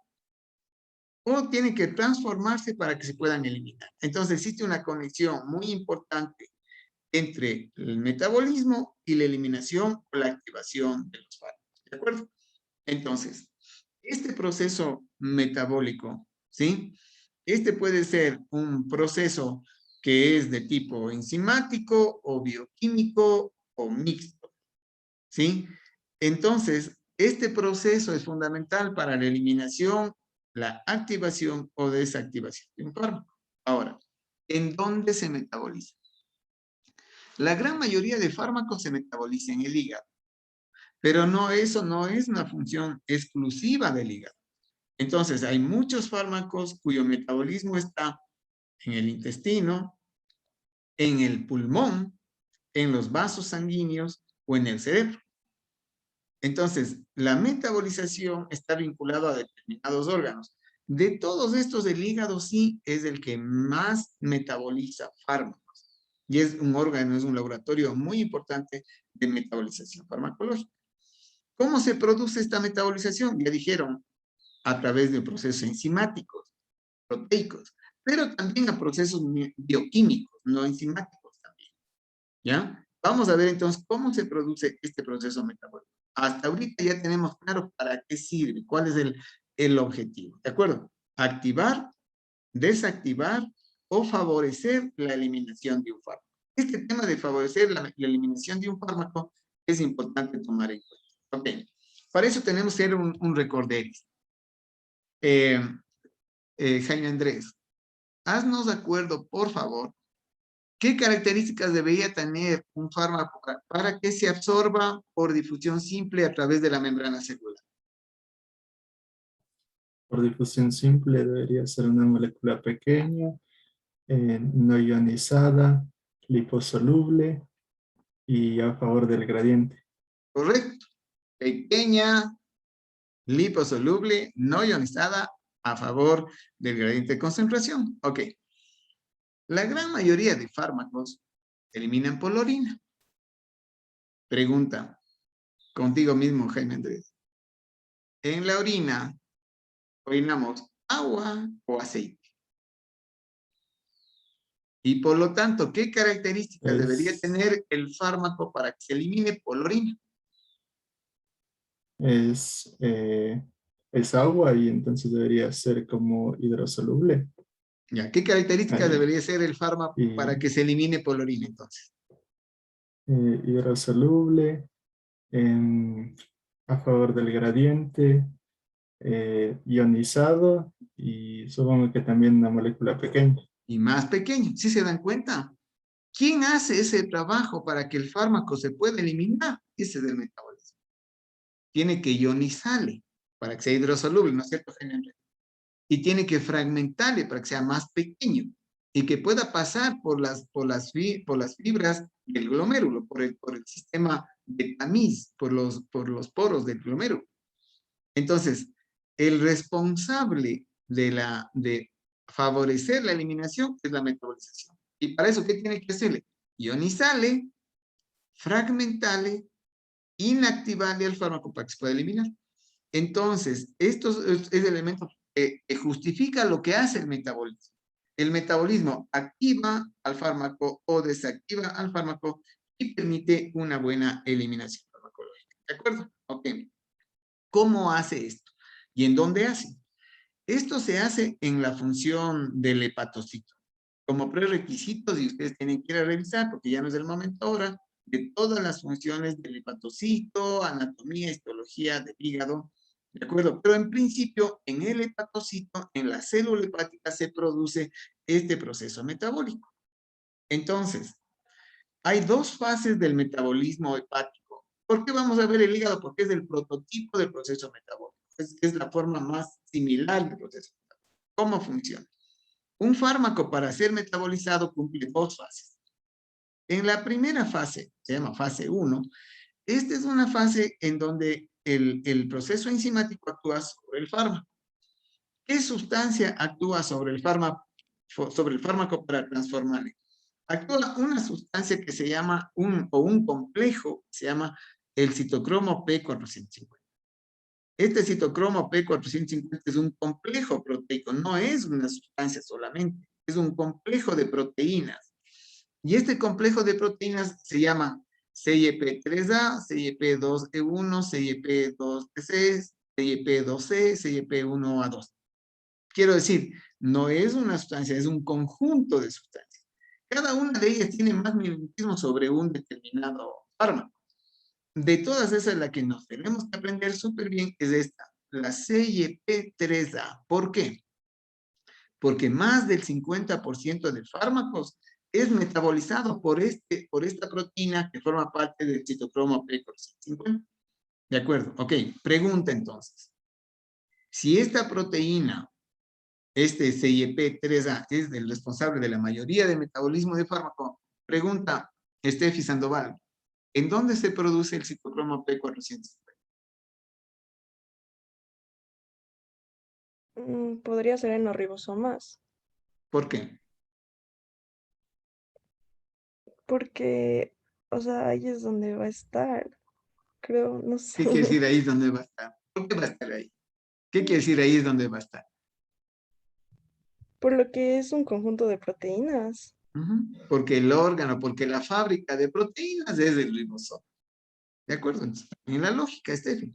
S1: O tienen que transformarse para que se puedan eliminar. Entonces, existe una conexión muy importante entre el metabolismo y la eliminación o la activación de los fármacos. ¿De acuerdo? Entonces, este proceso metabólico, ¿sí? Este puede ser un proceso que es de tipo enzimático o bioquímico o mixto, ¿sí? Entonces, este proceso es fundamental para la eliminación, la activación o desactivación de un fármaco. Ahora, ¿en dónde se metaboliza? La gran mayoría de fármacos se metaboliza en el hígado, pero eso no es una función exclusiva del hígado. Entonces, hay muchos fármacos cuyo metabolismo está en el intestino, en el pulmón, en los vasos sanguíneos o en el cerebro. Entonces, la metabolización está vinculada a determinados órganos. De todos estos, el hígado sí es el que más metaboliza fármacos. Y es un órgano, es un laboratorio muy importante de metabolización farmacológica. ¿Cómo se produce esta metabolización? Ya dijeron, a través de procesos enzimáticos, proteicos, pero también a procesos bioquímicos, no enzimáticos también. ¿Ya? Vamos a ver entonces cómo se produce este proceso metabólico. Hasta ahorita ya tenemos claro para qué sirve, cuál es el objetivo. ¿De acuerdo? Activar, desactivar o favorecer la eliminación de un fármaco. Este tema de favorecer la eliminación de un fármaco es importante tomar en cuenta. Ok. Para eso tenemos que hacer un recorderis. Jaime Andrés, haznos de acuerdo, por favor, ¿qué características debería tener un fármaco para que se absorba por difusión simple a través de la membrana celular?
S15: Por difusión simple debería ser una molécula pequeña, no ionizada, liposoluble y a favor del gradiente.
S1: Correcto. Pequeña, liposoluble, no ionizada, a favor del gradiente de concentración. Ok. La gran mayoría de fármacos eliminan por la orina. Pregunta, contigo mismo, Jaime Andrés. En la orina, orinamos agua o aceite. Y por lo tanto, ¿qué características debería tener el fármaco para que se elimine por la orina?
S15: Es agua y entonces debería ser como hidrosoluble.
S1: Ya, ¿qué características debería ser el fármaco para que se elimine por la orina entonces?
S15: Hidrosoluble, a favor del gradiente, ionizado y supongo que también una molécula pequeña.
S1: Y más pequeño, ¿sí se dan cuenta? ¿Quién hace ese trabajo para que el fármaco se pueda eliminar? Ese es el metabolismo. Tiene que ionizarle para que sea hidrosoluble, ¿no es cierto, Jaime? Y tiene que fragmentarle para que sea más pequeño y que pueda pasar por las fibras del glomérulo, por el sistema de tamiz, por los poros del glomérulo. Entonces, el responsable de favorecer la eliminación es la metabolización. Y para eso, ¿qué tiene que hacerle? Ionizarle, fragmentarle, inactivarle al fármaco para que se pueda eliminar. Entonces, esto es el elemento que justifica lo que hace el metabolismo. El metabolismo activa al fármaco o desactiva al fármaco y permite una buena eliminación farmacológica. ¿De acuerdo? Ok. ¿Cómo hace esto? ¿Y en dónde hace? Esto se hace en la función del hepatocito. Como prerequisitos, y ustedes tienen que ir a revisar, porque ya no es el momento ahora, de todas las funciones del hepatocito, anatomía, histología del hígado, ¿De acuerdo? Pero en principio, en el hepatocito, en la célula hepática, se produce este proceso metabólico. Entonces, hay dos fases del metabolismo hepático. ¿Por qué vamos a ver el hígado? Porque es el prototipo del proceso metabólico. Es la forma más similar del proceso metabólico. ¿Cómo funciona? Un fármaco para ser metabolizado cumple dos fases. En la primera fase, se llama fase 1, esta es una fase en donde el proceso enzimático actúa sobre el fármaco. ¿Qué sustancia actúa sobre el fármaco para transformarle? Actúa una sustancia que se llama un complejo, se llama el citocromo P450. Este citocromo P450 es un complejo proteico, no es una sustancia solamente, es un complejo de proteínas. Y este complejo de proteínas se llama CYP3A, CYP2E1, CYP2C, CYP2C, CYP1A2. Quiero decir, no es una sustancia, es un conjunto de sustancias. Cada una de ellas tiene más mimetismo sobre un determinado fármaco. De todas esas, la que nos tenemos que aprender súper bien es esta, la CYP3A. ¿Por qué? Porque más del 50% de fármacos es metabolizado por esta proteína que forma parte del citocromo P450. ¿De acuerdo? Ok, pregunta entonces. Si esta proteína, este CYP3A, es el responsable de la mayoría del metabolismo de fármaco, pregunta Steffi Sandoval, ¿en dónde se produce el citocromo P450?
S13: Podría ser en los ribosomas,
S1: ¿Por qué?
S13: porque, o sea, ahí es donde va a estar, creo, no sé.
S1: ¿Qué quiere decir ahí es donde va a estar? ¿Por qué va a estar ahí? ¿Qué quiere decir ahí es donde va a estar?
S13: Por lo que es un conjunto de proteínas.
S1: Porque el órgano, porque la fábrica de proteínas es el ribosoma. ¿De acuerdo? En la lógica, Steffi.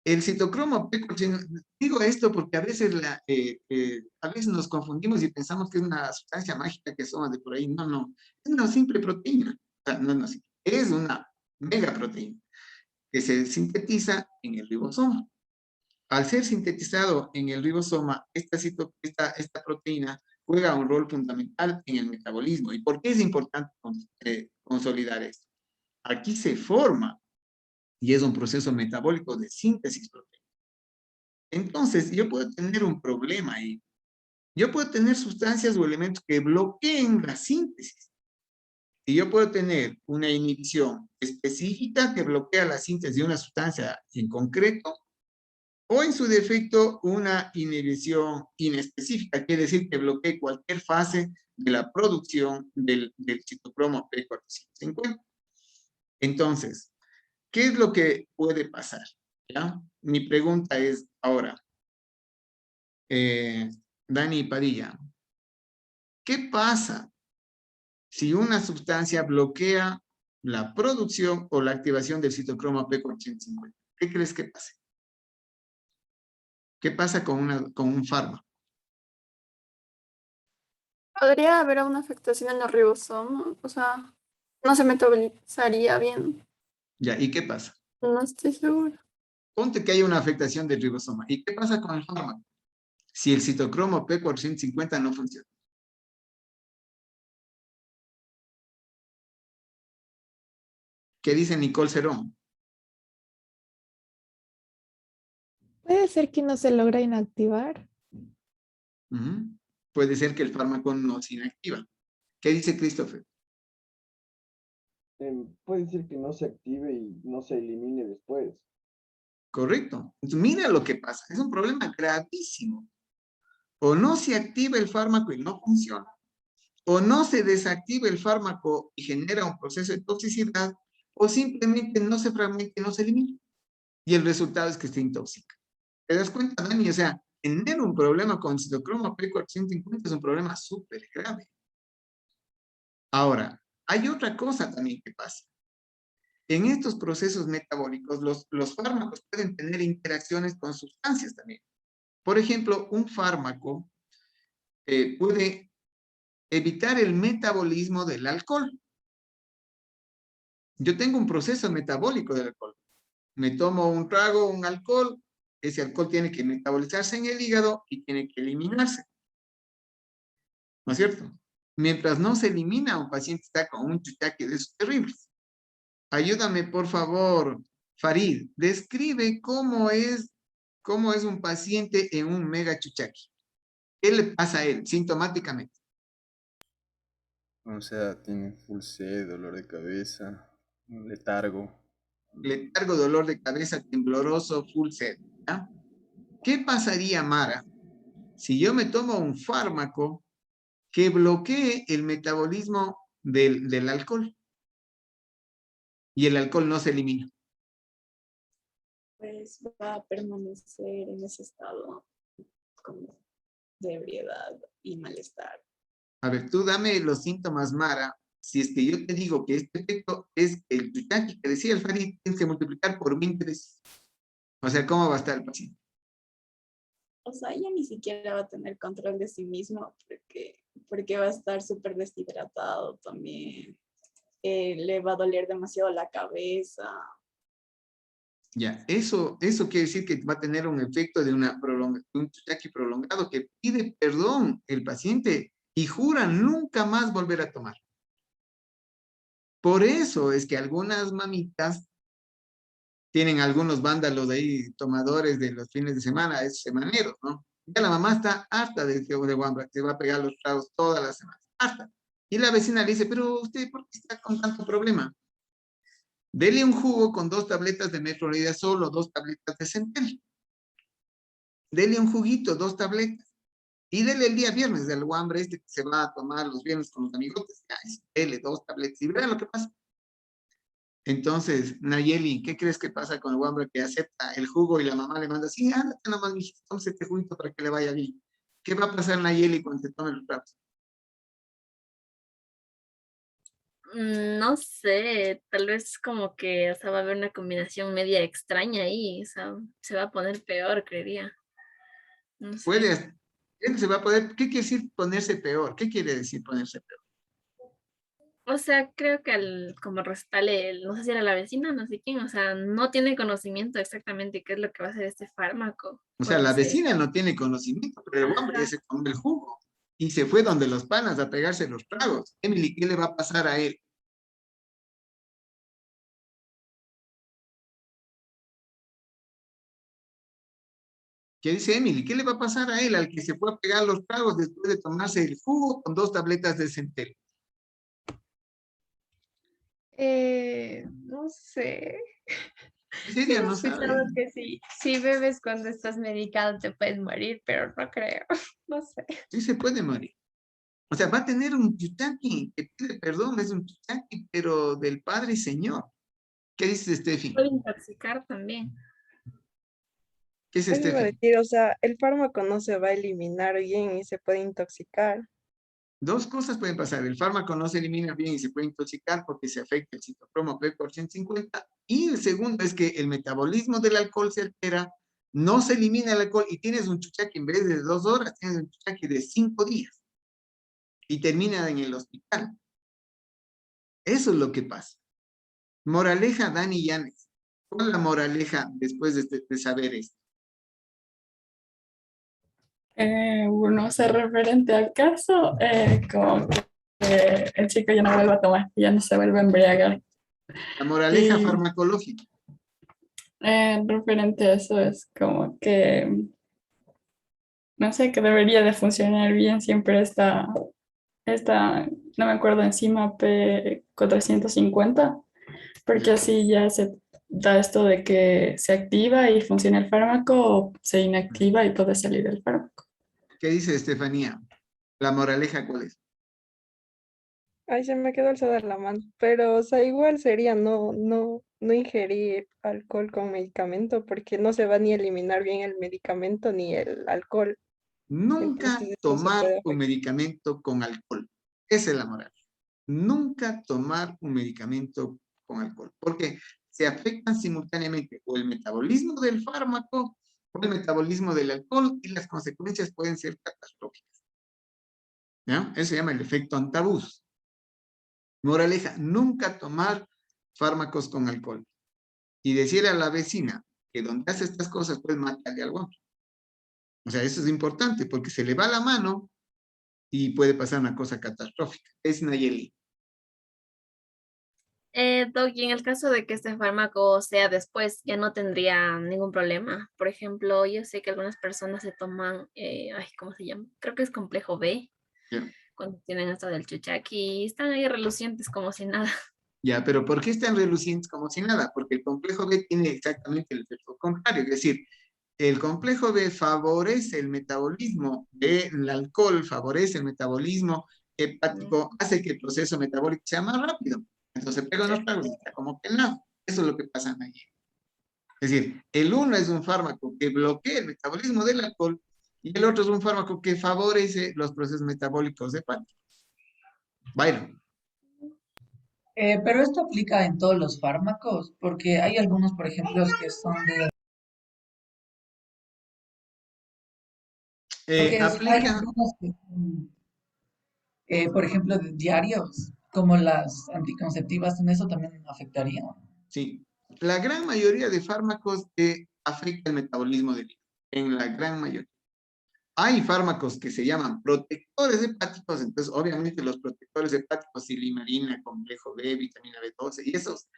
S1: El citocromo P450, digo esto porque a veces, a veces nos confundimos y pensamos que es una sustancia mágica que somos de por ahí. No, no. Es una simple proteína. O sea, no, es una megaproteína que se sintetiza en el ribosoma. Al ser sintetizado en el ribosoma, esta proteína juega un rol fundamental en el metabolismo. ¿Y por qué es importante consolidar esto? Aquí se forma, y es un proceso metabólico de síntesis proteica. Entonces, yo puedo tener un problema ahí. Yo puedo tener sustancias o elementos que bloqueen la síntesis. Y yo puedo tener una inhibición específica que bloquea la síntesis de una sustancia en concreto, o en su defecto una inhibición inespecífica, quiere decir que bloquee cualquier fase de la producción del citocromo P450. Entonces, ¿qué es lo que puede pasar? ¿Ya? Mi pregunta es ahora, Dani Padilla, ¿qué pasa si una sustancia bloquea la producción o la activación del citocromo P450? ¿Qué crees que pase? ¿Qué pasa con un fármaco?
S6: Podría haber una afectación en los ribosomas, o sea, no se metabolizaría bien.
S1: Ya, ¿y qué pasa?
S6: No estoy segura.
S1: Ponte que hay una afectación del ribosoma. ¿Y qué pasa con el fármaco? Si el citocromo P450 no funciona. ¿Qué dice Nicole Cerón?
S10: Puede ser que no se logra inactivar.
S1: Puede ser que el fármaco no se inactiva. ¿Qué dice Christopher?
S2: Puede ser que no se active y no se elimine después.
S1: Correcto. Entonces, mira lo que pasa. Es un problema gravísimo. O no se activa el fármaco y no funciona, o no se desactiva el fármaco y genera un proceso de toxicidad, o simplemente no se fragmenta y no se elimina. Y el resultado es que esté intóxica. ¿Te das cuenta, Dani? O sea, tener un problema con citocromo P450 es un problema súper grave. Ahora, hay otra cosa también que pasa. En estos procesos metabólicos, los fármacos pueden tener interacciones con sustancias también. Por ejemplo, un fármaco puede evitar el metabolismo del alcohol. Yo tengo un proceso metabólico del alcohol. Me tomo un trago, un alcohol, ese alcohol tiene que metabolizarse en el hígado y tiene que eliminarse. ¿No es cierto? Mientras no se elimina, un paciente está con un chuchaqui de esos terribles. Ayúdame, por favor, Farid. Describe cómo es un paciente en un mega chuchaqui. ¿Qué le pasa a él sintomáticamente?
S16: O sea, tiene full sed, dolor de cabeza, un letargo.
S1: Letargo, dolor de cabeza, tembloroso, full sed. ¿Ya? ¿Qué pasaría, Mara, si yo me tomo un fármaco que bloquee el metabolismo del alcohol y el alcohol no se elimina?
S12: Pues va a permanecer en ese estado como de ebriedad y malestar.
S1: A ver, tú dame los síntomas, Mara. Si es que yo te digo que este efecto es el chuchaqui que decía el Farid, tienes que multiplicar por 20 veces. O sea, ¿cómo va a estar el paciente?
S12: O sea, ella ni siquiera va a tener control de sí mismo porque va a estar súper deshidratado también. Le va a doler demasiado la cabeza.
S1: Ya, eso quiere decir que va a tener un efecto de un chuchaqui prolongado que pide perdón el paciente y jura nunca más volver a tomar. Por eso es que algunas mamitas tienen algunos vándalos ahí, tomadores de los fines de semana, esos semaneros, ¿no? Ya la mamá está harta de guambra, que va a pegar los tragos todas las semanas, harta. Y la vecina le dice, pero usted, ¿por qué está con tanto problema? Dele un jugo con 2 tabletas de metronidazol o 2 tabletas de centel. Dele un juguito, 2 tabletas. Y dele el día viernes del guambre este que se va a tomar los viernes con los amigotes. Dele 2 tabletas y verá lo que pasa. Entonces, Nayeli, ¿qué crees que pasa con el guambre que acepta el jugo y la mamá le manda, sí, ándate nomás, mijito, tómese este juguito para que le vaya bien? ¿Qué va a pasar, Nayeli, cuando se tome los tragos?
S4: No sé, tal vez como que, o sea, va a haber una combinación media extraña ahí, o sea, se va a poner peor, creería. No sé.
S1: Él se va a poder, ¿qué quiere decir ponerse peor? ¿Qué quiere decir ponerse peor?
S4: O sea, creo que como recitarle, no sé si era la vecina, no sé quién, o sea, no tiene conocimiento exactamente qué es lo que va a hacer este fármaco.
S1: O sea, la
S4: Puede ser.
S1: vecina no tiene conocimiento, pero el hombre ya se tomó el jugo y se fue donde los panas a pegarse los tragos. Emily, ¿qué le va a pasar a él? ¿Qué dice Emily? ¿Qué le va a pasar a él al que se fue a pegar los tragos después de tomarse el jugo con 2 tabletas de centel?
S3: No sé.
S1: ¿En serio?
S3: He
S1: No
S3: escuchado
S1: sabe.
S3: que si bebes cuando estás medicado te puedes morir, pero no creo. No sé.
S1: Sí se puede morir. O sea, va a tener un chuchaqui que pide perdón, es un chuchaqui, pero del Padre y Señor. ¿Qué dice Steffi?
S4: Puede intoxicar también.
S1: ¿Qué es
S13: Eso iba a
S1: Steffi?
S13: decir, o sea, el fármaco no se va a eliminar bien y se puede intoxicar.
S1: 2 cosas pueden pasar. El fármaco no se elimina bien y se puede intoxicar porque se afecta el citocromo P por 150. Y el segundo es que el metabolismo del alcohol se altera, no se elimina el alcohol y tienes un chuchaqui en vez de 2 horas, tienes un chuchaqui de 5 días. Y termina en el hospital. Eso es lo que pasa. Moraleja, Dani Yanes. ¿Cuál es la moraleja después de saber esto?
S21: Bueno, o sea, referente al caso, como que el chico ya no vuelve a tomar, ya no se vuelve a embriagar.
S1: La moraleja
S21: Y,
S1: farmacológica.
S21: referente a eso es como que, no sé, que debería de funcionar bien siempre esta no me acuerdo, enzima P450, porque así ya se da esto de que se activa y funciona el fármaco o se inactiva y puede salir el fármaco.
S1: ¿Qué dice Estefanía? ¿La moraleja cuál es?
S13: Ay, se me quedó alzada la mano. Pero, o sea, igual sería no ingerir alcohol con medicamento porque no se va ni a eliminar bien el medicamento ni el alcohol.
S1: Nunca
S13: Entonces, eso se
S1: tomar
S13: puede
S1: un
S13: afectar.
S1: medicamento con alcohol. Esa es la moral. Nunca tomar un medicamento con alcohol. Porque se afectan simultáneamente o el metabolismo del fármaco o el metabolismo del alcohol y las consecuencias pueden ser catastróficas. ¿Ya? Eso se llama el efecto antabús. Moraleja, nunca tomar fármacos con alcohol. Y decirle a la vecina que donde hace estas cosas, pues matarle al otro. O sea, eso es importante, porque se le va la mano y puede pasar una cosa catastrófica. Es Nayeli.
S4: Doc, y en el caso de que este fármaco sea después, ya no tendría ningún problema. Por ejemplo, yo sé que algunas personas se toman, ay, ¿cómo se llama? Creo que es complejo B,
S1: Ya.
S4: cuando tienen esto del chuchaqui, y están ahí relucientes como si nada.
S1: Ya, pero ¿por qué están relucientes como si nada? Porque el complejo B tiene exactamente el efecto contrario. Es decir, el complejo B favorece el metabolismo del alcohol, favorece el metabolismo hepático, hace que el proceso metabólico sea más rápido. Entonces pega unos tragos y está como que no. Eso es lo que pasa allí. Es decir, el uno es un fármaco que bloquea el metabolismo del alcohol y el otro es un fármaco que favorece los procesos metabólicos hepáticos. Byron.
S11: Pero esto aplica en todos los fármacos, porque hay algunos, por ejemplo, que son de... Porque hay
S1: Aplica,
S11: algunos que son, por ejemplo, de diarios, como las anticonceptivas, en eso también afectaría.
S1: sí. La gran mayoría de fármacos afecta el metabolismo del hígado, en la gran mayoría. Hay fármacos que se llaman protectores hepáticos, entonces obviamente los protectores hepáticos, silimarina, complejo B, vitamina B12, y esos,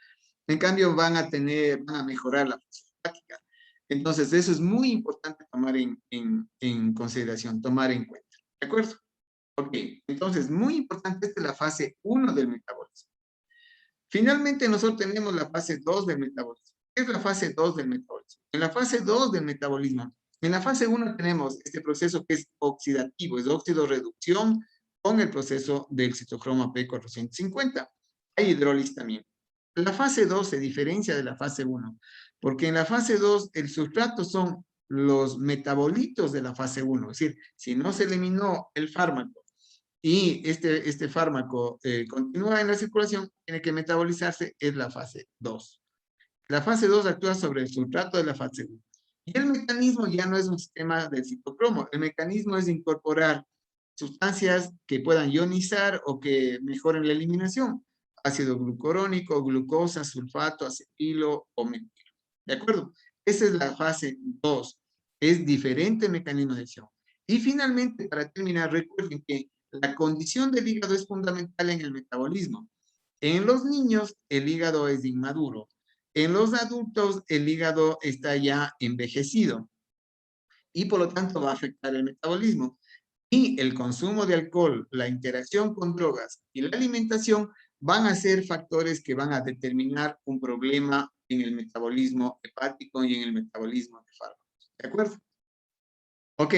S1: en cambio, van a mejorar la función hepática. Entonces, eso es muy importante tomar en consideración, tomar en cuenta. ¿De acuerdo? Ok, entonces, muy importante, esta es la fase 1 del metabolismo. Finalmente, nosotros tenemos la fase 2 del metabolismo. ¿Qué es la fase 2 del metabolismo? En la fase 2 del metabolismo, en la fase 1 tenemos este proceso que es oxidativo, es oxidorreducción con el proceso del citocromo P450. Hay hidrólisis también. La fase 2 se diferencia de la fase 1, porque en la fase 2 el sustrato son los metabolitos de la fase 1, es decir, si no se eliminó el fármaco y este fármaco continúa en la circulación, tiene que metabolizarse, es la fase 2. La fase 2 actúa sobre el sustrato de la fase 1. Y el mecanismo ya no es un sistema del citocromo, el mecanismo es incorporar sustancias que puedan ionizar o que mejoren la eliminación. Ácido glucurónico, glucosa, sulfato, acetilo o metilo. ¿De acuerdo? Esa es la fase 2. Es diferente el mecanismo de acción. Y finalmente, para terminar, recuerden que la condición del hígado es fundamental en el metabolismo. En los niños, el hígado es inmaduro. En los adultos, el hígado está ya envejecido. Y por lo tanto va a afectar el metabolismo. Y el consumo de alcohol, la interacción con drogas y la alimentación van a ser factores que van a determinar un problema en el metabolismo hepático y en el metabolismo de fármacos. ¿De acuerdo? Ok,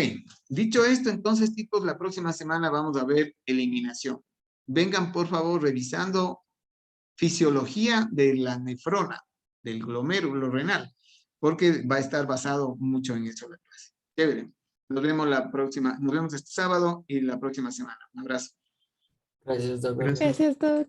S1: dicho esto, entonces, chicos, la próxima semana vamos a ver eliminación. Vengan, por favor, revisando fisiología de la nefrona, del glomérulo renal, porque va a estar basado mucho en eso la clase. Chévere. Nos vemos este sábado y la próxima semana. Un abrazo.
S7: Gracias, doctor.
S10: Gracias, Doc.